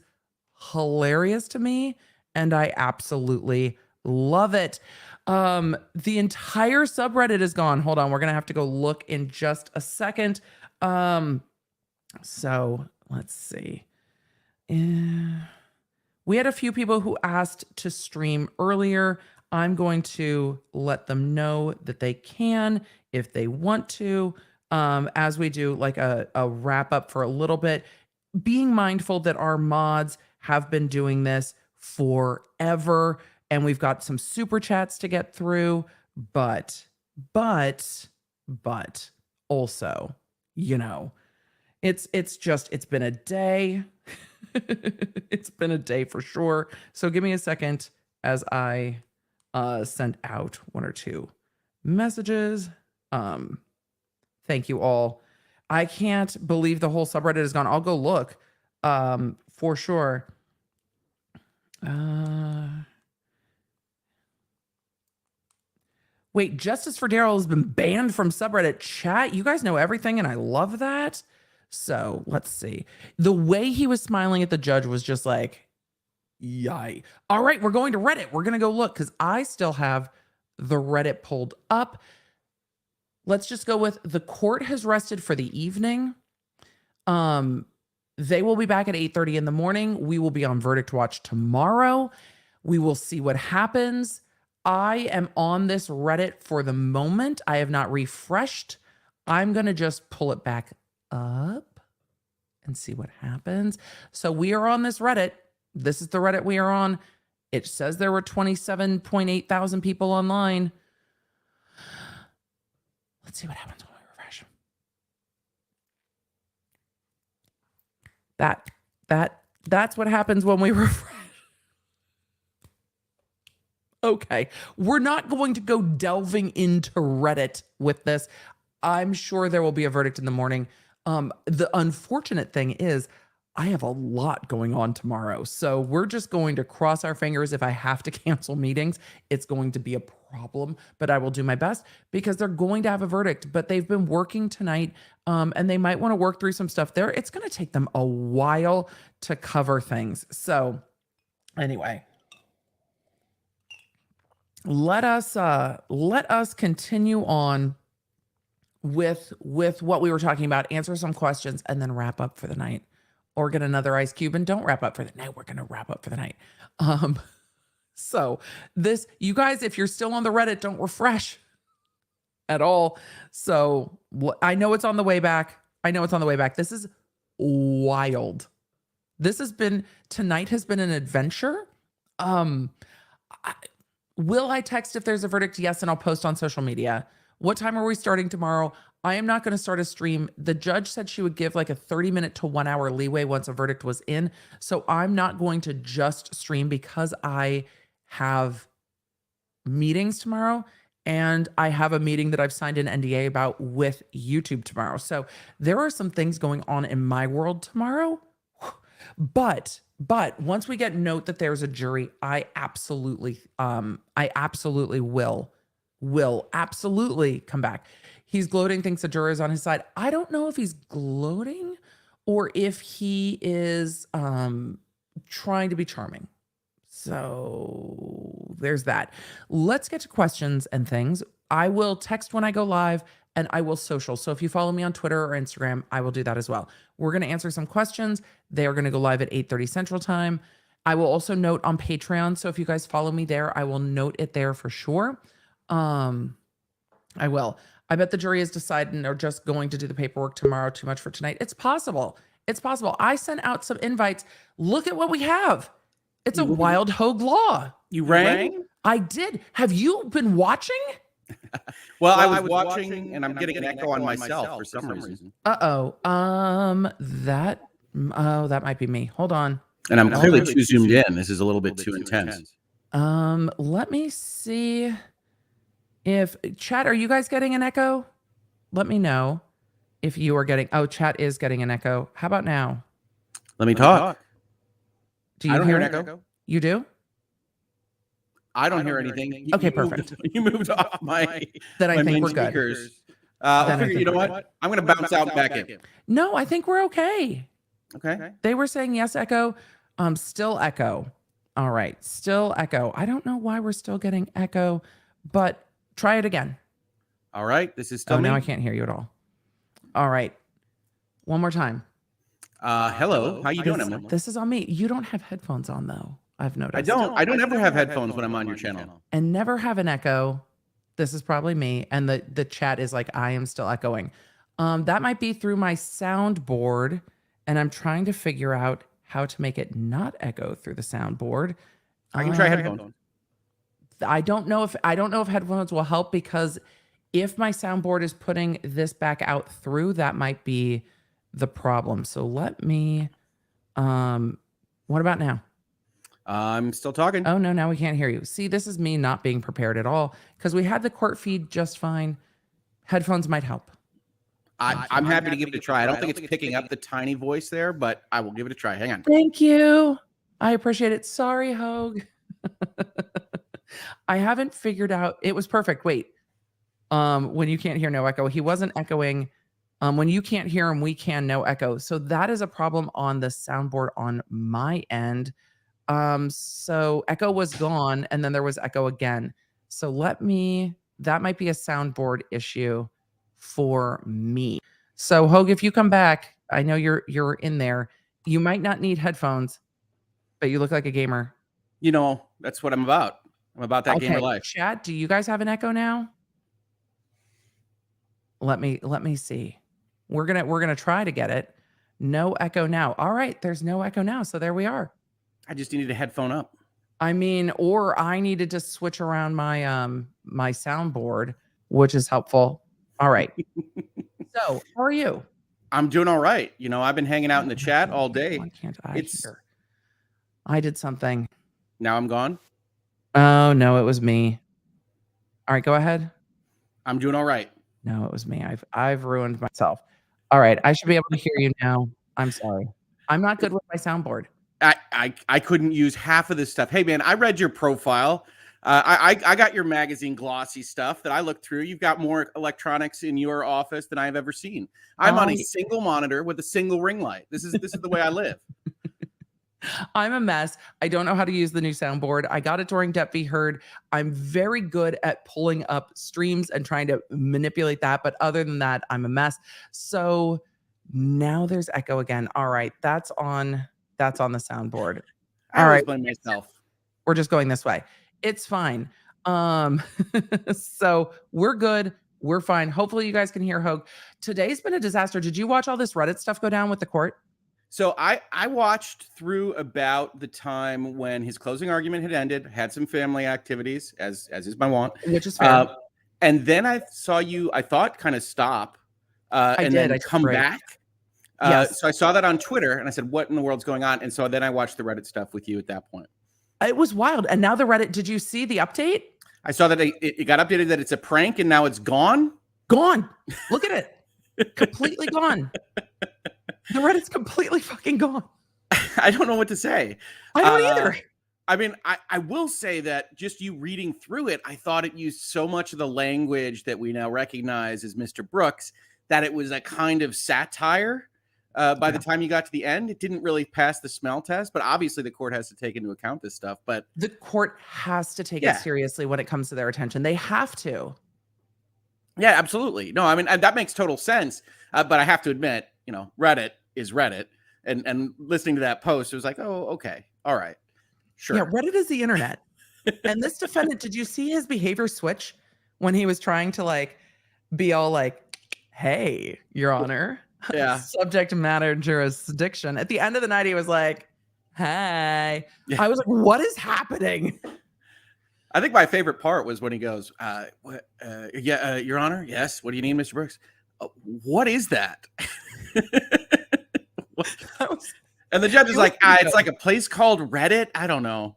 hilarious to me, and I absolutely love it. The entire subreddit is gone. Hold on, we're gonna have to go look in just a second. So let's see. We had a few people who asked to stream earlier. I'm going to let them know that they can if they want to. As we do like a wrap up for a little bit, being mindful that our mods have been doing this forever. And we've got some super chats to get through, but also, you know, it's been a day. It's been a day for sure. So give me a second as I send out one or two messages. Thank you all. I can't believe the whole subreddit is gone. I'll go look for sure. Wait, Justice for Darrell has been banned from subreddit chat. You guys know everything, and I love that. So let's see. The way he was smiling at the judge was just like, yay. All right, we're going to Reddit. We're going to go look because I still have the Reddit pulled up. Let's just go with the court has rested for the evening. They will be back at 8:30 in the morning. We will be on verdict watch tomorrow. We will see what happens. I am on this Reddit for the moment. I have not refreshed. I'm going to just pull it back up and see what happens. So we are on this Reddit. This is the Reddit we are on. It says there were 27.8 thousand people online. Let's see what happens when we refresh. That's what happens when we refresh. Okay, we're not going to go delving into Reddit with this. I'm sure there will be a verdict in the morning. The unfortunate thing is I have a lot going on tomorrow. So we're just going to cross our fingers. If I have to cancel meetings, it's going to be a problem, but I will do my best because they're going to have a verdict, but they've been working tonight and they might want to work through some stuff there. It's going to take them a while to cover things. So anyway, let us continue on with what we were talking about, answer some questions, and then wrap up for the night. Or get another ice cube and don't wrap up for the night. We're going to wrap up for the night. So this, you guys, if you're still on the Reddit, don't refresh at all. So I know it's on the way back. This is wild. Tonight has been an adventure. Will I text if there's a verdict? Yes, and I'll post on social media. What time are we starting tomorrow? I am not going to start a stream. The judge said she would give like a 30-minute to 1 hour leeway once a verdict was in. So I'm not going to just stream because I have meetings tomorrow and I have a meeting that I've signed an NDA about with YouTube tomorrow. So there are some things going on in my world tomorrow. But once we get note that there's a jury, I absolutely will absolutely come back. He's gloating, thinks the juror is on his side. I don't know if he's gloating or if he is trying to be charming. So there's that. Let's get to questions and things. I will text when I go live and I will social. So if you follow me on Twitter or Instagram, I will do that as well. We're going to answer some questions. They are going to go live at 8:30 Central Time. I will also note on Patreon. So if you guys follow me there, I will note it there for sure. I will. I bet the jury has decided and are just going to do the paperwork tomorrow. Too much for tonight. It's possible. It's possible. I sent out some invites. Look at what we have. It's a wild HoegLaw. You rang? I did. Have you been watching? Well, I was watching and I'm getting an echo on myself for some reason. That might be me. Hold on. And I'm clearly too zoomed in. This is a little bit too intense. Let me see if chat, are you guys getting an echo? Let me know if you are getting, chat is getting an echo. How about now? Let me talk. Do you I don't hear an it? echo. You do? I don't hear anything. Okay, perfect. You moved off my Then I my think main we're good. speakers. Then I I figure, think you know we're what? I'm going to bounce out back in. No, I think we're okay. Okay. They were saying yes, echo. Still echo. All right, still echo. I don't know why we're still getting echo, but try it again. All right. This is still now me. I can't hear you at all. All right, one more time. Hello. How you doing, Emily? This is on me. You don't have headphones on though. I've noticed. I don't ever have headphones when I'm on your channel. And never have an echo. This is probably me. And the chat is like, I am still echoing. That might be through my soundboard. And I'm trying to figure out how to make it not echo through the soundboard. I can try headphones. I don't know if headphones will help, because if my soundboard is putting this back out through, that might be the problem. So let me, what about now? I'm still talking. Oh, no, now we can't hear you. See, this is me not being prepared at all, because we had the court feed just fine. Headphones might help. I'm happy to give it a try. I don't think it's picking up the tiny voice there, but I will give it a try. Hang on. Thank you. I appreciate it. Sorry, Hoeg. I haven't figured out. It was perfect. Wait. When you can't hear, no echo. He wasn't echoing. When you can't hear him, we can, no echo. So that is a problem on the soundboard on my end. So echo was gone, and then there was echo again. So that might be a soundboard issue for me. So Hoeg, if you come back, I know you're in there. You might not need headphones, but you look like a gamer. You know, that's what I'm about. I'm about that gamer life. Chat, do you guys have an echo now? Let me see. We're gonna try to get it. No echo now. All right, there's no echo now. So there we are. I just needed a headphone up. I mean, or I needed to switch around my my soundboard, which is helpful. All right. So how are you? I'm doing all right. You know, I've been hanging out in the chat all day. Why can't I hear? I did something. Now I'm gone. Oh no, it was me. All right, go ahead. I'm doing all right. No, it was me. I've ruined myself. All right, I should be able to hear you now. I'm sorry. I'm not good with my soundboard. I couldn't use half of this stuff. Hey man, I read your profile. I got your magazine glossy stuff that I looked through. You've got more electronics in your office than I've ever seen. I'm on a single monitor with a single ring light. This is the way I live. I'm a mess. I don't know how to use the new soundboard. I got it during Debt v. Heard. I'm very good at pulling up streams and trying to manipulate that. But other than that, I'm a mess. So now there's echo again. All right. That's on the soundboard. All right. Blame myself. We're just going this way. It's fine. So we're good. We're fine. Hopefully you guys can hear Hoeg. Today's been a disaster. Did you watch all this Reddit stuff go down with the court? So I watched through about the time when his closing argument had ended, had some family activities, as is my want. Which is fair. And then I saw you, I thought, kind of stop and then come back. Yes. So I saw that on Twitter and I said, what in the world's going on? And so then I watched the Reddit stuff with you at that point. It was wild. And now the Reddit, did you see the update? I saw that it got updated that it's a prank and now it's gone. Gone. Look at it. Completely gone. The Reddit's completely fucking gone. I don't know what to say. I don't either. I mean, I will say that just you reading through it, I thought it used so much of the language that we now recognize as Mr. Brooks that it was a kind of satire. By the time you got to the end, it didn't really pass the smell test, but obviously the court has to take into account this stuff. But the court has to take it seriously when it comes to their attention. They have to. Yeah, absolutely. No, I mean, that makes total sense. But I have to admit, you know, Reddit is Reddit. And listening to that post, it was like, oh, okay. All right. Sure. Yeah, Reddit is the internet. And this defendant, did you see his behavior switch when he was trying to like be all like, hey, Your Honor, Yeah. subject matter jurisdiction. At the end of the night, he was like, hey. Yeah. I was like, what is happening? I think my favorite part was when he goes, Your Honor, yes. What do you need, Mr. Brooks? What is that? And the judge is like, it's like a place called Reddit. I don't know.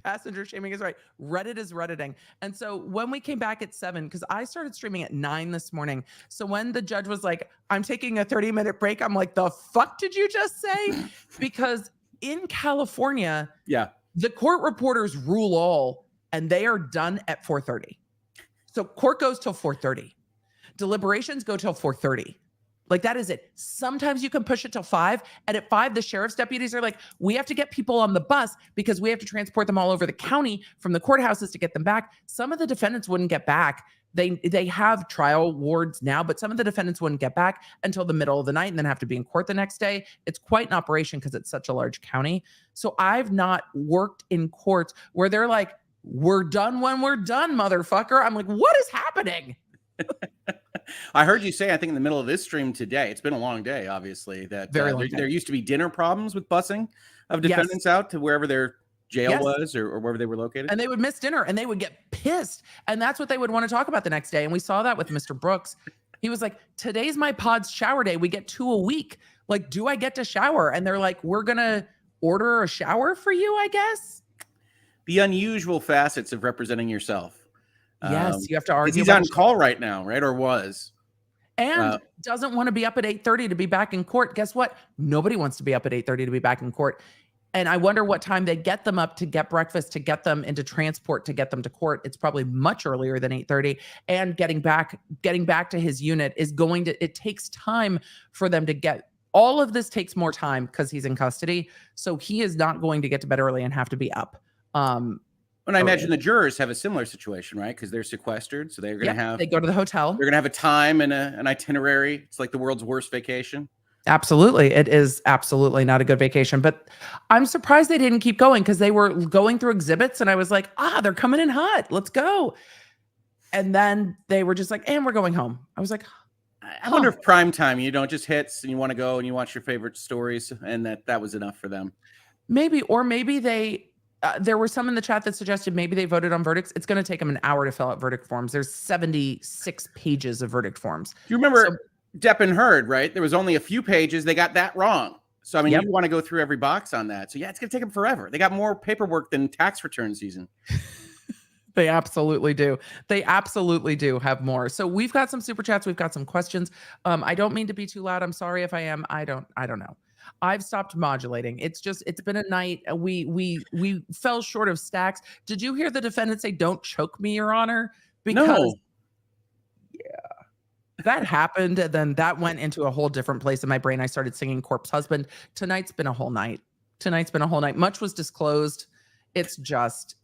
Passenger shaming is right. Reddit is Redditing. And so when we came back at 7, because I started streaming at 9 this morning. So when the judge was like, I'm taking a 30-minute break, I'm like, the fuck did you just say? Because in California, the court reporters rule all, and they are done at 4:30. So court goes till 4:30. Deliberations go till 4:30. Like, that is it. Sometimes you can push it till 5. And at 5, the sheriff's deputies are like, we have to get people on the bus because we have to transport them all over the county from the courthouses to get them back. Some of the defendants wouldn't get back. They have trial wards now, but some of the defendants wouldn't get back until the middle of the night and then have to be in court the next day. It's quite an operation because it's such a large county. So I've not worked in courts where they're like, we're done when we're done, motherfucker. I'm like, what is happening? I heard you say, I think in the middle of this stream today, it's been a long day, obviously, that there used to be dinner problems with busing of defendants out to wherever their jail was or wherever they were located. And they would miss dinner and they would get pissed. And that's what they would want to talk about the next day. And we saw that with Mr. Brooks. He was like, today's my pod's shower day. We get 2 a week. Like, do I get to shower? And they're like, we're going to order a shower for you, I guess. The unusual facets of representing yourself. Yes, you have to argue. He's on call right now, right? Or was. And doesn't want to be up at 8:30 to be back in court. Guess what? Nobody wants to be up at 8:30 to be back in court. And I wonder what time they get them up to get breakfast, to get them into transport, to get them to court. It's probably much earlier than 8:30. And getting back to his unit is it takes time for them to get. All of this takes more time because he's in custody. So he is not going to get to bed early and have to be up. And I imagine the jurors have a similar situation, right? Because they're sequestered. So they're going to they go to the hotel. They're going to have a time and an itinerary. It's like the world's worst vacation. Absolutely. It is absolutely not a good vacation. But I'm surprised they didn't keep going because they were going through exhibits. And I was like, they're coming in hot. Let's go. And then they were just like, and we're going home. I was like, I wonder if prime time, you don't just hits and you want to go and you watch your favorite stories and that was enough for them. Maybe, or maybe there were some in the chat that suggested maybe they voted on verdicts. It's going to take them an hour to fill out verdict forms. There's 76 pages of verdict forms. You remember Depp and Heard, right? There was only a few pages. They got that wrong. So, I mean, you want to go through every box on that. So, yeah, it's going to take them forever. They got more paperwork than tax return season. They absolutely do. They absolutely do have more. So we've got some super chats. We've got some questions. I don't mean to be too loud. I'm sorry if I am. I don't know. I've stopped modulating. It's been a night. We fell short of stacks. Did you hear the defendant say, "Don't choke me, Your Honor"? Because that happened. And then that went into a whole different place in my brain. I started singing Corpse Husband. Tonight's been a whole night. Much was disclosed. It's just,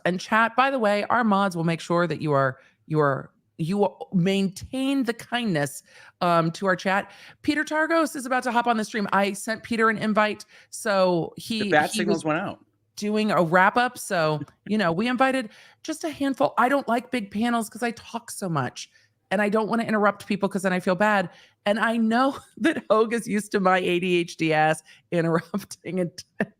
and chat, by the way, our mods will make sure that you maintain the kindness to our chat. Peter Targos is about to hop on the stream. I sent Peter an invite. So the bat signals went out. Doing a wrap up. So, we invited just a handful. I don't like big panels because I talk so much and I don't want to interrupt people because then I feel bad. And I know that Hoeg is used to my ADHD ass interrupting, and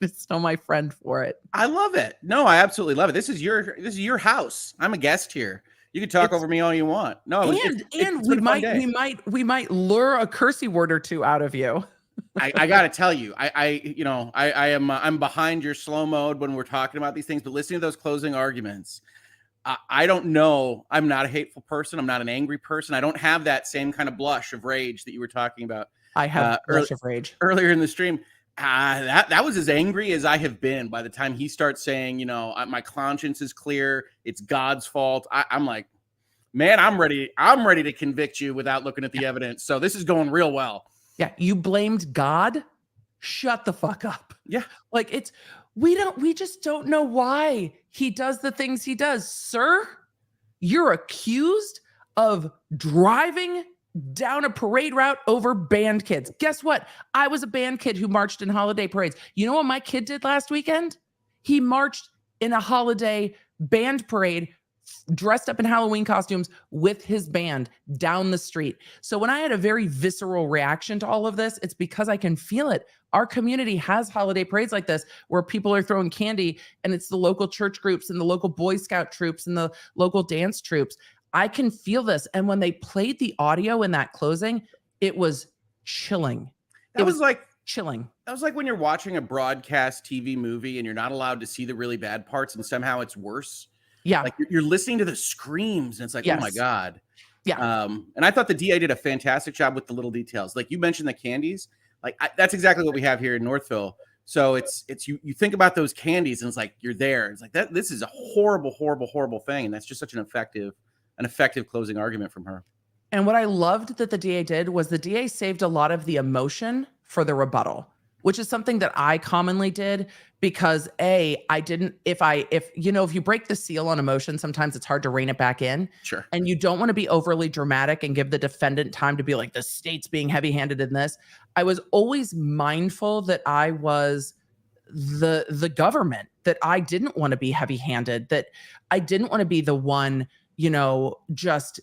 is still my friend for it. I love it. No, I absolutely love it. This is your house. I'm a guest here. You can talk over me all you want. No, we might lure a cursey word or two out of you. I got to tell you, I'm behind your slow mode when we're talking about these things, but listening to those closing arguments, I don't know. I'm not a hateful person. I'm not an angry person. I don't have that same kind of blush of rage that you were talking about. I have blush of rage earlier in the stream. That was as angry as I have been by the time he starts saying, my conscience is clear. It's God's fault. I'm like, man, I'm ready to convict you without looking at the evidence. So this is going real well. Yeah. You blamed God. Shut the fuck up. Yeah. Like we just don't know why he does the things he does. Sir, you're accused of driving down a parade route over band kids. Guess what? I was a band kid who marched in holiday parades. You know what my kid did last weekend? He marched in a holiday band parade, dressed up in Halloween costumes with his band down the street. So when I had a very visceral reaction to all of this, it's because I can feel it. Our community has holiday parades like this where people are throwing candy, and it's the local church groups and the local Boy Scout troops and the local dance troops. I can feel this. And when they played the audio in that closing, it was chilling. That was like chilling. That was like when you're watching a broadcast TV movie and you're not allowed to see the really bad parts, and somehow it's worse. Yeah. Like you're listening to the screams and it's like, oh my God. Yeah. And I thought the DA did a fantastic job with the little details. Like you mentioned the candies, like that's exactly what we have here in Northville. So it's you think about those candies and it's like, you're there. It's like this is a horrible, horrible, horrible thing. And that's just such an effective closing argument from her. And what I loved that the DA did was the DA saved a lot of the emotion for the rebuttal, which is something that I commonly did because if you break the seal on emotion, sometimes it's hard to rein it back in. Sure. And you don't want to be overly dramatic and give the defendant time to be like, the state's being heavy-handed in this. I was always mindful that I was the government, that I didn't want to be heavy-handed, that I didn't want to be the one, just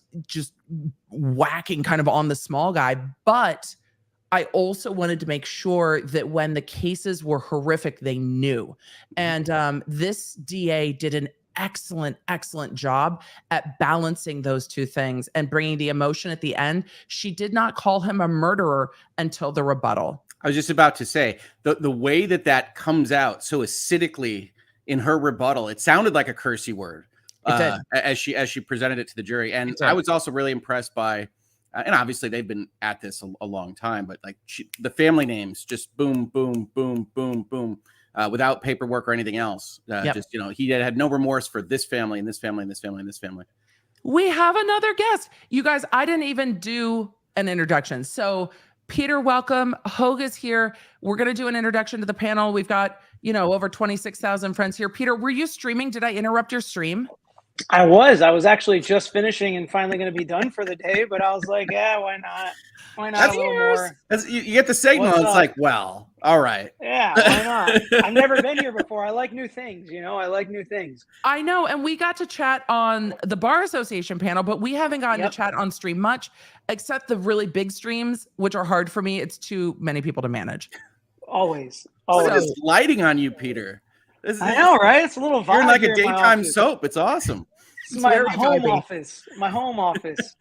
whacking kind of on the small guy. But I also wanted to make sure that when the cases were horrific, they knew. And this DA did an excellent, excellent job at balancing those two things and bringing the emotion at the end. She did not call him a murderer until the rebuttal. I was just about to say, the way that comes out so acidically in her rebuttal, it sounded like a cursey word as she presented it to the jury. And I was also really impressed by, and obviously they've been at this a long time, but like the family names, just boom, boom, boom, boom, boom, without paperwork or anything else. Just, he had no remorse for this family and this family and this family and this family. We have another guest. You guys, I didn't even do an introduction. So Peter, welcome. Hoeg is here. We're going to do an introduction to the panel. We've got, over 26,000 friends here. Peter, were you streaming? Did I interrupt your stream? I was actually just finishing and finally going to be done for the day, but I was like, yeah, why not? Why not a little more? You get the signal. It's like, well, all right. Yeah, why not? I've never been here before. I like new things, I like new things. I know. And we got to chat on the Bar Association panel, but we haven't gotten to chat on stream much, except the really big streams, which are hard for me. It's too many people to manage. Always. Look at this lighting on you, Peter. I know, right? It's a little vibe. You're like a daytime soap. It's awesome. It's my home office. My home office.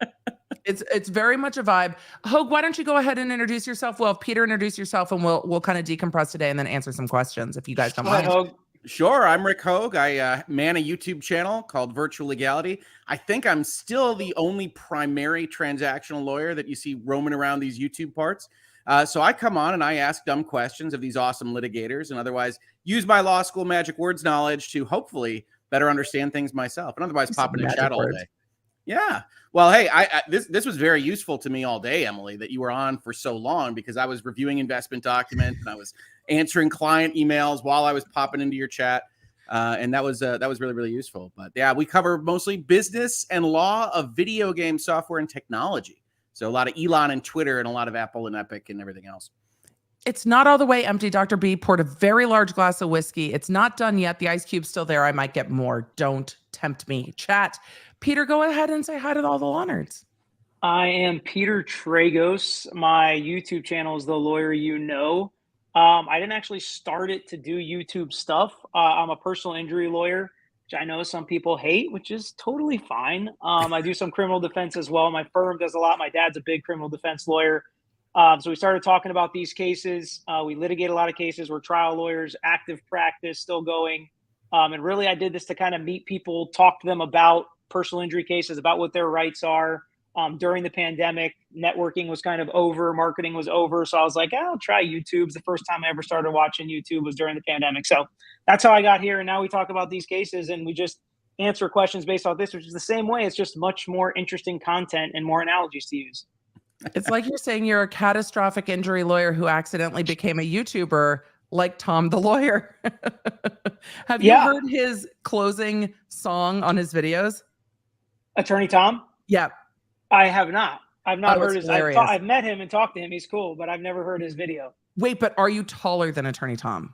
It's very much a vibe. Hoeg, why don't you go ahead and introduce yourself? Well, Peter, introduce yourself, and we'll kind of decompress today and then answer some questions if you guys don't mind. Hoeg. Sure, I'm Rick Hoeg. I man a YouTube channel called Virtual Legality. I think I'm still the only primary transactional lawyer that you see roaming around these YouTube parts. So I come on and I ask dumb questions of these awesome litigators and otherwise use my law school magic words knowledge to hopefully better understand things myself and otherwise pop in the chat all day. Yeah. Well, hey, this was very useful to me all day, Emily, that you were on for so long because I was reviewing investment documents and I was answering client emails while I was popping into your chat. And that was really, really useful. But yeah, we cover mostly business and law of video game software and technology. So a lot of Elon and Twitter and a lot of Apple and Epic and everything else. It's not all the way empty. Dr. B poured a very large glass of whiskey. It's not done yet. The ice cube's still there. I might get more. Don't tempt me. Chat. Peter, go ahead and say hi to all the law nerds. I am Peter Tragos. My YouTube channel is The Lawyer You Know. I didn't actually start it to do YouTube stuff. I'm a personal injury lawyer, which I know some people hate, which is totally fine. I do some criminal defense as well. My firm does a lot. My dad's a big criminal defense lawyer. So we started talking about these cases. We litigate a lot of cases. We're trial lawyers, active practice, still going. And really, I did this to kind of meet people, talk to them about personal injury cases, about what their rights are. During the pandemic, networking was kind of over, marketing was over. So I was like, I'll try YouTube. The first time I ever started watching YouTube was during the pandemic. So that's how I got here. And now we talk about these cases and we just answer questions based off this, which is the same way. It's just much more interesting content and more analogies to use. It's like you're saying you're a catastrophic injury lawyer who accidentally became a YouTuber like Tom the lawyer. Have you heard his closing song on his videos? Attorney Tom? Yeah. I have not. I've not Oh, heard it's his. hilarious. I've met him and talked to him. He's cool, but I've never heard his video. Wait, but are you taller than Attorney Tom?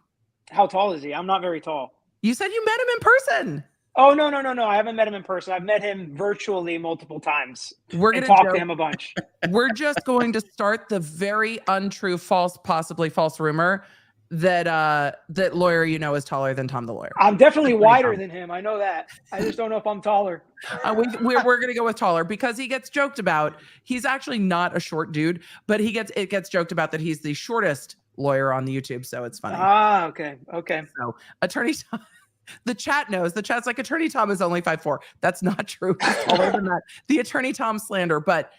How tall is he? I'm not very tall. You said you met him in person. Oh, no. I haven't met him in person. I've met him virtually multiple times. We're and gonna talked to him a bunch. We're just going to start the very untrue, false, possibly false rumor that Lawyer You Know is taller than Tom the lawyer. I'm definitely Attorney wider Tom. than him. I know that. I just don't know if I'm taller. We're gonna go with taller because he gets joked about. He's actually not a short dude, but it gets joked about that he's the shortest lawyer on the YouTube, so it's funny. Ah, okay. So Attorney Tom, the chat knows. The chat's like, Attorney Tom is only 5'4". That's not true. He's taller than that. The Attorney Tom slander, but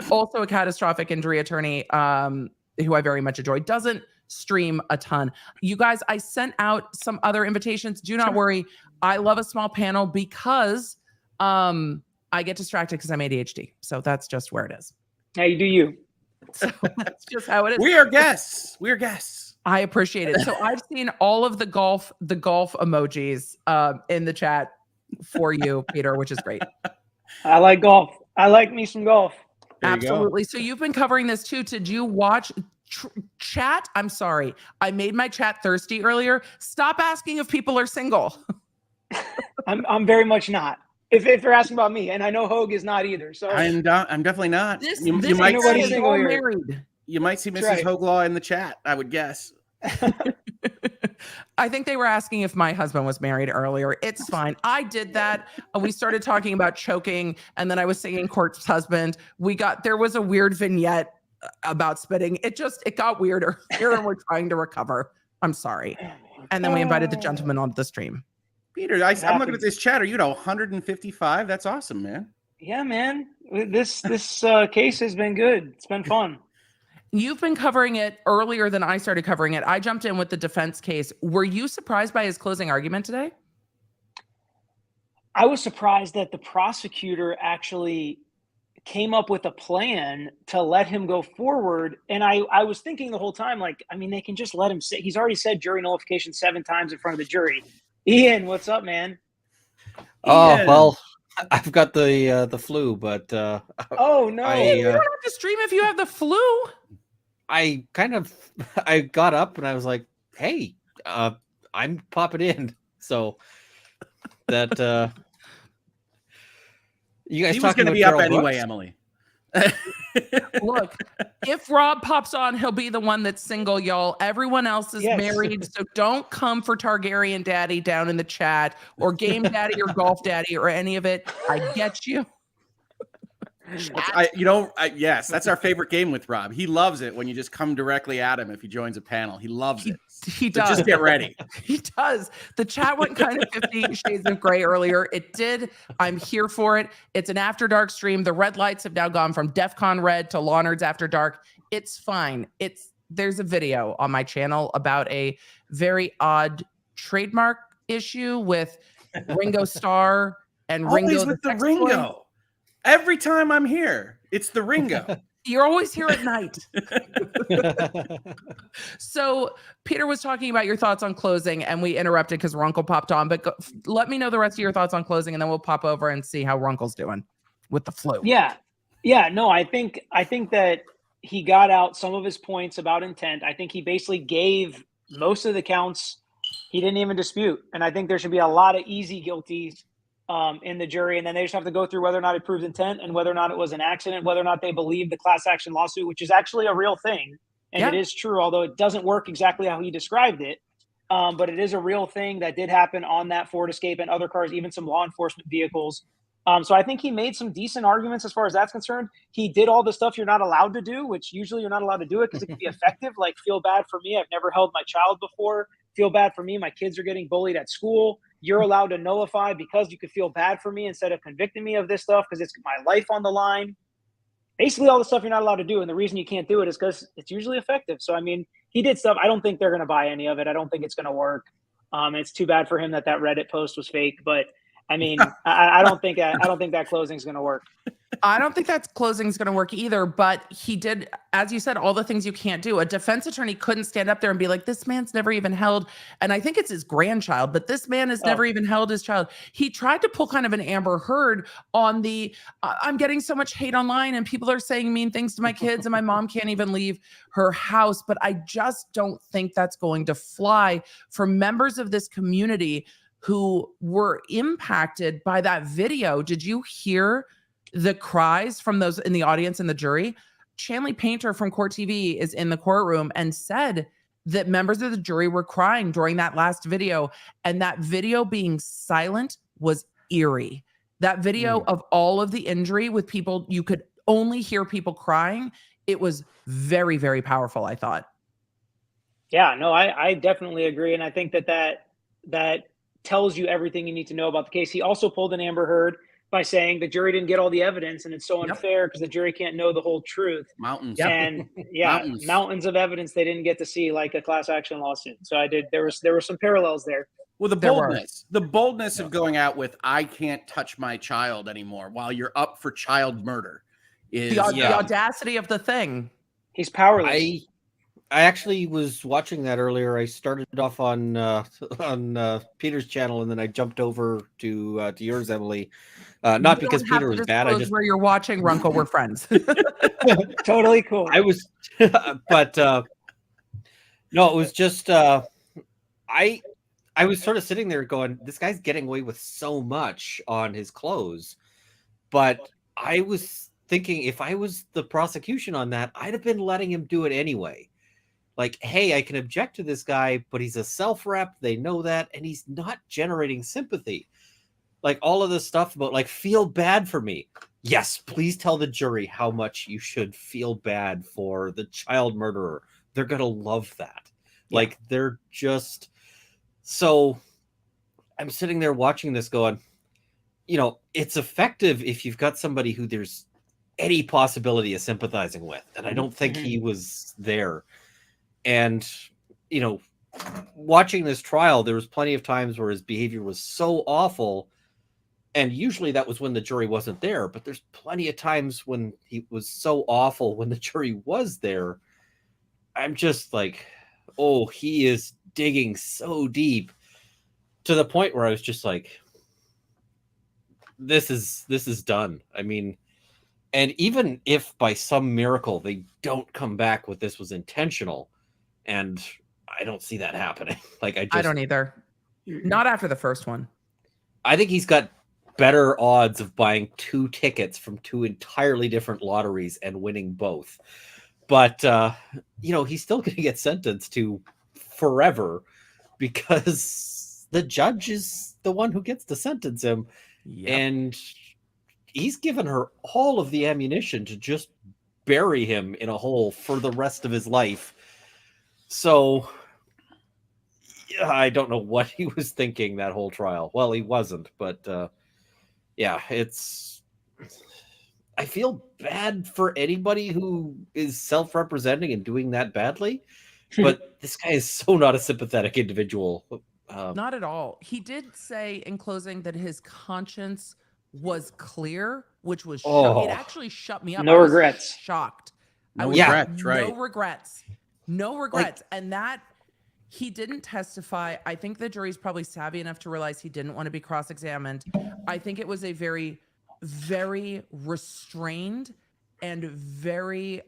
also a catastrophic injury attorney who I very much enjoy. Doesn't stream a ton. You guys, I sent out some other invitations. Do not worry. I love a small panel because I get distracted because I'm ADHD. So that's just where it is. Now you do you. So that's just how it is. We are guests. We are guests. I appreciate it. So I've seen all of the golf emojis in the chat for you, Peter, which is great. I like golf. I like me some golf. Absolutely. So you've been covering this too. Did you watch chat? I'm sorry. I made my chat thirsty earlier. Stop asking if people are single. I'm very much not. If they're asking about me, and I know Hoeg is not either. So I'm definitely not. This You guy might nobody's is single all here. married. You might see That's Mrs. right. HoegLaw in the chat, I would guess. I think they were asking if my husband was married earlier. It's fine. I did that. We started talking about choking, and then I was singing Corpse Husband. There was a weird vignette about spitting. It got weirder here, and we're trying to recover. I'm sorry. And then we invited the gentleman onto the stream. Peter, I'm looking at this chat. Are you at 155? That's awesome, man. Yeah, man. This case has been good. It's been fun. You've been covering it earlier than I started covering it. I jumped in with the defense case. Were you surprised by his closing argument today? I was surprised that the prosecutor actually came up with a plan to let him go forward. And I was thinking the whole time, like, I mean, they can just let him say, he's already said jury nullification 7 times in front of the jury. Ian, what's up, man? Oh, Ian. well, I've got the flu, but Oh, no. You don't have to stream if you have the flu. I got up and I was like, hey, I'm popping in. So that you guys He was talking going to about be up Darrell anyway, Brooks? Emily. Look, if Rob pops on, he'll be the one that's single, y'all. Everyone else is Yes. married, so don't come for Targaryen Daddy down in the chat or Game Daddy or Golf Daddy or any of it. I get you. Yes, that's our favorite game with Rob. He loves it when you just come directly at him if he joins a panel. He loves it. He So does. just get ready. He does. The chat went kind of 50 Shades of Grey earlier. It did. I'm here for it. It's an After Dark stream. The red lights have now gone from DEFCON Red to Law Nerds After Dark. It's fine. There's a video on my channel about a very odd trademark issue with Ringo Starr and Ringo. Always with the sex boy. Ringo. Every time I'm here, it's the Ringo. You're always here at night. So Peter was talking about your thoughts on closing, and we interrupted because Runkle popped on. But let me know the rest of your thoughts on closing, and then we'll pop over and see how Runkle's doing with the flu. Yeah. No, I think that he got out some of his points about intent. I think he basically gave most of the counts he didn't even dispute. And I think there should be a lot of easy guilties in the jury, and then they just have to go through whether or not it proved intent and whether or not it was an accident, whether or not they believe the class action lawsuit, which is actually a real thing. And it is true, although it doesn't work exactly how he described it. But it is a real thing that did happen on that Ford Escape and other cars, even some law enforcement vehicles. So I think he made some decent arguments as far as that's concerned. He did all the stuff you're not allowed to do, which usually you're not allowed to do it because it can be effective. Like, feel bad for me. I've never held my child before. Feel bad for me. My kids are getting bullied at school. You're allowed to nullify because you could feel bad for me instead of convicting me of this stuff because it's my life on the line. Basically all the stuff you're not allowed to do. And the reason you can't do it is because it's usually effective. So, I mean, he did stuff. I don't think they're going to buy any of it. I don't think it's going to work. It's too bad for him that Reddit post was fake, but I mean, I don't think that closing is going to work. I don't think that closing is going to work either, but he did, as you said, all the things you can't do. A defense attorney couldn't stand up there and be like, this man's never even held, and I think it's his grandchild, but this man has never even held his child. He tried to pull kind of an Amber Heard on the, I'm getting so much hate online and people are saying mean things to my kids and my mom can't even leave her house. But I just don't think that's going to fly for members of this community who were impacted by that video. Did you hear the cries from those in the audience and the jury? Chanley Painter from Court TV is in the courtroom and said that members of the jury were crying during that last video. And that video being silent was eerie. That video of all of the injury with people, you could only hear people crying. It was very, very powerful, I thought. Yeah, no, I definitely agree. And I think that tells you everything you need to know about the case. He also pulled an Amber Heard by saying the jury didn't get all the evidence and it's so unfair because the jury can't know the whole truth. Mountains. And mountains of evidence they didn't get to see, like a class action lawsuit. So there were some parallels there. Well, the boldness of going out with, I can't touch my child anymore while you're up for child murder is the audacity of the thing. He's powerless. I actually was watching that earlier. I started off on Peter's channel, and then I jumped over to yours, Emily. Not because Peter was bad. I just where you're watching Runkle, we're friends. Totally cool. I was, but no, it was just I was sort of sitting there going, this guy's getting away with so much on his clothes, but I was thinking if I was the prosecution on that, I'd have been letting him do it anyway. Like, hey, I can object to this guy, but he's a self-rep. They know that. And he's not generating sympathy. Like all of this stuff about like, feel bad for me. Yes, please tell the jury how much you should feel bad for the child murderer. They're going to love that. Yeah. Like they're just, so I'm sitting there watching this going, you know, it's effective if you've got somebody who there's any possibility of sympathizing with. And I don't think he was there. And, you know, watching this trial, there was plenty of times where his behavior was so awful. And usually that was when the jury wasn't there. But there's plenty of times when he was so awful when the jury was there. I'm just like, oh, he is digging so deep to the point where I was just like, this is done. I mean, and even if by some miracle they don't come back with this was intentional, and I don't see that happening. Like I don't either. Not after the first one. I think he's got better odds of buying 2 tickets from 2 entirely different lotteries and winning both. But you know, he's still going to get sentenced to forever because the judge is the one who gets to sentence him. Yep. And he's given her all of the ammunition to just bury him in a hole for the rest of his life. So yeah, I don't know what he was thinking that whole trial. Well, he wasn't, but yeah, I feel bad for anybody who is self-representing and doing that badly, but this guy is so not a sympathetic individual. Not at all. He did say in closing that his conscience was clear, which was it actually shut me up. No regrets. Shocked. No regrets, right? No regrets. No regrets. And that he didn't testify. I think the jury's probably savvy enough to realize he didn't want to be cross-examined. I think it was a very, very restrained and very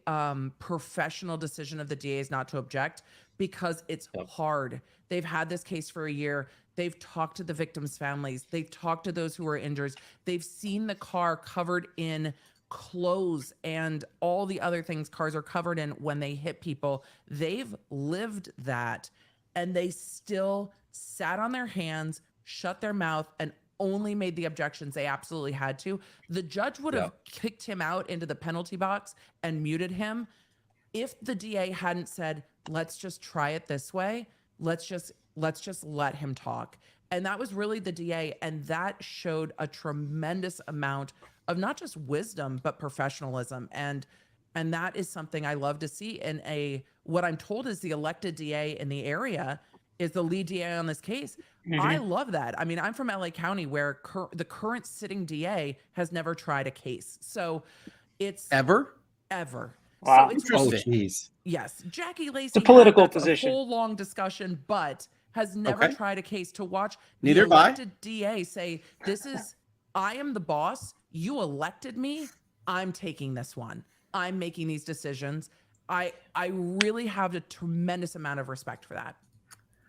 professional decision of the DAs not to object because it's hard. They've had this case for a year. They've talked to the victims' families. They've talked to those who were injured. They've seen the car covered in clothes and all the other things cars are covered in when they hit people. They've lived that, and they still sat on their hands, shut their mouth, and only made the objections they absolutely had to. The judge would have kicked him out into the penalty box and muted him if the DA hadn't said, let's just try it this way. Let's just let him talk. And that was really the DA. And that showed a tremendous amount of not just wisdom, but professionalism. And that is something I love to see in what I'm told is the elected DA in the area. is the lead DA on this case. I love that. I mean, I'm from LA County where the current sitting DA has never tried a case. So it's Ever? Wow. So it's Oh, jeez. yes. Jackie Lacey It's a political that's position. a whole long discussion, but has never Okay. tried a case. To watch Neither have the I. elected DA say, I am the boss. You elected me. I'm taking this one. I'm making these decisions. I really have a tremendous amount of respect for that.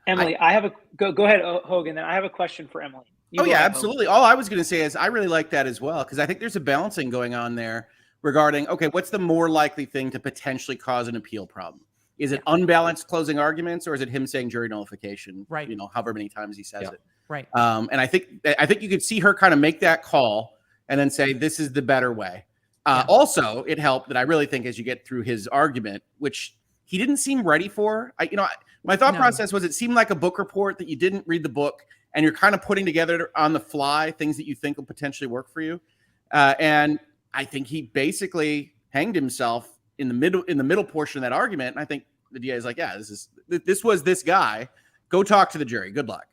Emily, I have a go ahead, Hogan. Then I have a question for Emily. You Oh go yeah, ahead, Hogan. absolutely. All I was going to say is I really like that as well, because I think there's a balancing going on there regarding, okay, what's the more likely thing to potentially cause an appeal problem? Is it unbalanced closing arguments, or is it him saying jury nullification? Right. You know, however many times he says it. Right. And I think you could see her kind of make that call and then say, this is the better way. Also, it helped that I really think as you get through his argument, which he didn't seem ready for. My thought process was it seemed like a book report that you didn't read the book and you're kind of putting together on the fly things that you think will potentially work for you. And I think he basically hanged himself in the middle portion of that argument. And I think the DA is like, yeah, this was this guy. Go talk to the jury. Good luck.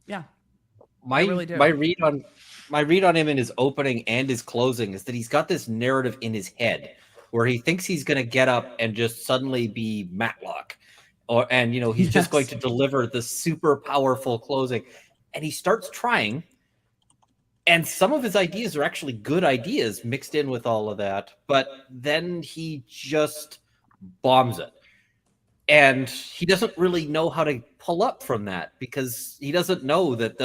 Yeah. My read on him in his opening and his closing is that he's got this narrative in his head where he thinks he's going to get up and just suddenly be Matlock, and he's just going to deliver the super powerful closing, and he starts trying, and some of his ideas are actually good ideas mixed in with all of that, but then he just bombs it. And he doesn't really know how to pull up from that, because he doesn't know that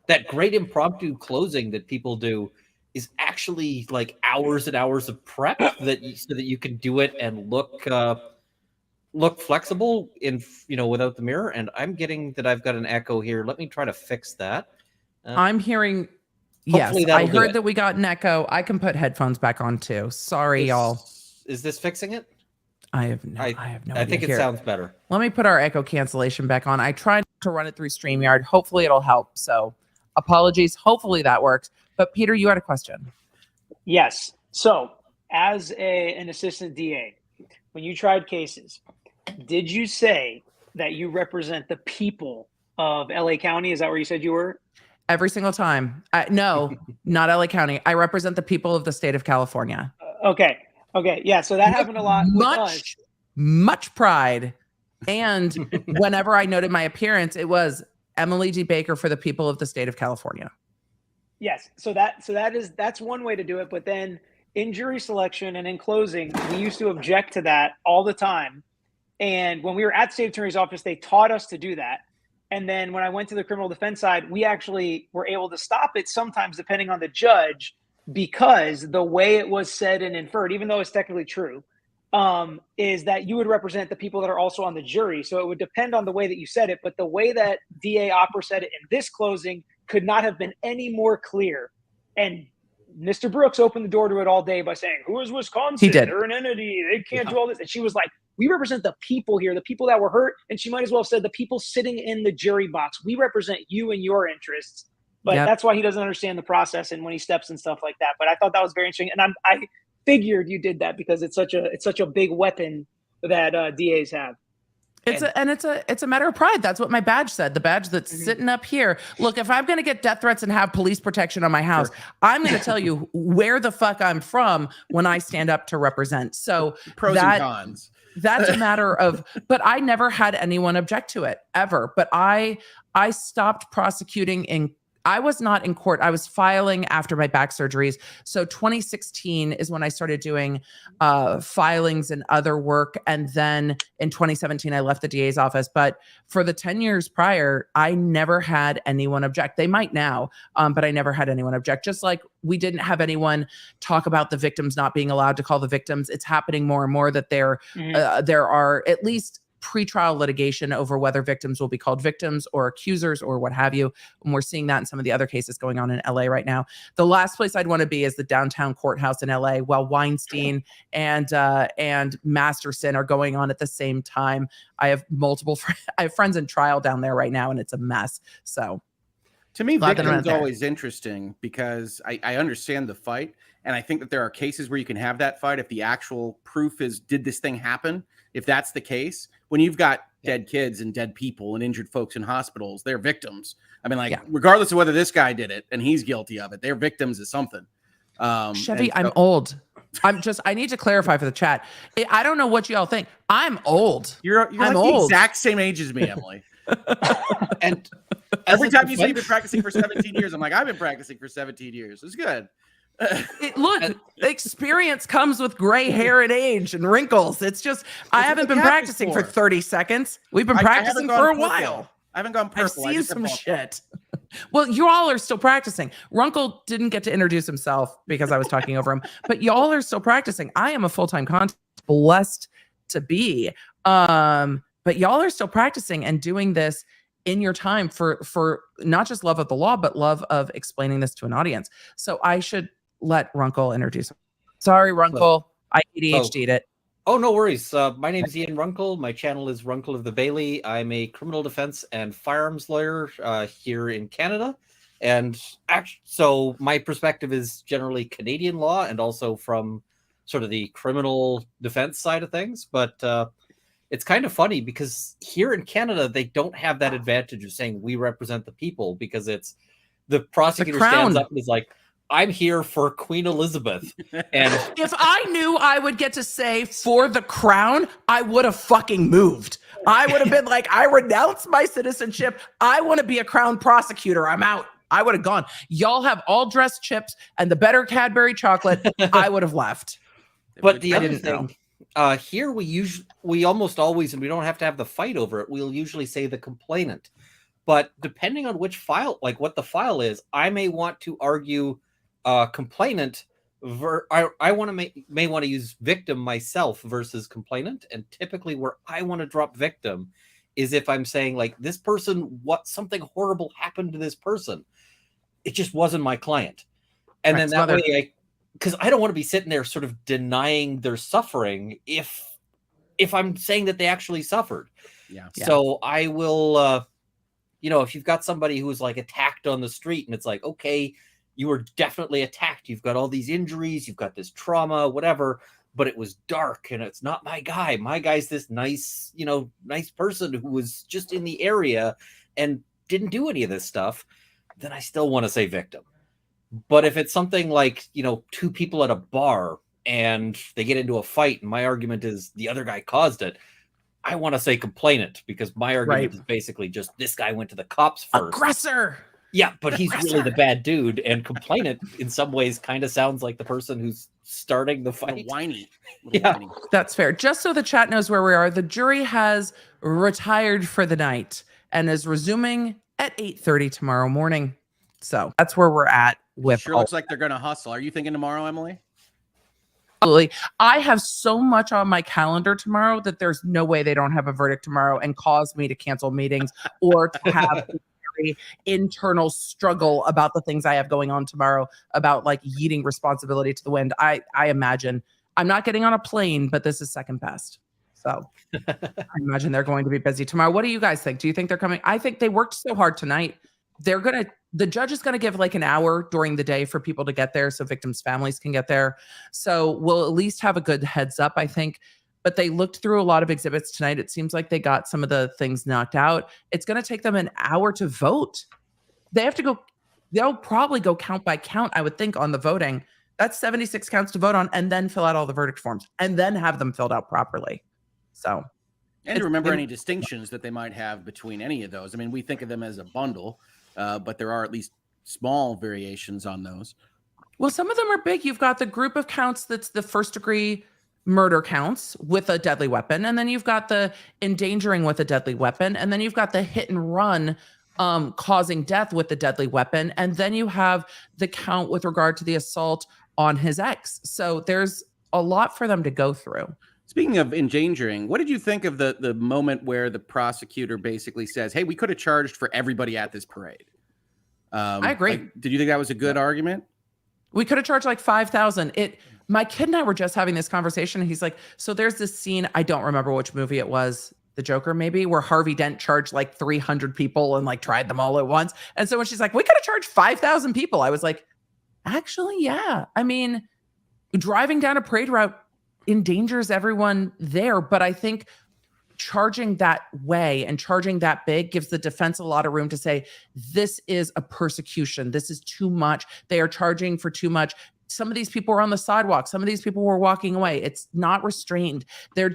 that great impromptu closing that people do is actually like hours and hours of prep so that you can do it and look flexible without the mirror. And I'm getting that I've got an echo here. Let me try to fix that. I'm hearing. Yes, hopefully I that'll do heard it. that we got an echo. I can put headphones back on too. Sorry, y'all. Is this fixing it? I have no I idea. think it Here, sounds better. let me put our echo cancellation back on. I tried to run it through StreamYard. Hopefully it'll help. So apologies. Hopefully that works. But Peter, you had a question. Yes. So, as an assistant DA, when you tried cases, did you say that you represent the people of LA County? Is that where you said you were? Every single time. No, not LA County. I represent the people of the state of California. Okay. Yeah. So that happened a lot with us. Much pride. And whenever I noted my appearance, it was Emily G. Baker for the people of the state of California. Yes. So that's one way to do it. But then in jury selection and in closing, we used to object to that all the time. And when we were at state attorney's office, they taught us to do that. And then when I went to the criminal defense side, we actually were able to stop it sometimes depending on the judge, because the way it was said and inferred, even though it's technically true, is that you would represent the people that are also on the jury. So it would depend on the way that you said it. But the way that DA Opera said it in this closing could not have been any more clear. And Mr. Brooks opened the door to it all day by saying, who is Wisconsin? He did. They're an entity. They can't do all this. And she was like, we represent the people here, the people that were hurt. And she might as well have said the people sitting in the jury box. We represent you and your interests. But that's why he doesn't understand the process and when he steps and stuff like that. But I thought that was very interesting. And I figured you did that because it's such a big weapon that DAs have. It's a matter of pride. That's what my badge said. The badge that's sitting up here. Look, if I'm going to get death threats and have police protection on my house, I'm going to tell you where the fuck I'm from when I stand up to represent. So Pros and cons. That's a matter of, but I never had anyone object to it ever. But I stopped prosecuting I was not in court. I was filing after my back surgeries. So 2016 is when I started doing filings and other work. And then in 2017, I left the DA's office. But for the 10 years prior, I never had anyone object. They might now, but I never had anyone object. Just like we didn't have anyone talk about the victims not being allowed to call the victims. It's happening more and more that there are at least pretrial litigation over whether victims will be called victims or accusers or what have you. And we're seeing that in some of the other cases going on in LA right now. The last place I'd want to be is the downtown courthouse in LA while Weinstein and Masterson are going on at the same time. I have friends in trial down there right now, and it's a mess. So To me, Glad that I'm victim's not there. always interesting because I understand the fight. And I think that there are cases where you can have that fight if the actual proof is, did this thing happen? If that's the case, when you've got dead kids and dead people and injured folks in hospitals, they're victims. I mean, like, regardless of whether this guy did it and he's guilty of it, they're victims of something. Chevy, I'm old. I need to clarify for the chat. I don't know what y'all think. I'm old. You're I'm like old. the exact same age as me, Emily. And every time you say you've been practicing for 17 years, I'm like, I've been practicing for 17 years. It's good. Look, experience comes with gray hair and age and wrinkles. It's just, I haven't been practicing for 30 seconds. We've been practicing for a while. I haven't gone purple. I've seen some shit. Well, you all are still practicing. Runkle didn't get to introduce himself because I was talking over him, but y'all are still practicing. I am a full-time content, blessed to be. But y'all are still practicing and doing this in your time for not just love of the law, but love of explaining this to an audience. So I should let Runkle introduce him. Sorry, Runkle. I ADHD'd it. Oh, no worries. My name is Ian Runkle. My channel is RunkleOfTheBailey. I'm a criminal defense and firearms lawyer here in Canada. And so my perspective is generally Canadian law and also from sort of the criminal defense side of things. But it's kind of funny because here in Canada, they don't have that advantage of saying we represent the people, because it's the prosecutor stands up and is like, I'm here for Queen Elizabeth. And if I knew I would get to say for the crown, I would have fucking moved. I would have been like, I renounce my citizenship. I want to be a crown prosecutor. I'm out. I would have gone. Y'all have all dressed chips and the better Cadbury chocolate. I would have left. But the other thing, here we almost always, and we don't have to have the fight over it, we'll usually say the complainant. But depending on which file, like what the file is, I may want to argue complainant. I want to may want to use victim myself versus complainant. And typically where I want to drop victim is if I'm saying like this person, something horrible happened to this person. It just wasn't my client. And then that way because I don't want to be sitting there sort of denying their suffering if I'm saying that they actually suffered. Yeah. So I will, if you've got somebody who was like attacked on the street and it's like, okay, you were definitely attacked. You've got all these injuries. You've got this trauma, whatever, but it was dark and it's not my guy. My guy's this nice, nice person who was just in the area and didn't do any of this stuff. Then I still want to say victim. But if it's something like, two people at a bar and they get into a fight and my argument is the other guy caused it, I want to say complainant because my argument is basically just this guy went to the cops first. Aggressor. Yeah, but he's really the bad dude, and complainant in some ways kind of sounds like the person who's starting the fight. Whiny. Yeah, that's fair. Just so the chat knows where we are, the jury has retired for the night and is resuming at 8:30 tomorrow morning. So that's where we're at with. Sure looks like they're going to hustle. Are you thinking tomorrow, Emily? Absolutely. I have so much on my calendar tomorrow that there's no way they don't have a verdict tomorrow and cause me to cancel meetings or to have internal struggle about the things I have going on tomorrow about like yeeting responsibility to the wind. I imagine I'm not getting on a plane, but this is second best. So I imagine they're going to be busy tomorrow. What do you guys think? Do you think they're coming? I think they worked so hard tonight. The judge is going to give like an hour during the day for people to get there so victims' families can get there. So we'll at least have a good heads up, I think. But they looked through a lot of exhibits tonight. It seems like they got some of the things knocked out. It's going to take them an hour to vote. They have to go. They'll probably go count by count, I would think, on the voting. That's 76 counts to vote on and then fill out all the verdict forms and then have them filled out properly. So. And to remember any distinctions that they might have between any of those. I mean, we think of them as a bundle, but there are at least small variations on those. Well, some of them are big. You've got the group of counts that's the first degree murder counts with a deadly weapon. And then you've got the endangering with a deadly weapon. And then you've got the hit and run causing death with the deadly weapon. And then you have the count with regard to the assault on his ex. So there's a lot for them to go through. Speaking of endangering, what did you think of the moment where the prosecutor basically says, hey, we could have charged for everybody at this parade? I agree. Did you think that was a good argument? We could have charged like 5,000. My kid and I were just having this conversation. And he's like, so there's this scene. I don't remember which movie it was. the Joker maybe, where Harvey Dent charged like 300 people and like tried them all at once. And so when she's like, we could have charged 5,000 people, I was like, actually, yeah. I mean, driving down a parade route endangers everyone there. But I think charging that way and charging that big gives the defense a lot of room to say, this is a persecution. This is too much. They are charging for too much. Some of these people were on the sidewalk. Some of these people were walking away. It's not restrained. They're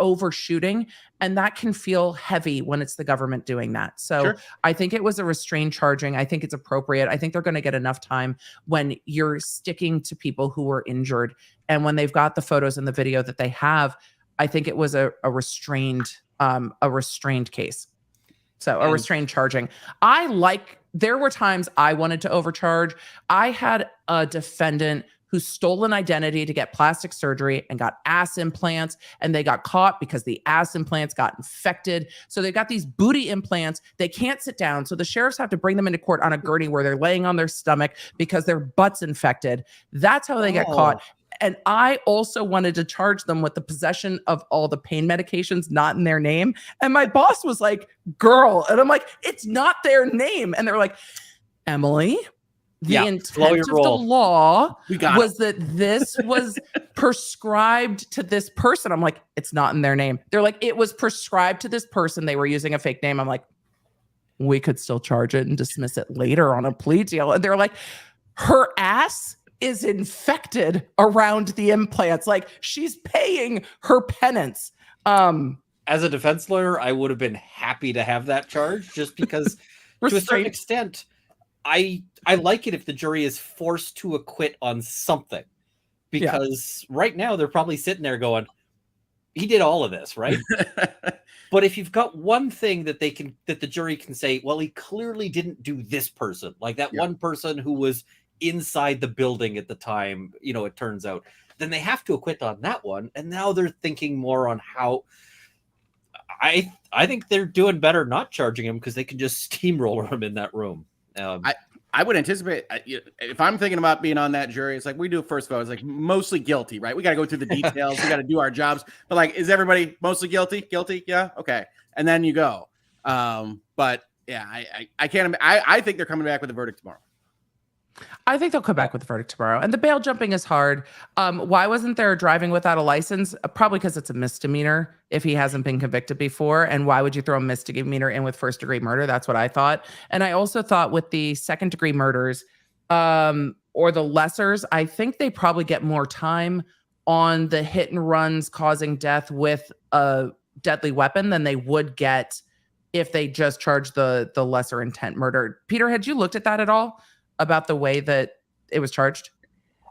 overshooting. And that can feel heavy when it's the government doing that. So Sure. I think it was a restrained charging. I think it's appropriate. I think they're going to get enough time when you're sticking to people who were injured. And when they've got the photos and the video that they have, I think it was a restrained case. So a restrained charging. There were times I wanted to overcharge. I had a defendant who stole an identity to get plastic surgery and got ass implants, and they got caught because the ass implants got infected. So they got these booty implants. They can't sit down. So the sheriffs have to bring them into court on a gurney where they're laying on their stomach because their butt's infected. That's how they get caught. And I also wanted to charge them with the possession of all the pain medications not in their name. And my boss was like, girl. And I'm like, it's not their name. And they're like, Emily, the intent of the law was that this was prescribed to this person. I'm like, it's not in their name. They're like, it was prescribed to this person. They were using a fake name. I'm like, we could still charge it and dismiss it later on a plea deal. And they're like, her ass is infected around the implants. Like, she's paying her penance. As a defense lawyer, I would have been happy to have that charge just because to a certain extent, I like it if the jury is forced to acquit on something, because right now they're probably sitting there going, he did all of this, right? But if you've got one thing that the jury can say, well, he clearly didn't do this person, like that one person who was inside the building at the time, it turns out, then they have to acquit on that one. And now they're thinking more on how I think they're doing better not charging him because they can just steamroller him in that room. I would anticipate, if I'm thinking about being on that jury, it's like we do first vote. It's like mostly guilty, right? We got to go through the details. We got to do our jobs. But like, is everybody mostly guilty? Guilty? Yeah. Okay. And then you go. But yeah, I can't. I think they're coming back with a verdict tomorrow. I think they'll come back with the verdict tomorrow. And the bail jumping is hard. Why wasn't there driving without a license? Probably because it's a misdemeanor if he hasn't been convicted before. And why would you throw a misdemeanor in with first-degree murder? That's what I thought. And I also thought with the second-degree murders or the lessers, I think they probably get more time on the hit and runs causing death with a deadly weapon than they would get if they just charged the lesser intent murder. Peter, had you looked at that at all? About the way that it was charged?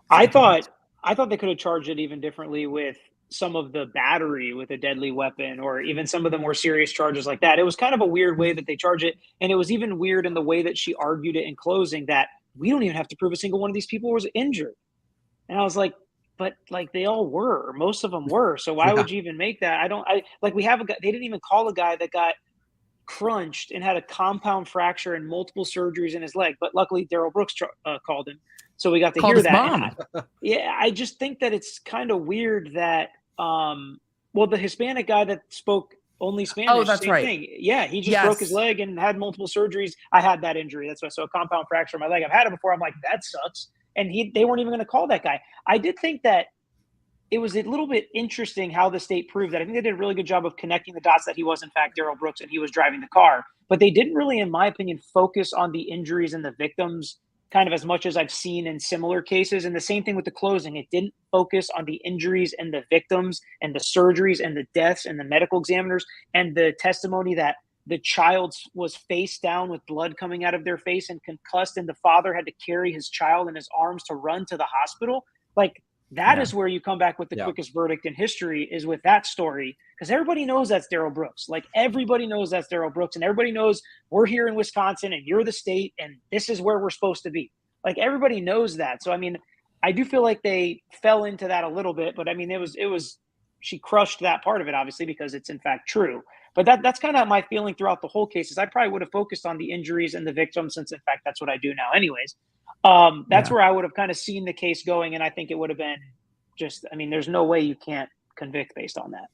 I thought they could have charged it even differently with some of the battery with a deadly weapon, or even some of the more serious charges like that. It was kind of a weird way that they charge it. And it was even weird in the way that she argued it in closing, that we don't even have to prove a single one of these people was injured. And I was like, but like they all were, most of them were. So why would you even make that? We have a guy, they didn't even call a guy that got crunched and had a compound fracture and multiple surgeries in his leg, but luckily Darrell Brooks called him, so we got to hear that. I just think that it's kind of weird that the Hispanic guy that spoke only Spanish, that's right. thing. Yeah, he just broke his leg and had multiple surgeries. I had that injury, that's why. So a compound fracture in my leg. I've had it before. I'm like, that sucks. And they weren't even going to call that guy. I did think that it was a little bit interesting how the state proved that. I think they did a really good job of connecting the dots that he was in fact Darrell Brooks and he was driving the car. But they didn't really, in my opinion, focus on the injuries and the victims kind of as much as I've seen in similar cases. And the same thing with the closing. It didn't focus on the injuries and the victims and the surgeries and the deaths and the medical examiners and the testimony that the child was face down with blood coming out of their face and concussed, and the father had to carry his child in his arms to run to the hospital. Like, that is where you come back with the quickest verdict in history, is with that story, because everybody knows that's Darrell Brooks. Like, everybody knows that's Darrell Brooks, and everybody knows we're here in Wisconsin and you're the state and this is where we're supposed to be. Like, everybody knows that. So, I mean, I do feel like they fell into that a little bit, but I mean, she crushed that part of it, obviously, because it's in fact true. But that's kind of my feeling throughout the whole case. Is I probably would have focused on the injuries and the victims, since in fact that's what I do now anyways. That's where I would have kind of seen the case going, and I think it would have been just, I mean, there's no way you can't convict based on that.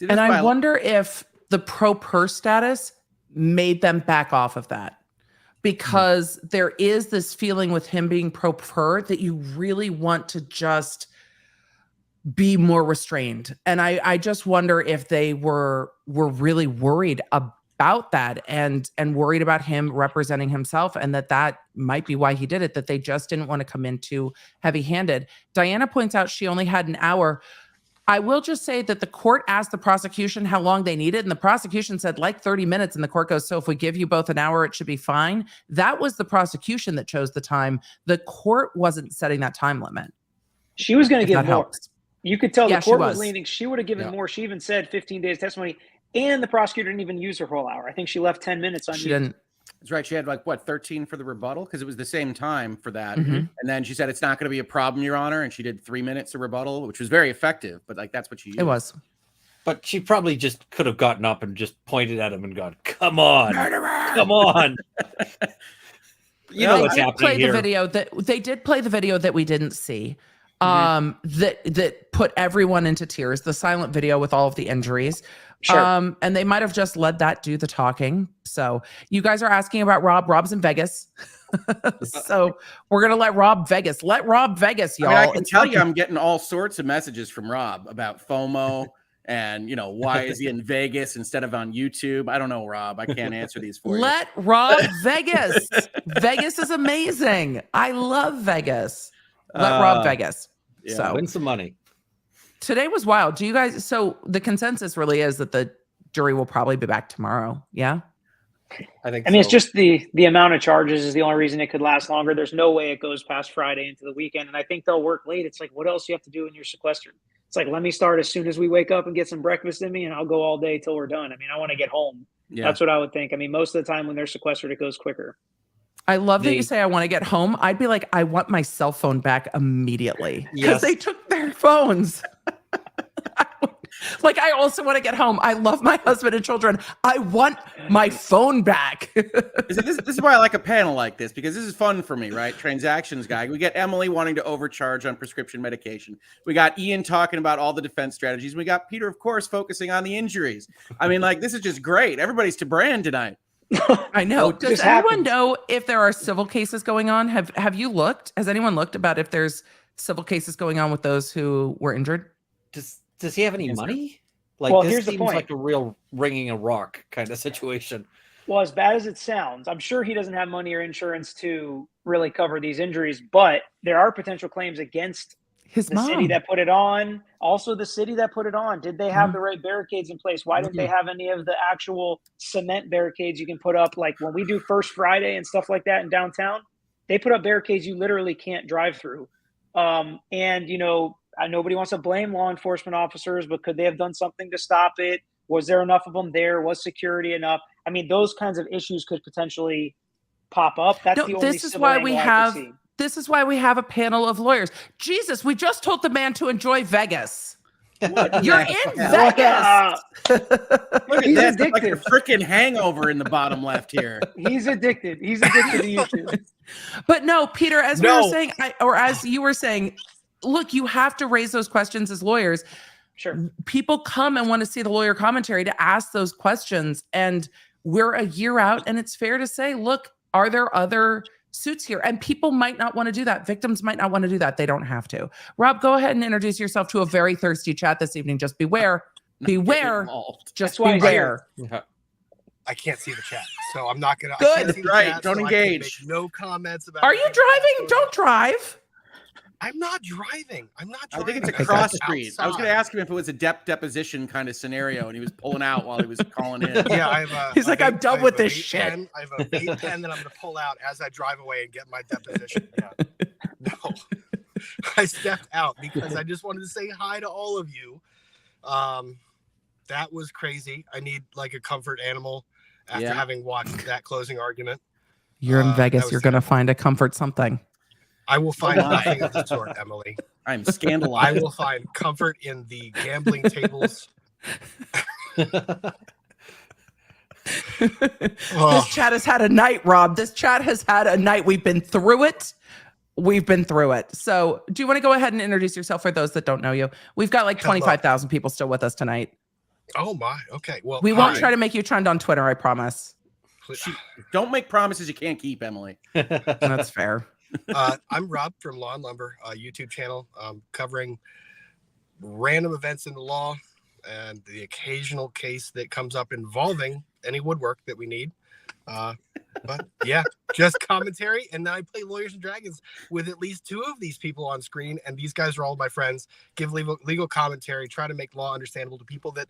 And I wonder if the pro per status made them back off of that, because there is this feeling with him being pro per that you really want to just be more restrained. And I just wonder if they were really worried about that and worried about him representing himself, and that might be why he did it, that they just didn't want to come in too heavy-handed. Diana points out she only had an hour. I will just say that the court asked the prosecution how long they needed, and the prosecution said like 30 minutes, and the court goes, so if we give you both an hour, it should be fine. That was the prosecution that chose the time. The court wasn't setting that time limit. She was going to give that more. helps. You could tell Yeah, the court she was was. leaning. She would have given more. She even said 15 days testimony, and the prosecutor didn't even use her whole hour. I think she left 10 minutes on. She didn't. That's right. She had like, what, 13 for the rebuttal? Because it was the same time for that. Mhm. And then she said, it's not going to be a problem, Your Honor. And she did 3 minutes of rebuttal, which was very effective. But like, that's what she used. It was. But she probably just could have gotten up and just pointed at him and gone, come on, come on. You know what's happening here. They did play the video that we didn't see. That put everyone into tears, the silent video with all of the injuries. Sure. And they might have just let that do the talking. So you guys are asking about Rob. Rob's in Vegas. So we're going to let Rob Vegas, y'all. I mean, I can tell you, I'm getting all sorts of messages from Rob about FOMO and, you know, why is he in Vegas instead of on YouTube? I don't know, Rob. I can't answer these for you. Let Rob Vegas. Vegas is amazing. I love Vegas. Let Rob Vegas. Yeah, So win some money. today was wild. Do you guys? So the consensus really is that the jury will probably be back tomorrow. Yeah. I think. I mean, it's just the amount of charges is the only reason it could last longer. There's no way it goes past Friday into the weekend, and I think they'll work late. It's like, what else you have to do when you're sequestered? It's like, let me start as soon as we wake up and get some breakfast in me, and I'll go all day till we're done. I mean, I want to get home. Yeah. That's what I would think. I mean, most of the time when they're sequestered, it goes quicker. I love that you say I want to get home. I'd be like, I want my cell phone back immediately because they took their phones. Like, I also want to get home. I love my husband and children. I want my phone back. This is why I like a panel like this, because this is fun for me, right? Transactions guy. We get Emily wanting to overcharge on prescription medication. We got Ian talking about all the defense strategies. We got Peter, of course, focusing on the injuries. I mean, like, this is just great. Everybody's to brand tonight. I know. Well, Does anyone know if there are civil cases going on? Have you looked? Has anyone looked about if there's civil cases going on with those who were injured? Does he have any money? Like, Well, this here's the seems point. like a real ringing a rock kind of situation. Well, as bad as it sounds, I'm sure he doesn't have money or insurance to really cover these injuries, but there are potential claims against His the mom. city that put it on. Also, the city that put it on. Did they have the right barricades in place? Why didn't they have any of the actual cement barricades you can put up? Like when we do First Friday and stuff like that in downtown, they put up barricades you literally can't drive through. And, you know, nobody wants to blame law enforcement officers, but could they have done something to stop it? Was there enough of them there? Was security enough? I mean, those kinds of issues could potentially pop up. That's the only this is civil why angle we I could have see. this is why we have a panel of lawyers. Jesus, we just told the man to enjoy Vegas. You're in Vegas. Look at He's this. It's like a addicted. freaking hangover in the bottom left here. He's addicted. He's addicted to YouTube. But no, Peter, as we were saying, or as you were saying, look, you have to raise those questions as lawyers. Sure. People come and want to see the lawyer commentary to ask those questions. And we're a year out, and it's fair to say, look, are there other suits here? And people might not want to do that. Victims might not want to do that. They don't have to. Rob, go ahead and introduce yourself to a very thirsty chat this evening. Just beware. Beware. Just That's why he's beware. I can't see the chat, so I'm not gonna. Good. I can't see the Right, chat, don't so I can engage. make no comments about. Are you anything that's driving? going Don't on. drive. I'm not driving. I'm not I driving. think it's a I'm cross outside. street. I was going to ask him if it was a deposition kind of scenario, and he was pulling out while he was calling in. Yeah, I have a. He's like, I'm done I have with a this vape shit. pen. I have a vape pen that I'm going to pull out as I drive away and get my deposition. Yeah. No, I stepped out because I just wanted to say hi to all of you. That was crazy. I need like a comfort animal after having watched that closing argument. You're in that Vegas. was You're going to find a comfort something. I will find nothing of the sort, Emily. I'm I scandalized. will find comfort in the gambling tables. This chat has had a night, Rob. This chat has had a night. We've been through it. We've been through it. So do you want to go ahead and introduce yourself for those that don't know you? We've got like 25,000 people still with us tonight. Oh my. Okay. Well, We won't hi. try to make you trend on Twitter, I promise. Don't make promises you can't keep, Emily. That's fair. I'm Rob from LawLumber YouTube channel, covering random events in the law and the occasional case that comes up involving any woodwork that we need. But yeah, just commentary. And then I play Lawyers and Dragons with at least 2 of these people on screen. And these guys are all my friends, give legal commentary, try to make law understandable to people that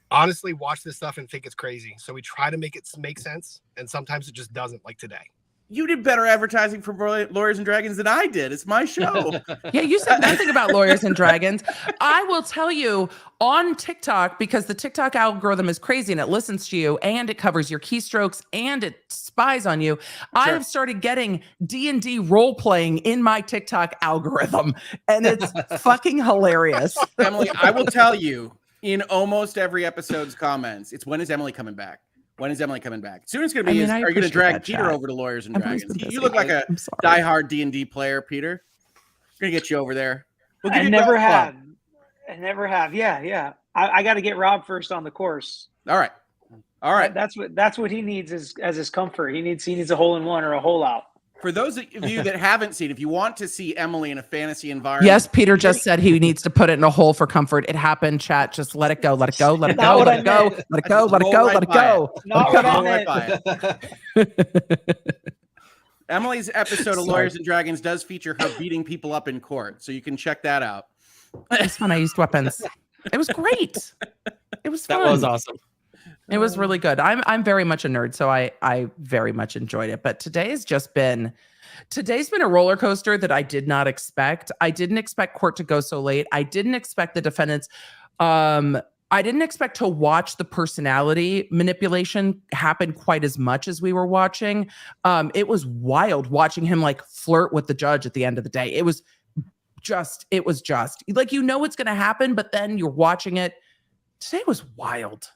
honestly watch this stuff and think it's crazy. So we try to make it make sense. And sometimes it just doesn't, like today. You did better advertising for Lawyers and Dragons than I did. It's my show. Yeah, you said nothing about Lawyers and Dragons. I will tell you on TikTok, because the TikTok algorithm is crazy and it listens to you and it covers your keystrokes and it spies on you. I have started getting D&D role playing in my TikTok algorithm, and it's fucking hilarious. Emily, I will tell you in almost every episode's comments, it's when is Emily coming back? When is Emily coming back? Soon it's going to be, are you going to drag Peter over to Lawyers and Dragons? You look like a diehard D&D player, Peter. We're going to get you over there. We'll I never have. I never have. Yeah. I got to get Rob first on the course. All right. That's what he needs as his comfort. He needs a hole-in-one or a hole-out. For those of you that haven't seen, if you want to see Emily in a fantasy environment. Yes, Peter just said he neds to put it in a hole for comfort. It happened, chat. Just let it go. Let it go. Let it go. Let it go. Let it go. Let it go. Let it go. Not what I meant. Emily's episode of Lawyers and Dragons does feature her beating people up in court, so you can check that out. It's when I used weapons. It was great. It was fun. That was awesome. It was really good. I'm very much a nerd, so I very much enjoyed it. But today's been a roller coaster that I did not expect. I didn't expect court to go so late. I didn't expect the defendants. I didn't expect to watch the personality manipulation happen quite as much as we were watching. It was wild watching him like flirt with the judge at the end of the day. It was just like, you know, it's going to happen, but then you're watching it. Today was wild.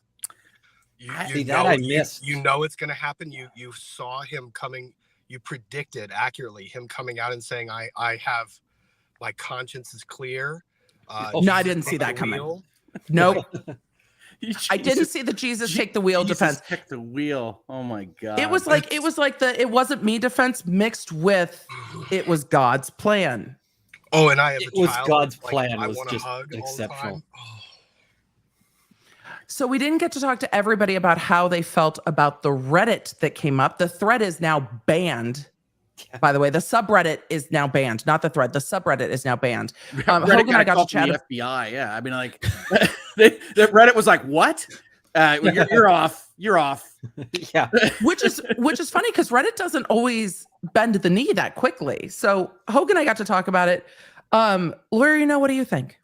I missed. You know it's going to happen. You saw him coming. You predicted accurately him coming out and saying, "I have, my conscience is clear." No, I didn't see that coming. Nope. I didn't see the Jesus take the wheel defense. Take the wheel. Oh my God. It was like the it wasn't me defense mixed with it was God's plan. Oh, and I have it was God's plan was just exceptional. So we didn't get to talk to everybody about how they felt about the Reddit that came up. The thread is now banned. By the way, the subreddit is now banned, not the thread. The subreddit is now banned. Reddit and I got to chat. The FBI, yeah. I mean, like, the Reddit was like, "What? You're off. You're off." Yeah. Which is funny because Reddit doesn't always bend the knee that quickly. So Hoeg and I got to talk about it. Lawyer, what do you think?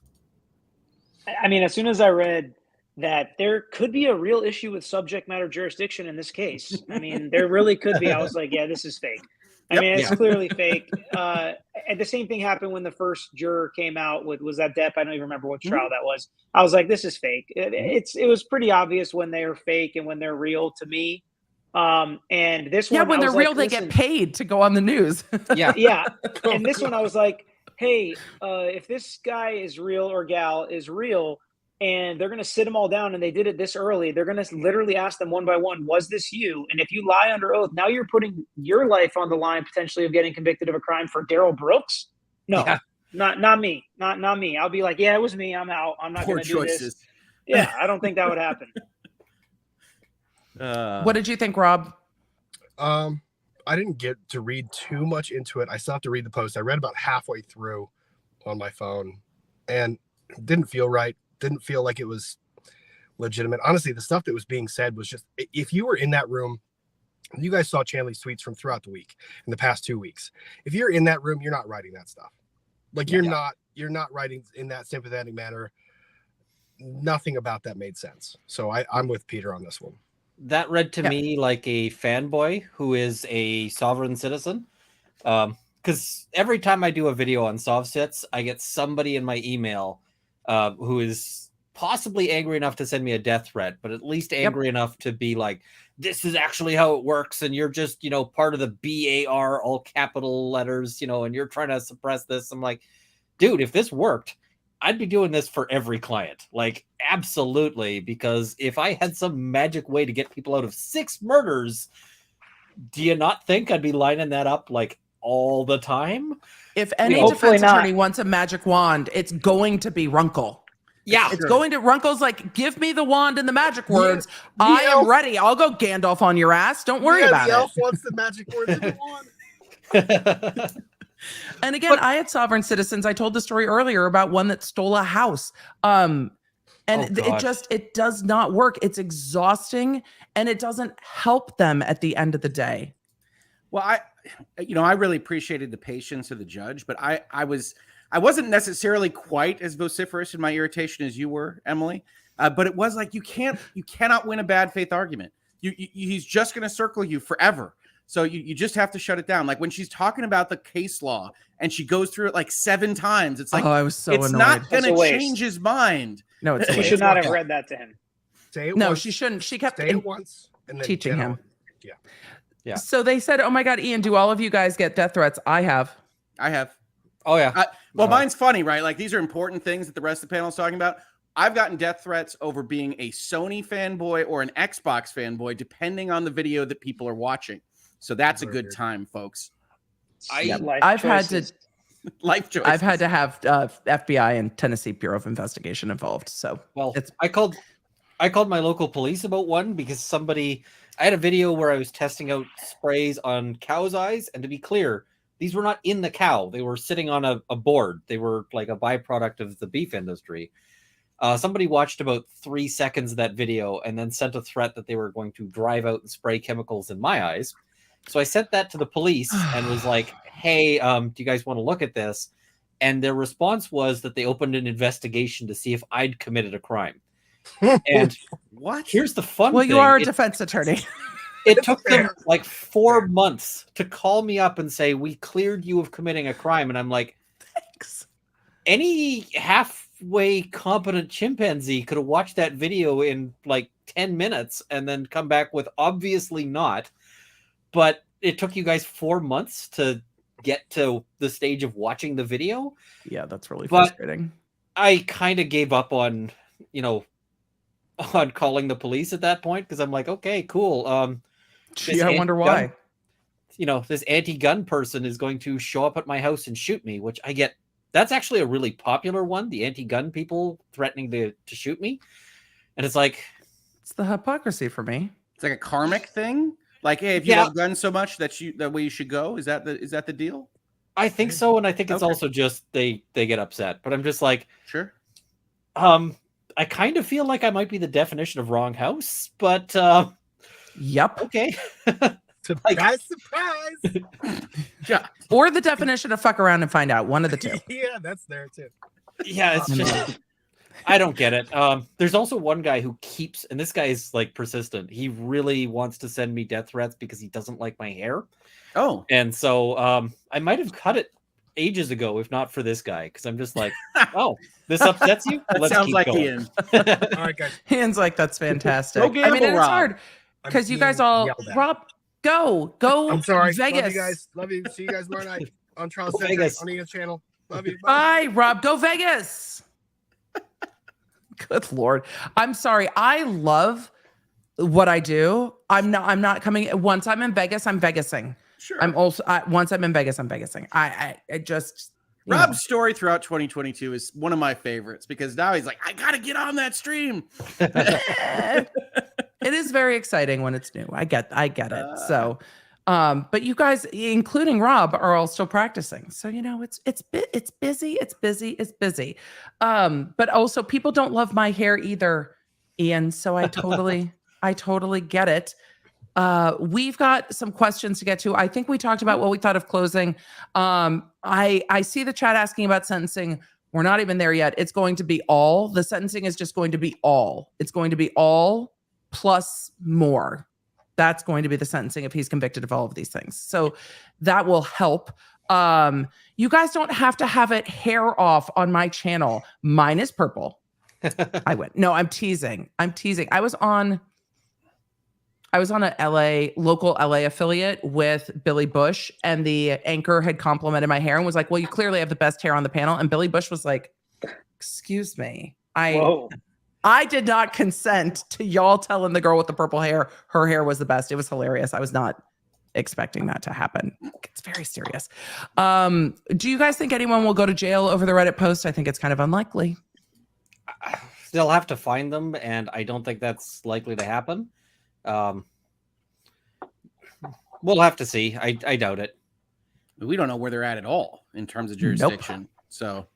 I mean, as soon as I read that there could be a real issue with subject matter jurisdiction in this case, I mean, there really could be. I was like, yeah, this is fake. I mean, it's clearly fake. And the same thing happened when the first juror came out with, was that Depp? I don't even remember what trial that was. I was like, this is fake. It was pretty obvious when they're fake and when they're real to me. And this one, when they're real, they get paid to go on the news. Yeah. And this one, I was like, hey, if this guy is real or gal is real, and they're going to sit them all down, and they did it this early, they're going to literally ask them one by one, was this you? And if you lie under oath, now you're putting your life on the line potentially of getting convicted of a crime for Darrell Brooks. No, not me. Not me. I'll be like, yeah, it was me. I'm out. I'm not going to do this. Yeah, I don't think that would happen. What did you think, Rob? I didn't get to read too much into it. I still have to read the post. I read about halfway through on my phone and it didn't feel right. Didn't feel like it was legitimate. Honestly, the stuff that was being said was just, if you were in that room, you guys saw Chanley's tweets from throughout the week, in the past 2 weeks. If you're in that room, you're not writing that stuff. Like you're not writing in that sympathetic manner. Nothing about that made sense. So I'm with Peter on this one. That read to me like a fanboy who is a sovereign citizen. Because every time I do a video on SovSits, I get somebody in my email who is possibly angry enough to send me a death threat, but at least angry enough to be like, this is actually how it works. And you're just, part of the BAR, all capital letters, and you're trying to suppress this. I'm like, dude, if this worked, I'd be doing this for every client. Like, absolutely. Because if I had some magic way to get people out of 6 murders, do you not think I'd be lining that up like all the time? If any hopefully defense not. attorney wants a magic wand, it's going to be Runkle. Yeah. It's going to Runkle's like, give me the wand and the magic words. I am ready. I'll go Gandalf on your ass. Don't worry about the it. elf wants the magic words in the wand. And again, I had sovereign citizens. I told the story earlier about one that stole a house. And it does not work. It's exhausting and it doesn't help them at the end of the day. Well, I really appreciated the patience of the judge, but I wasn't necessarily quite as vociferous in my irritation as you were, Emily. But it was like, you cannot win a bad faith argument. He's just going to circle you forever. So you just have to shut it down. Like when she's talking about the case law and she goes through it like 7 times, it's like, I was so it's annoyed. not going That's a to waste. change his mind. No, it's She should not have read that to him. Say it no, once, she shouldn't. She kept say it once and then teaching get him. on. Yeah. So they said, "Oh my God, Ian, do all of you guys get death threats?" I have. Oh, yeah. Well, mine's funny, right? Like these are important things that the rest of the panel is talking about. I've gotten death threats over being a Sony fanboy or an Xbox fanboy, depending on the video that people are watching. So that's a good time, folks. I've had to life choices. I've had to have FBI and Tennessee Bureau of Investigation involved. So I called my local police about one because I had a video where I was testing out sprays on cow's eyes, and to be clear, these were not in the cow. They were sitting on a board. They were like a byproduct of the beef industry. Somebody watched about 3 seconds of that video and then sent a threat that they were going to drive out and spray chemicals in my eyes. So I sent that to the police and was like, hey, do you guys want to look at this? And their response was that they opened an investigation to see if I'd committed a crime. And what? Here's the fun thing. Well, you are a defense attorney. It took them like 4 months to call me up and say, we cleared you of committing a crime. And I'm like, thanks. Any halfway competent chimpanzee could have watched that video in like 10 minutes and then come back with obviously not. But it took you guys 4 months to get to the stage of watching the video. Yeah, that's really But frustrating. I kind of gave up on calling the police at that point because I'm like, okay, cool. Gee, I wonder why. This anti-gun person is going to show up at my house and shoot me, which I get. That's actually a really popular one. The anti-gun people threatening to shoot me. And it's like, it's the hypocrisy for me. It's like a karmic thing. Like, hey, if you love guns so much that way you should go. Is that the deal? I think so. And I think it's also just they get upset, but I'm just like, sure. I kind of feel like I might be the definition of wrong house, but yep. Okay. Surprise, surprise. Yeah. Or the definition of fuck around and find out. One of the two. Yeah, that's there too. Yeah, it's just I don't get it. There's also one guy who keeps, and this guy is like persistent. He really wants to send me death threats because he doesn't like my hair. Oh. And so I might have cut it ages ago, if not for this guy, because I'm just like, oh, this upsets you? That sounds like Ian. All right, guys. Ian's like, that's fantastic. Go gamble, I mean, and it's Rob. hard because you guys all, Rob, go I'm sorry. Vegas. Love you guys. Love you. See you guys tomorrow night on Charles Go Center Vegas. on the channel. Love you. Bye. Bye, Rob. Go Vegas. Good Lord. I'm sorry. I love what I do. I'm not coming. Once I'm in Vegas, I'm Vegasing. Sure. Once I'm in Vegas, I'm Vegasing. I just. Rob's story throughout 2022 is one of my favorites because now he's like, I gotta get on that stream. It is very exciting when it's new. I get it. So, but you guys, including Rob, are all still practicing. So it's busy. But also people don't love my hair either, Ian. So I totally get it. We've got some questions to get to. I think we talked about what we thought of closing. I see the chat asking about sentencing. We're not even there yet. It's going to be all. The sentencing is just going to be all. It's going to be all plus more. That's going to be the sentencing if he's convicted of all of these things. So that will help. You guys don't have to have it hair off on my channel. Mine is purple. I went. No, I'm teasing. I was on a local LA affiliate with Billy Bush, and the anchor had complimented my hair and was like, well, you clearly have the best hair on the panel. And Billy Bush was like, Excuse me. Whoa. I did not consent to y'all telling the girl with the purple hair her hair was the best. It was hilarious. I was not expecting that to happen. It's very serious. Do you guys think anyone will go to jail over the Reddit post? I think it's kind of unlikely. They'll have to find them, and I don't think that's likely to happen. We'll have to see. I doubt it. We don't know where they're at all in terms of jurisdiction. Nope. So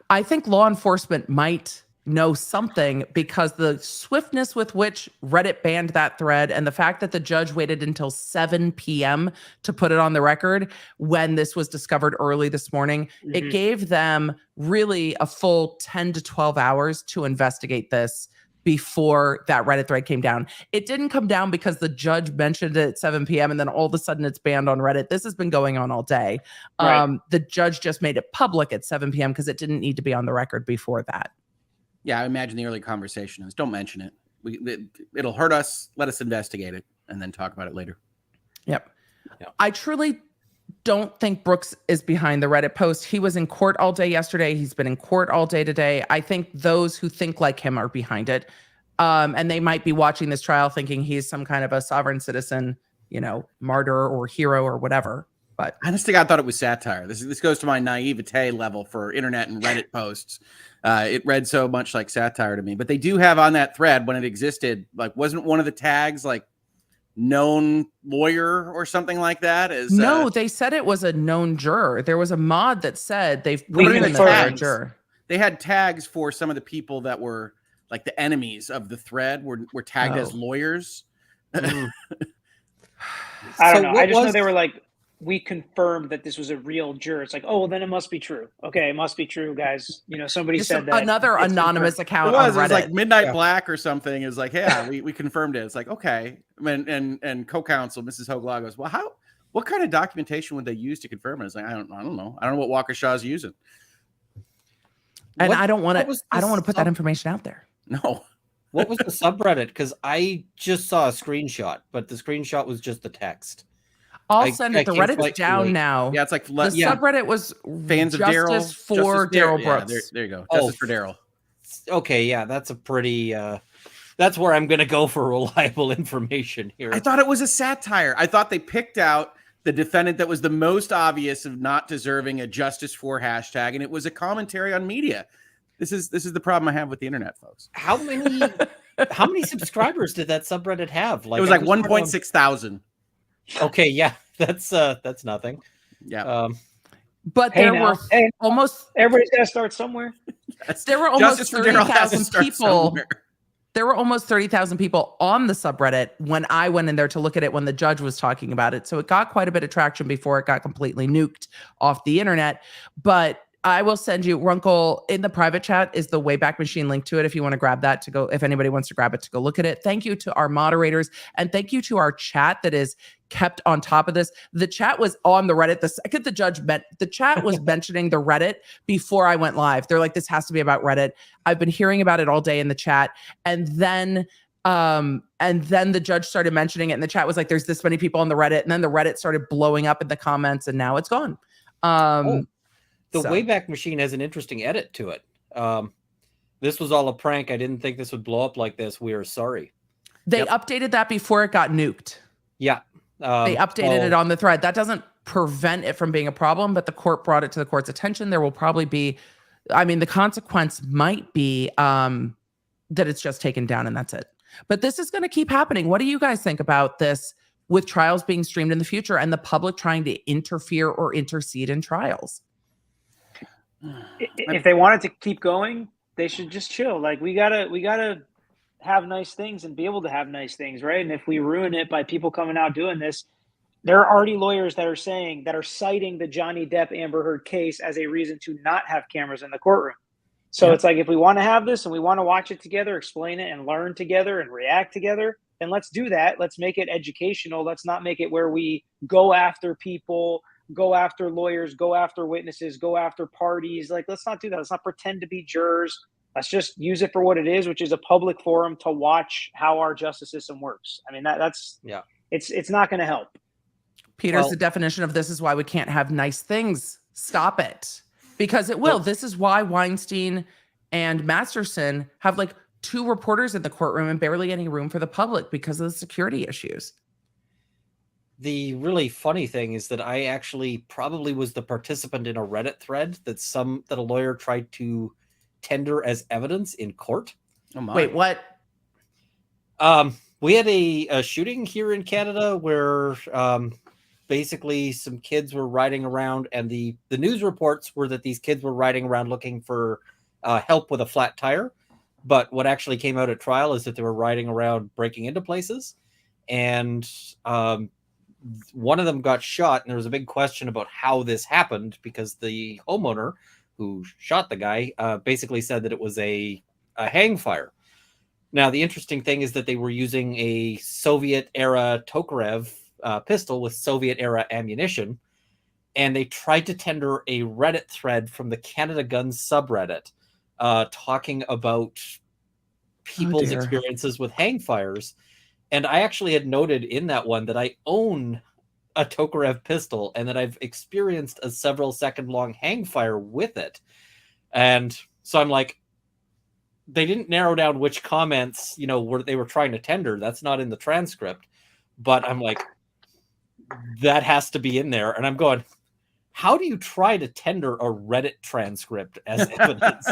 I think law enforcement might know something because the swiftness with which Reddit banned that thread and the fact that the judge waited until 7 p.m. to put it on the record when this was discovered early this morning, it gave them really a full 10 to 12 hours to investigate this before that Reddit thread came down. It didn't come down because the judge mentioned it at 7 p.m. and then all of a sudden it's banned on Reddit. This has been going on all day. Right. The judge just made it public at 7 p.m. because it didn't need to be on the record before that. yeah, I imagine the early conversation is don't mention it. It'll hurt us. Let us investigate it and then talk about it later. Yep. I truly don't think Brooks is behind the Reddit post. He was in court all day yesterday. He's been in court all day today. I think those who think like him are behind it. And they might be watching this trial thinking he's some kind of a sovereign citizen, martyr or hero or whatever. But honestly, I thought it was satire. This goes to my naivete level for internet and Reddit posts. It read so much like satire to me. But they do have on that thread when it existed, like, wasn't one of the tags like known lawyer or something like that? No, they said it was a known juror. There was a mod that said they've put in the juror. They had tags for some of the people that were like the enemies of the thread were tagged as lawyers. I don't know. I just know they were like, we confirmed that this was a real juror. It's like, oh, well, then it must be true. Okay, it must be true, guys. Somebody said that. Another anonymous account. It was like Midnight Black or something. Is like, yeah, we confirmed it. It's like, okay. And co-counsel Mrs. HoegLaw goes, well, what kind of documentation would they use to confirm it? It's like, I don't know. I don't know what Walker Shaw's using. And I don't want to put that information out there. No. What was the subreddit? Because I just saw a screenshot, but the screenshot was just the text. I'll send it. The Reddit's down now. Yeah, it's like the subreddit was fans of Darrell for Darrell Brooks. Yeah, there you go. Justice for Darrell. Okay, yeah, that's a pretty. That's where I'm going to go for reliable information here. I thought it was a satire. I thought they picked out the defendant that was the most obvious of not deserving a justice for hashtag, and it was a commentary on media. This is the problem I have with the internet, folks. How many subscribers did that subreddit have? Like, it was like 1.6 thousand. Okay, yeah, that's nothing. Yeah. But there were almost everybody's got to start somewhere. There were almost 30,000 people. There were almost 30,000 people on the subreddit when I went in there to look at it when the judge was talking about it. So it got quite a bit of traction before it got completely nuked off the internet. But I will send you, Runkle, in the private chat is the Wayback Machine link to it if you want to grab that to go, if anybody wants to grab it to go look at it. Thank you to our moderators and thank you to our chat that is kept on top of this. The chat was on the Reddit. The second the judge met, the chat was mentioning the Reddit before I went live. They're like, this has to be about Reddit. I've been hearing about it all day in the chat. And then the judge started mentioning it and the chat was like, there's this many people on the Reddit. And then the Reddit started blowing up in the comments and now it's gone. The Wayback Machine has an interesting edit to it. This was all a prank. I didn't think this would blow up like this. We are sorry. They updated that before it got nuked. Yeah. They updated it on the thread. That doesn't prevent it from being a problem, but the court brought it to the court's attention. There will probably be, the consequence might be that it's just taken down and that's it. But this is going to keep happening. What do you guys think about this with trials being streamed in the future and the public trying to interfere or intercede in trials? If they wanted to keep going, they should just chill. Like we gotta have nice things and be able to have nice things, right? And if we ruin it by people coming out doing this, there are already lawyers that are citing the Johnny Depp Amber Heard case as a reason to not have cameras in the courtroom. So it's like, if we want to have this and we want to watch it together, explain it and learn together and react together, then let's do that. Let's make it educational. Let's not make it where we go after people, go after lawyers, go after witnesses, go after parties. Like, let's not do that. Let's not pretend to be jurors. Let's just use it for what it is, which is a public forum to watch how our justice system works. I mean, that's it's not going to help. Peter's the definition of this is why we can't have nice things. Stop it. because it will. This is why Weinstein and Masterson have like 2 reporters in the courtroom and barely any room for the public because of the security issues. The really funny thing is that I actually probably was the participant in a Reddit thread that a lawyer tried to tender as evidence in court. Oh my. Wait, what? We had a shooting here in Canada where basically some kids were riding around, and the news reports were that these kids were riding around looking for help with a flat tire. But what actually came out at trial is that they were riding around breaking into places, and one of them got shot, and there was a big question about how this happened because the homeowner who shot the guy basically said that it was a hang fire. Now, the interesting thing is that they were using a Soviet-era Tokarev pistol with Soviet-era ammunition, and they tried to tender a Reddit thread from the Canada Guns subreddit talking about people's experiences with hang fires. And I actually had noted in that one that I own a Tokarev pistol and that I've experienced a several second long hang fire with it. And so I'm like, they didn't narrow down which comments, they were trying to tender. That's not in the transcript. But I'm like, that has to be in there. And I'm going, how do you try to tender a Reddit transcript as evidence?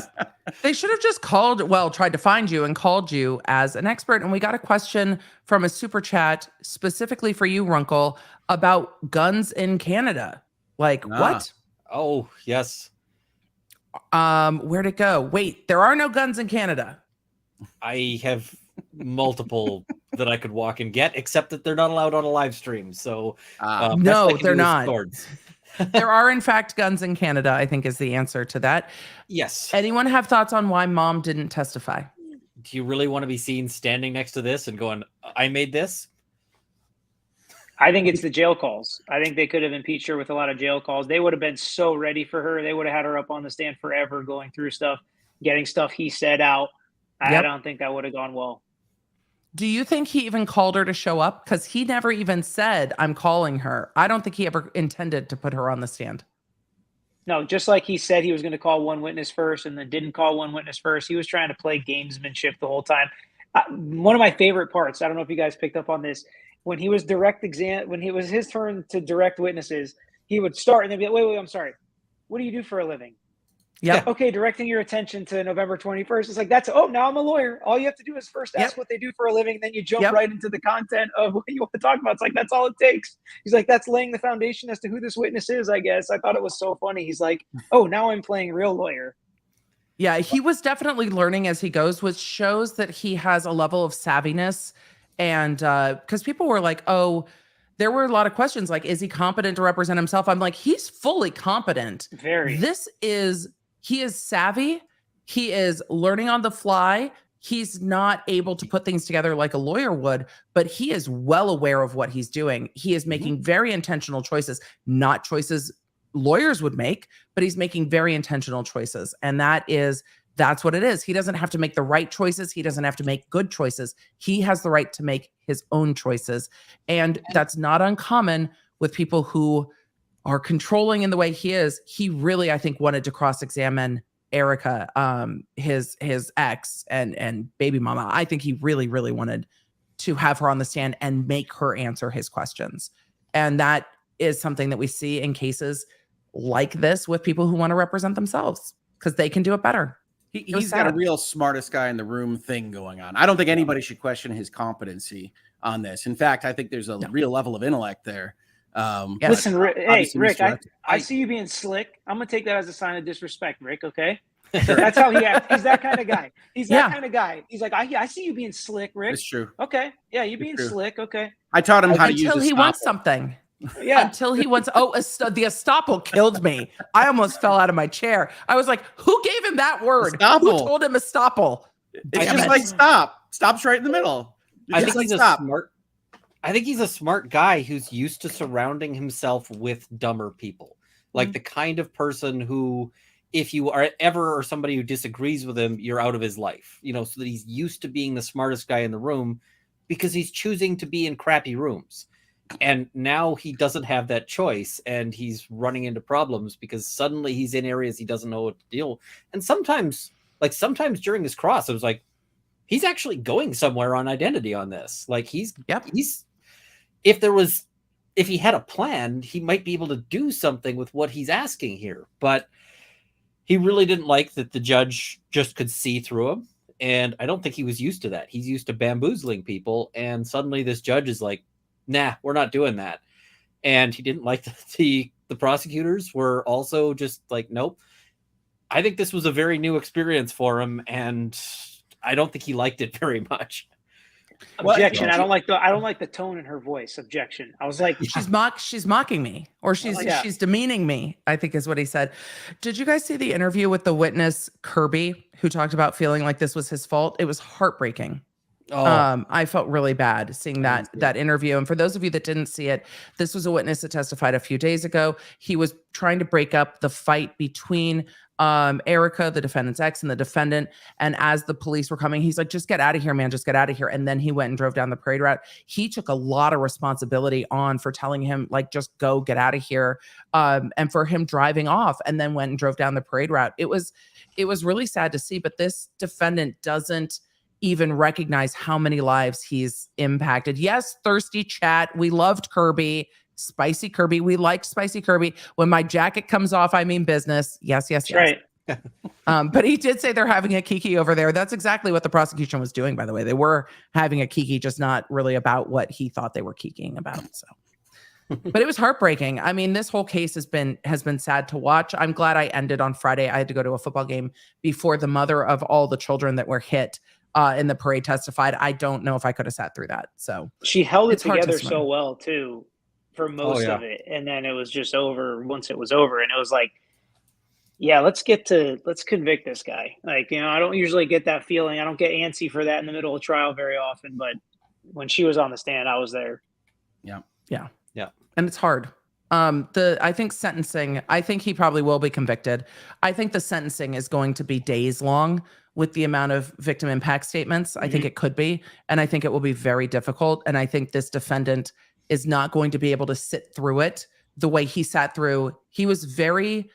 They should have just tried to find you and called you as an expert. And we got a question from a super chat specifically for you, Runkle, about guns in Canada. Like, what? Oh, yes. Where'd it go? Wait, there are no guns in Canada. I have multiple that I could walk and get, except that they're not allowed on a live stream. So no, they're not. There are, in fact, guns in Canada, I think is the answer to that. Yes. Anyone have thoughts on why mom didn't testify? Do you really want to be seen standing next to this and going, I made this? I think it's the jail calls. I think they could have impeached her with a lot of jail calls. They would have been so ready for her. They would have had her up on the stand forever, going through stuff, getting stuff he said out. I don't think that would have gone well. Do you think he even called her to show up? Because he never even said, I'm calling her. I don't think he ever intended to put her on the stand. No, just like he said he was going to call one witness first and then didn't call one witness first. He was trying to play gamesmanship the whole time. One of my favorite parts, I don't know if you guys picked up on this, when he was when it was his turn to direct witnesses, he would start and then be like, wait, I'm sorry. What do you do for a living? Yeah. Okay, directing your attention to November 21st. It's like, now I'm a lawyer. All you have to do is first ask what they do for a living, then you jump right into the content of what you want to talk about. It's like, that's all it takes. He's like, that's laying the foundation as to who this witness is, I guess. I thought it was so funny. He's like, now I'm playing real lawyer. Yeah, he was definitely learning as he goes, which shows that he has a level of savviness. And because people were like, there were a lot of questions like, is he competent to represent himself? I'm like, he's fully competent. Very. He is savvy. He is learning on the fly. He's not able to put things together like a lawyer would, but he is well aware of what he's doing. He is making very intentional choices, not choices lawyers would make, but he's making very intentional choices. And that's what it is. He doesn't have to make the right choices. He doesn't have to make good choices. He has the right to make his own choices. And that's not uncommon with people who are controlling in the way he is. He really, I think, wanted to cross-examine Erica, his ex and baby mama. I think he really, really wanted to have her on the stand and make her answer his questions. And that is something that we see in cases like this with people who want to represent themselves because they can do it better. He's got a real smartest guy in the room thing going on. I don't think anybody should question his competency on this. In fact, I think there's a real level of intellect there. Listen, Rick, I see you being slick. I'm going to take that as a sign of disrespect, Rick, okay? That's how he acts. He's that kind of guy. He's that kind of guy. He's like, I see you being slick, Rick. It's true. Okay. Yeah, you being slick. Okay. I taught him how to use until he wants something. Yeah. Until he wants. The estoppel killed me. I almost fell out of my chair. I was like, who gave him that word? Estoppel. Who told him estoppel? It's just like stop. Stop's right in the middle. I think he's a smart guy who's used to surrounding himself with dumber people. Like the kind of person who, if you are ever or somebody who disagrees with him, you're out of his life. So that he's used to being the smartest guy in the room because he's choosing to be in crappy rooms. And now he doesn't have that choice, and he's running into problems because suddenly he's in areas he doesn't know what to deal. And sometimes during this cross, I was like, he's actually going somewhere on identity on this. Like he's if he had a plan, he might be able to do something with what he's asking here. But he really didn't like that the judge just could see through him. And I don't think he was used to that. He's used to bamboozling people. And suddenly this judge is like, nah, we're not doing that. And he didn't like that the prosecutors were also just like, nope. I think this was a very new experience for him. And I don't think he liked it very much. Objection. I don't like the tone in her voice. Objection. I was like, she's mocking me, or she's demeaning me, I think is what he said. Did you guys see the interview with the witness Kirby, who talked about feeling like this was his fault? It was heartbreaking. I felt really bad seeing that interview. And for those of you that didn't see it, this was a witness that testified a few days ago. He was trying to break up the fight between Erica, the defendant's ex, and the defendant. And as the police were coming, he's like, just get out of here, man, just get out of here. And then he went and drove down the parade route. He took a lot of responsibility on for telling him, like, just go, get out of here. And for him driving off and then went and drove down the parade route. It was really sad to see, but this defendant doesn't even recognize how many lives he's impacted. Yes, thirsty chat. We loved Kirby. Spicy Kirby. We liked Spicy Kirby. When my jacket comes off, I mean business. Yes. Right. But he did say they're having a kiki over there. That's exactly what the prosecution was doing, by the way. They were having a kiki, just not really about what he thought they were kikiing about. So, but it was heartbreaking. I mean, this whole case has been sad to watch. I'm glad I ended on Friday. I had to go to a football game before the mother of all the children that were hit in the parade testified. I don't know if I could have sat through that. So she held it together so well too for most of it. And then it was just over once it was over. And it was like, yeah, let's convict this guy. Like, you know, I don't usually get that feeling. I don't get antsy for that in the middle of trial very often, but when she was on the stand, I was there. Yeah. And it's hard. I think sentencing, I think he probably will be convicted. I think the sentencing is going to be days long with the amount of victim impact statements. I think it could be, and I think it will be very difficult. And I think this defendant is not going to be able to sit through it the way he sat through. He was very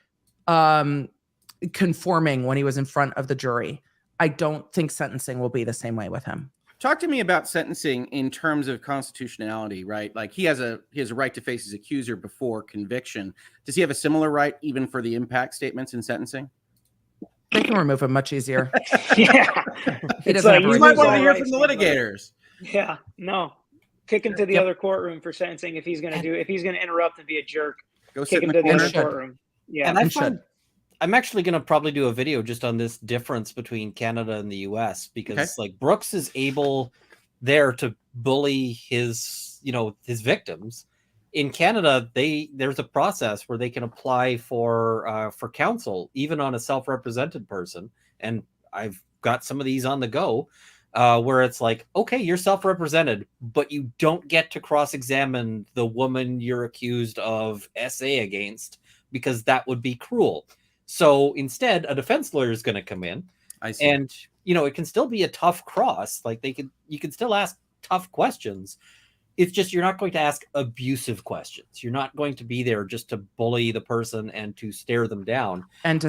conforming when he was in front of the jury. I don't think sentencing will be the same way with him. Talk to me about sentencing in terms of constitutionality, right? Like he has a right to face his accuser before conviction. Does he have a similar right even for the impact statements in sentencing? They can remove him much easier. Yeah. He doesn't have you might want to hear from the litigators. Yeah, no. Kick him to the other courtroom for sentencing if he's going to interrupt and be a jerk. Go kick sit him in the to the other corner. courtroom. Yeah. And I'm actually going to probably do a video just on this difference between Canada and the US, because like Brooks is able there to bully his victims. In Canada, there's a process where they can apply for counsel, even on a self-represented person. And I've got some of these on the go where it's like, okay, you're self-represented, but you don't get to cross-examine the woman you're accused of SA against, because that would be cruel. So instead, a defense lawyer is going to come in, and it can still be a tough cross. Like you can still ask tough questions. It's just you're not going to ask abusive questions. You're not going to be there just to bully the person and to stare them down. And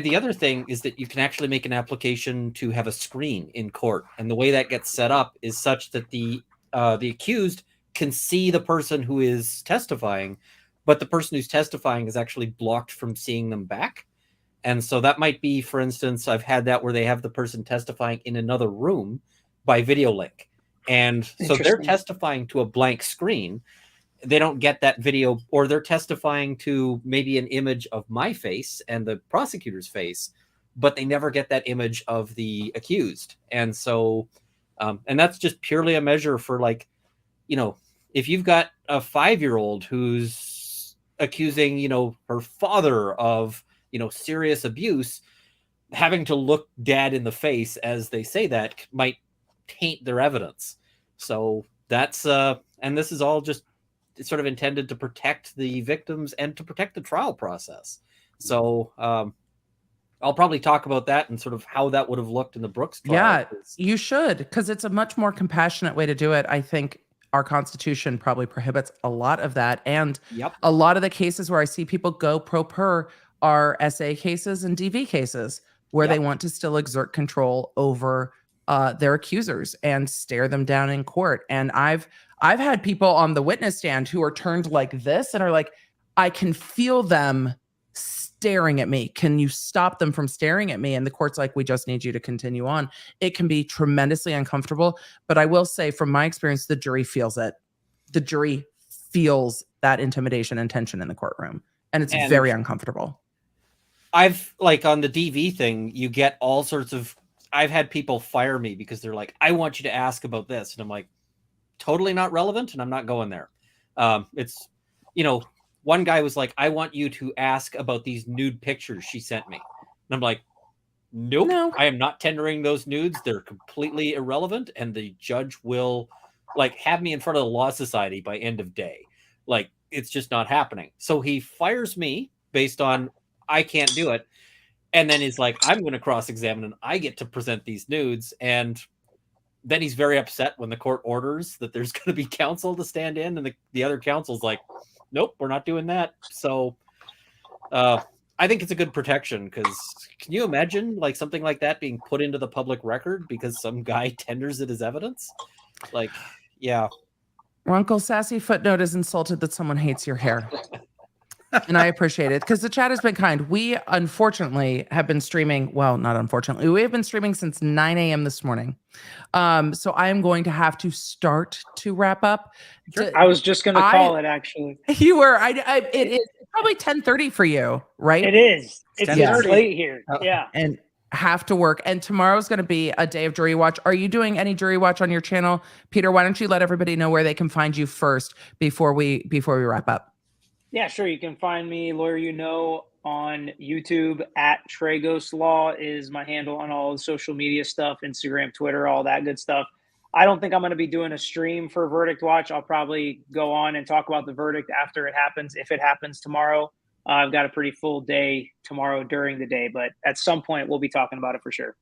the other thing is that you can actually make an application to have a screen in court, and the way that gets set up is such that the accused can see the person who is testifying, but the person who's testifying is actually blocked from seeing them back. And so that might be, for instance, I've had that where they have the person testifying in another room by video link. And so they're testifying to a blank screen. They don't get that video, or they're testifying to maybe an image of my face and the prosecutor's face, but they never get that image of the accused. And so, and that's just purely a measure for, like, if you've got a 5-year-old who's accusing, her father of, serious abuse, having to look dad in the face as they say that might taint their evidence. So that's, and this is all just sort of intended to protect the victims and to protect the trial process. So I'll probably talk about that and sort of how that would have looked in the Brooks trial. Yeah, you should, because it's a much more compassionate way to do it, I think. our Constitution probably prohibits a lot of that. And Yep. a lot of the cases where I see people go pro per are SA cases and DV cases where they want to still exert control over their accusers and stare them down in court. And I've had people on the witness stand who are turned like this and are like, I can feel them staring at me. Can you stop them from staring at me? And the court's like, we just need you to continue on. It can be tremendously uncomfortable, but I will say from my experience, the jury feels it. The jury feels that intimidation and tension in the courtroom, and it's very uncomfortable. I've like on the DV thing, you get all sorts of, I've had people fire me because they're like, I want you to ask about this. And I'm like, totally not relevant. And I'm not going there. It's, you know, one guy was like, I want you to ask about these nude pictures she sent me. And I'm like, nope, No. I am not tendering those nudes. They're completely irrelevant. And the judge will like have me in front of the Law Society by end of day. Like, it's just not happening. So he fires me based on I can't do it. And then he's like, I'm going to cross-examine and I get to present these nudes. And then he's very upset when the court orders that there's going to be counsel to stand in. And the other counsel's like, nope, we're not doing that. So I think it's a good protection because can you imagine like something like that being put into the public record because some guy tenders it as evidence? Like, yeah. Runkle Sassy Footnote is insulted that someone hates your hair. And I appreciate it because the chat has been kind. We unfortunately have been streaming. Well, not unfortunately. We have been streaming since 9 a.m. this morning. So I am going to have to start to wrap up. I was just going to call it, actually. You were. It is probably 10:30 for you, right? It is. It's late here. Yeah. And have to work. And tomorrow's going to be a day of jury watch. Are you doing any jury watch on your channel? Peter, why don't you let everybody know where they can find you first before we wrap up? Yeah, sure. You can find me, LawyerYouKnow, on YouTube at Tragos Law is my handle on all the social media stuff, Instagram, Twitter, all that good stuff. I don't think I'm going to be doing a stream for Verdict Watch. I'll probably go on and talk about the verdict after it happens, if it happens tomorrow. I've got a pretty full day tomorrow during the day, but at some point we'll be talking about it for sure.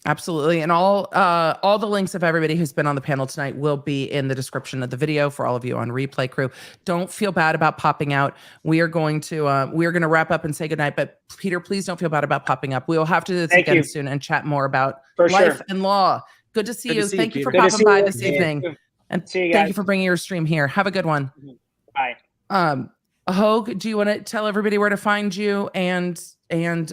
Absolutely. And all the links of everybody who's been on the panel tonight will be in the description of the video for all of you on replay crew. Don't feel bad about popping out. We are going to wrap up and say goodnight, but Peter, please don't feel bad about popping up. We will have to do this again soon and chat more about life and law. Good to see you. Thank you for popping by this evening. And thank you for bringing your stream here. Have a good one. Bye. Hoeg, do you want to tell everybody where to find you and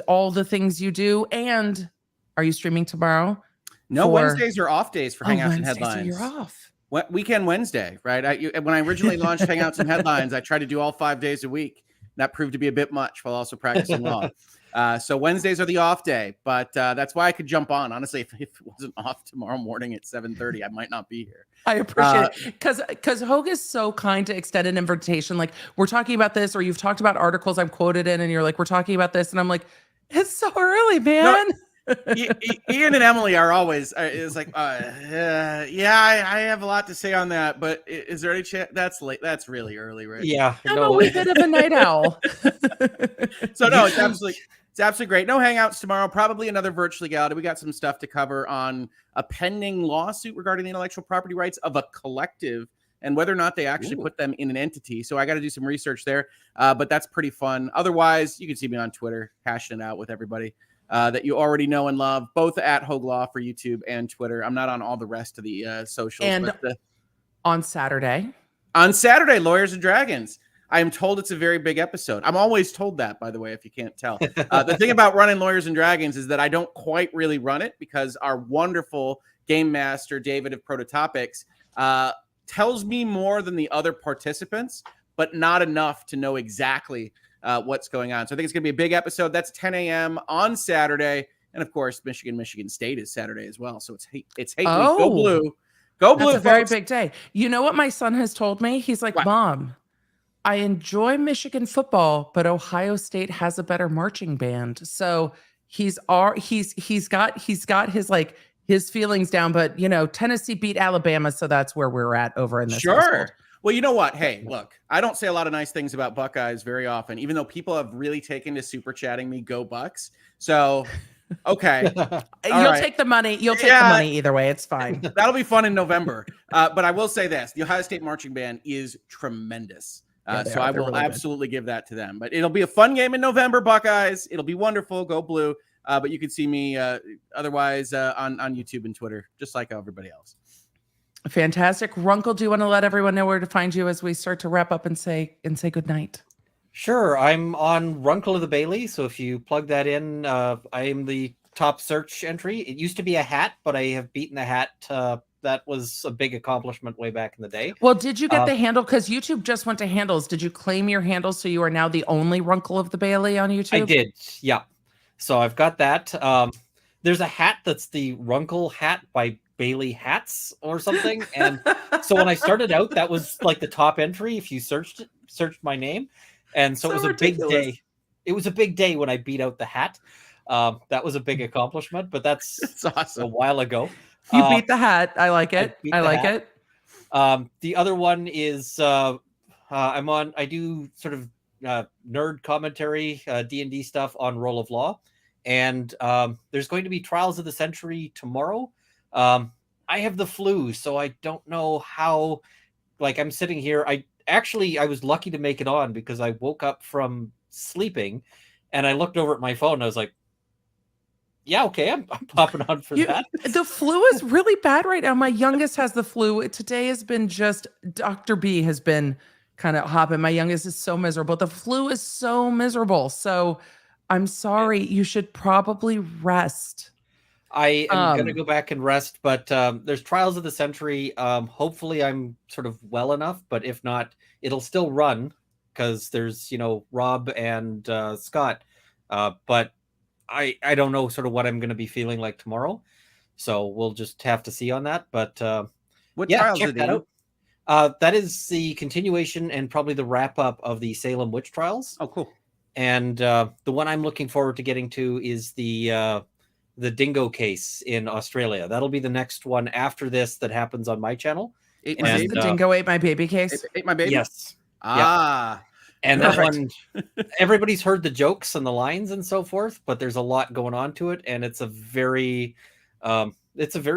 all the things you do? And are you streaming tomorrow? No, Wednesdays are off days for Hangouts and Headlines. You're off. Weekend Wednesday, right? When I originally launched Hangouts and Headlines, I tried to do all 5 days a week. That proved to be a bit much while also practicing law. So Wednesdays are the off day, but that's why I could jump on. Honestly, if it wasn't off tomorrow morning at 7:30, I might not be here. I appreciate it because Hoeg is so kind to extend an invitation. Like, we're talking about this, or you've talked about articles I'm quoted in, and you're like, we're talking about this, and I'm like, it's so early, man. No, Ian and Emily are always is like, I have a lot to say on that, but is there any chance that's late? That's really early, right? Yeah, I'm a wee bit of a night owl. So no, it's absolutely great. No Hangouts tomorrow. Probably another virtual legality. We got some stuff to cover on a pending lawsuit regarding the intellectual property rights of a collective and whether or not they actually put them in an entity. So I got to do some research there, but that's pretty fun. Otherwise, you can see me on Twitter, hashing it out with everybody that you already know and love, both at HoegLaw for YouTube and Twitter. I'm not on all the rest of the socials. And on Saturday, Lawyers and Dragons. I am told it's a very big episode. I'm always told that, by the way, if you can't tell. The thing about running Lawyers and Dragons is that I don't quite really run it because our wonderful game master, David of Prototopics, tells me more than the other participants, but not enough to know exactly what's going on. So I think it's going to be a big episode. That's 10 a.m. on Saturday. And of course, Michigan State is Saturday as well. So it's hate week. Go blue. Go blue. That's a very big day. You know what my son has told me? He's like, Mom, I enjoy Michigan football, but Ohio State has a better marching band. So he's got his like his feelings down, but Tennessee beat Alabama, so that's where we're at over in this. Sure. household. Well, you know what? Hey, look, I don't say a lot of nice things about Buckeyes very often, even though people have really taken to super chatting me, go Bucks. So Okay. You'll right. take the money. You'll take the Yeah. money either way. It's fine. That'll be fun in November. But I will say this: the Ohio State marching band is tremendous. Yeah, they So are. I They're will really good. absolutely give that to them. But it'll be a fun game in November, Buckeyes. It'll be wonderful. Go blue. But you can see me otherwise on YouTube and Twitter, just like everybody else. Fantastic. Runkle, do you want to let everyone know where to find you as we start to wrap up and say good night? Sure, I'm on Runkle of the Bailey, so if you plug that in, I am the top search entry. It used to be a hat, but I have beaten the hat. That was a big accomplishment way back in the day. Well, did you get the handle? Because YouTube just went to handles. Did you claim your handle so you are now the only Runkle of the Bailey on YouTube? I did, yeah. So I've got that. There's a hat that's the Runkle hat by Bailey Hats or something. And so when I started out, that was like the top entry if you searched my name. And so it was ridiculous. a big day. It was a big day when I beat out the hat. That was a big accomplishment, but that's awesome. A while ago. You beat the hat. I like it. I like it. The other one is I do sort of nerd commentary, D&D stuff on Role of Law. And there's going to be Trials of the Century tomorrow. I have the flu, so I don't know how, like I'm sitting here. I was lucky to make it on because I woke up from sleeping and I looked over at my phone and I was like, yeah, okay, I'm popping on for that. The flu is really bad right now. My youngest has the flu. Today has been just, Dr. B has been kind of hopping. My youngest is so miserable. The flu is so miserable. So I'm sorry. You should probably rest. I am going to go back and rest, but there's Trials of the Century. Hopefully I'm sort of well enough, but if not, it'll still run because there's, Rob and Scott. But I don't know sort of what I'm going to be feeling like tomorrow. So we'll just have to see on that. But what trials check are that they? out. That is the continuation and probably the wrap up of the Salem witch trials. Oh, cool. And the one I'm looking forward to getting to is the dingo case in Australia. That'll be the next one after this that happens on my channel. The dingo ate my baby case? Ate my baby? Yes. Ah. Yeah. And that one, everybody's heard the jokes and the lines and so forth, but there's a lot going on to it, and it's a very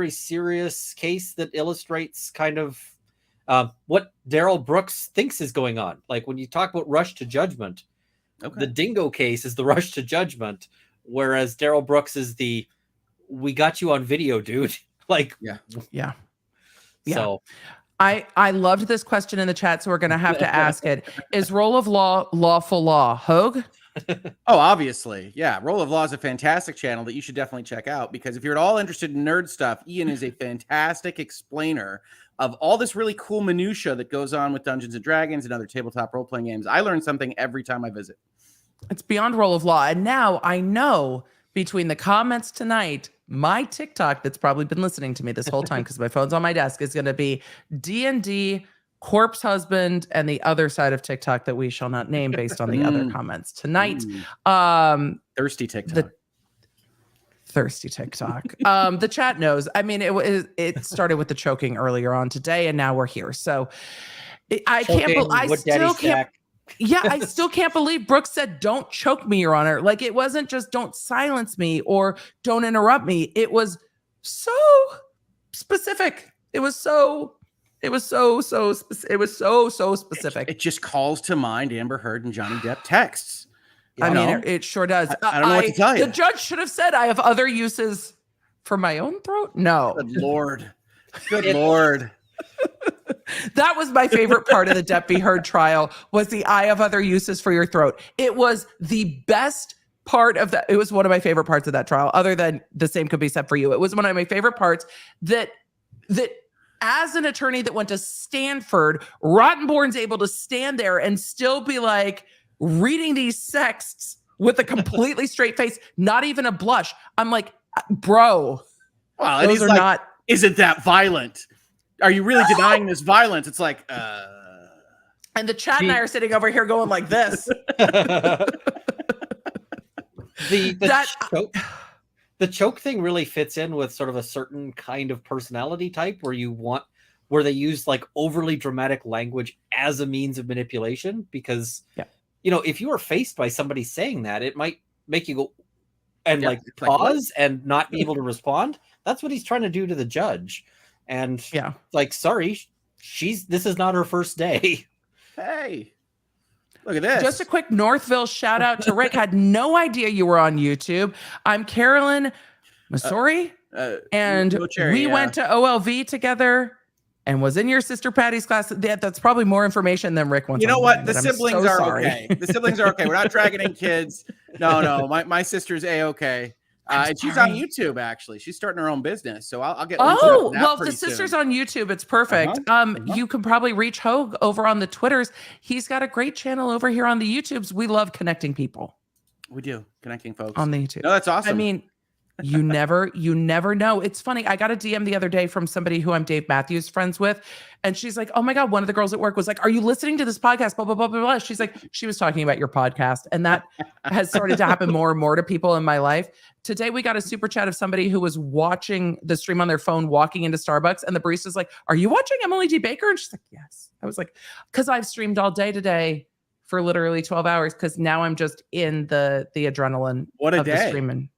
serious case that illustrates kind of what Darrell Brooks thinks is going on. Like when you talk about rush to judgment, the dingo case is the rush to judgment, whereas Darrell Brooks is the we got you on video, dude. Like yeah. So. I loved this question in the chat, so we're going to have to ask it. Is Role of Law lawful law? Hoeg? Oh, obviously. Yeah. Role of Law is a fantastic channel that you should definitely check out because if you're at all interested in nerd stuff, Ian is a fantastic explainer of all this really cool minutia that goes on with Dungeons and Dragons and other tabletop role-playing games. I learn something every time I visit. It's beyond Role of Law. And now I know between the comments tonight, my TikTok that's probably been listening to me this whole time because my phone's on my desk is going to be D&D, Corpse Husband, and the other side of TikTok that we shall not name based on the other comments tonight. Thirsty TikTok. Thirsty TikTok. The chat knows. I mean, it started with the choking earlier on today, and now we're here. So I still can't believe Brooks said, "Don't choke me, Your Honor." Like it wasn't just "Don't silence me" or "Don't interrupt me." It was so specific. It was so specific. It just calls to mind Amber Heard and Johnny Depp texts. I mean, it sure does. I don't know what to tell you. The judge should have said, "I have other uses for my own throat." No. Good Lord. Good Lord. That was my favorite part of the Depp v. Heard trial was the "I have other uses for your throat." It was the best part of that. It was one of my favorite parts of that trial, other than the same could be said for you. It was one of my favorite parts that as an attorney that went to Stanford, Rottenborn's able to stand there and still be like reading these texts with a completely straight face, not even a blush. I'm like, bro, well, and those are like, not. Isn't that violent? Are you really denying this violence? It's like, And the chat and I are sitting over here going like this. The choke thing really fits in with sort of a certain kind of personality type where they use like overly dramatic language as a means of manipulation because, if you are faced by somebody saying that, it might make you go, and Yeah, like it's like, what? pause and not be able to respond. That's what he's trying to do to the judge. And Yeah. like, sorry, this is not her first day. Hey, look at this. Just a quick Northville shout out to Rick. Had no idea you were on YouTube. I'm Carolyn Masori, and we went to OLV together and was in your sister Patty's class. That's probably more information than Rick wants. You know what? The I'm siblings so are sorry. okay. The siblings are okay. We're not dragging in kids. No. My sister's A-okay. And she's on YouTube, actually. She's starting her own business. So I'll get links to that well, if pretty the sister's soon. on YouTube, it's perfect. You can probably reach Hoeg over on the Twitters. He's got a great channel over here on the YouTubes. We love connecting people. We do. Connecting folks. On the YouTube. No, that's awesome. I mean, you never know. It's funny. I got a DM the other day from somebody who I'm Dave Matthews friends with. And she's like, oh my God, one of the girls at work was like, are you listening to this podcast? Blah, blah, blah, blah, blah. She's like, she was talking about your podcast. And that has started to happen more and more to people in my life. Today, we got a super chat of somebody who was watching the stream on their phone, walking into Starbucks. And the barista's like, are you watching Emily D. Baker? And she's like, yes. I was like, because I've streamed all day today for literally 12 hours. Because now I'm just in the adrenaline What a of the day. streaming.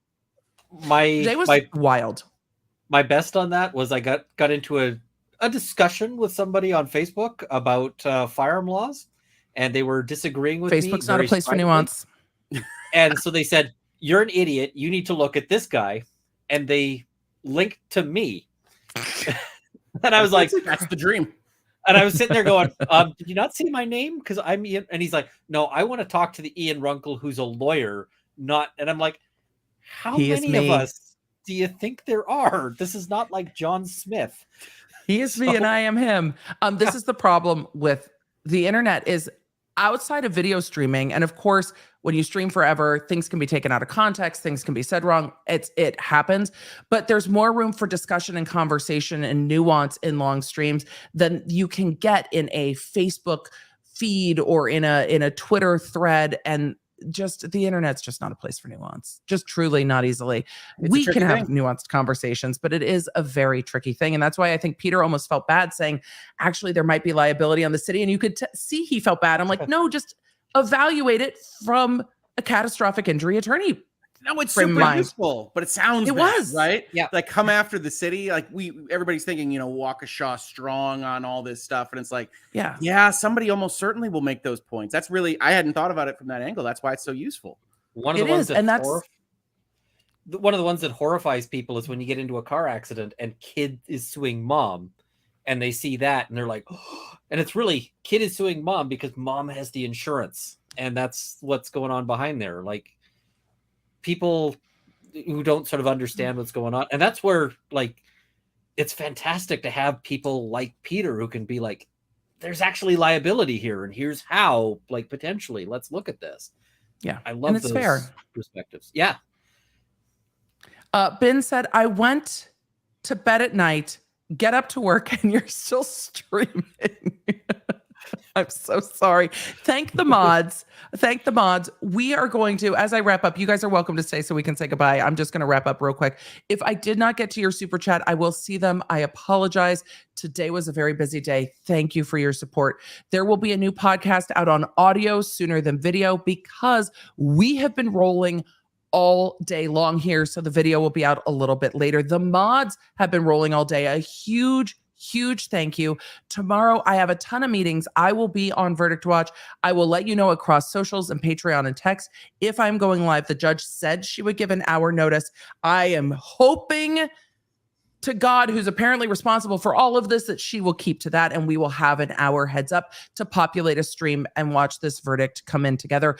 My Today was wild. My best on that was I got into a discussion with somebody on Facebook about firearm laws, and they were disagreeing with me. Facebook's not a very place for strongly. nuance. And so they said, you're an idiot. You need to look at this guy. And they linked to me. And I was like, that's the dream. And I was sitting there going, did you not see my name? Because I'm Ian. And he's like, no, I want to talk to the Ian Runkle who's a lawyer. Not. And I'm like, how many of us do you think there are? This is not like John Smith. He is me and I am him. This is the problem with the internet is outside of video streaming. And of course, when you stream forever, things can be taken out of context. Things can be said wrong. It happens, but there's more room for discussion and conversation and nuance in long streams than you can get in a Facebook feed or in a Twitter thread. And just the internet's just not a place for nuance, just truly not easily. We can have nuanced conversations, but it is a very tricky thing. And that's why I think Peter almost felt bad saying, actually, there might be liability on the city. And you could see he felt bad. I'm like, no, just evaluate it from a catastrophic injury attorney. No, it's super useful, but it sounds bad, right? Yeah. Like come after the city. Like everybody's thinking, Waukesha strong on all this stuff. And it's like, yeah, somebody almost certainly will make those points. That's really, I hadn't thought about it from that angle. That's why it's so useful. One of the ones that horrifies people is when you get into a car accident and kid is suing mom and they see that and they're like, oh, and it's really kid is suing mom because mom has the insurance. And that's what's going on behind there. Like, people who don't sort of understand what's going on. And that's where, like, it's fantastic to have people like Peter who can be like, there's actually liability here. And here's how, like, potentially, let's look at this. Yeah. I love those perspectives. Yeah. Ben said, I went to bed at night, get up to work, and you're still streaming. I'm so sorry. Thank the mods. We are going to, as I wrap up, you guys are welcome to stay so we can say goodbye. I'm just going to wrap up real quick. If I did not get to your super chat, I will see them. I apologize. Today was a very busy day. Thank you for your support. There will be a new podcast out on audio sooner than video because we have been rolling all day long here. So the video will be out a little bit later. The mods have been rolling all day. A huge thank you. Tomorrow, I have a ton of meetings. I will be on Verdict Watch. I will let you know across socials and Patreon and text if I'm going live. The judge said she would give an hour notice. I am hoping to God, who's apparently responsible for all of this, that she will keep to that and we will have an hour heads up to populate a stream and watch this verdict come in together.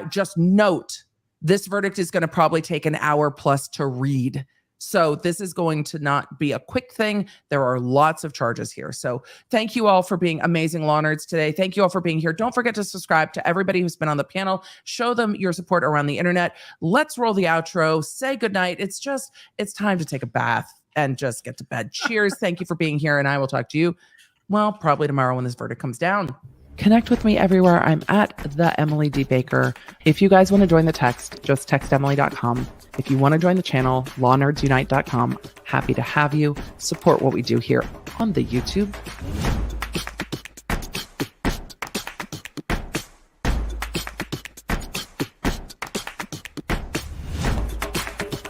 Just note, this verdict is going to probably take an hour plus to read. So this is going to not be a quick thing. There are lots of charges here. So thank you all for being amazing law nerds today. Thank you all for being here. Don't forget to subscribe to everybody who's been on the panel. Show them your support around the internet. Let's roll the outro. Say goodnight. It's time to take a bath and just get to bed. Cheers. Thank you for being here. And I will talk to you, well, probably tomorrow when this verdict comes down. Connect with me everywhere. I'm at the Emily D. Baker. If you guys want to join the text, just text Emily.com. If you want to join the channel, LawNerdsUnite.com. Happy to have you. Support what we do here on the YouTube.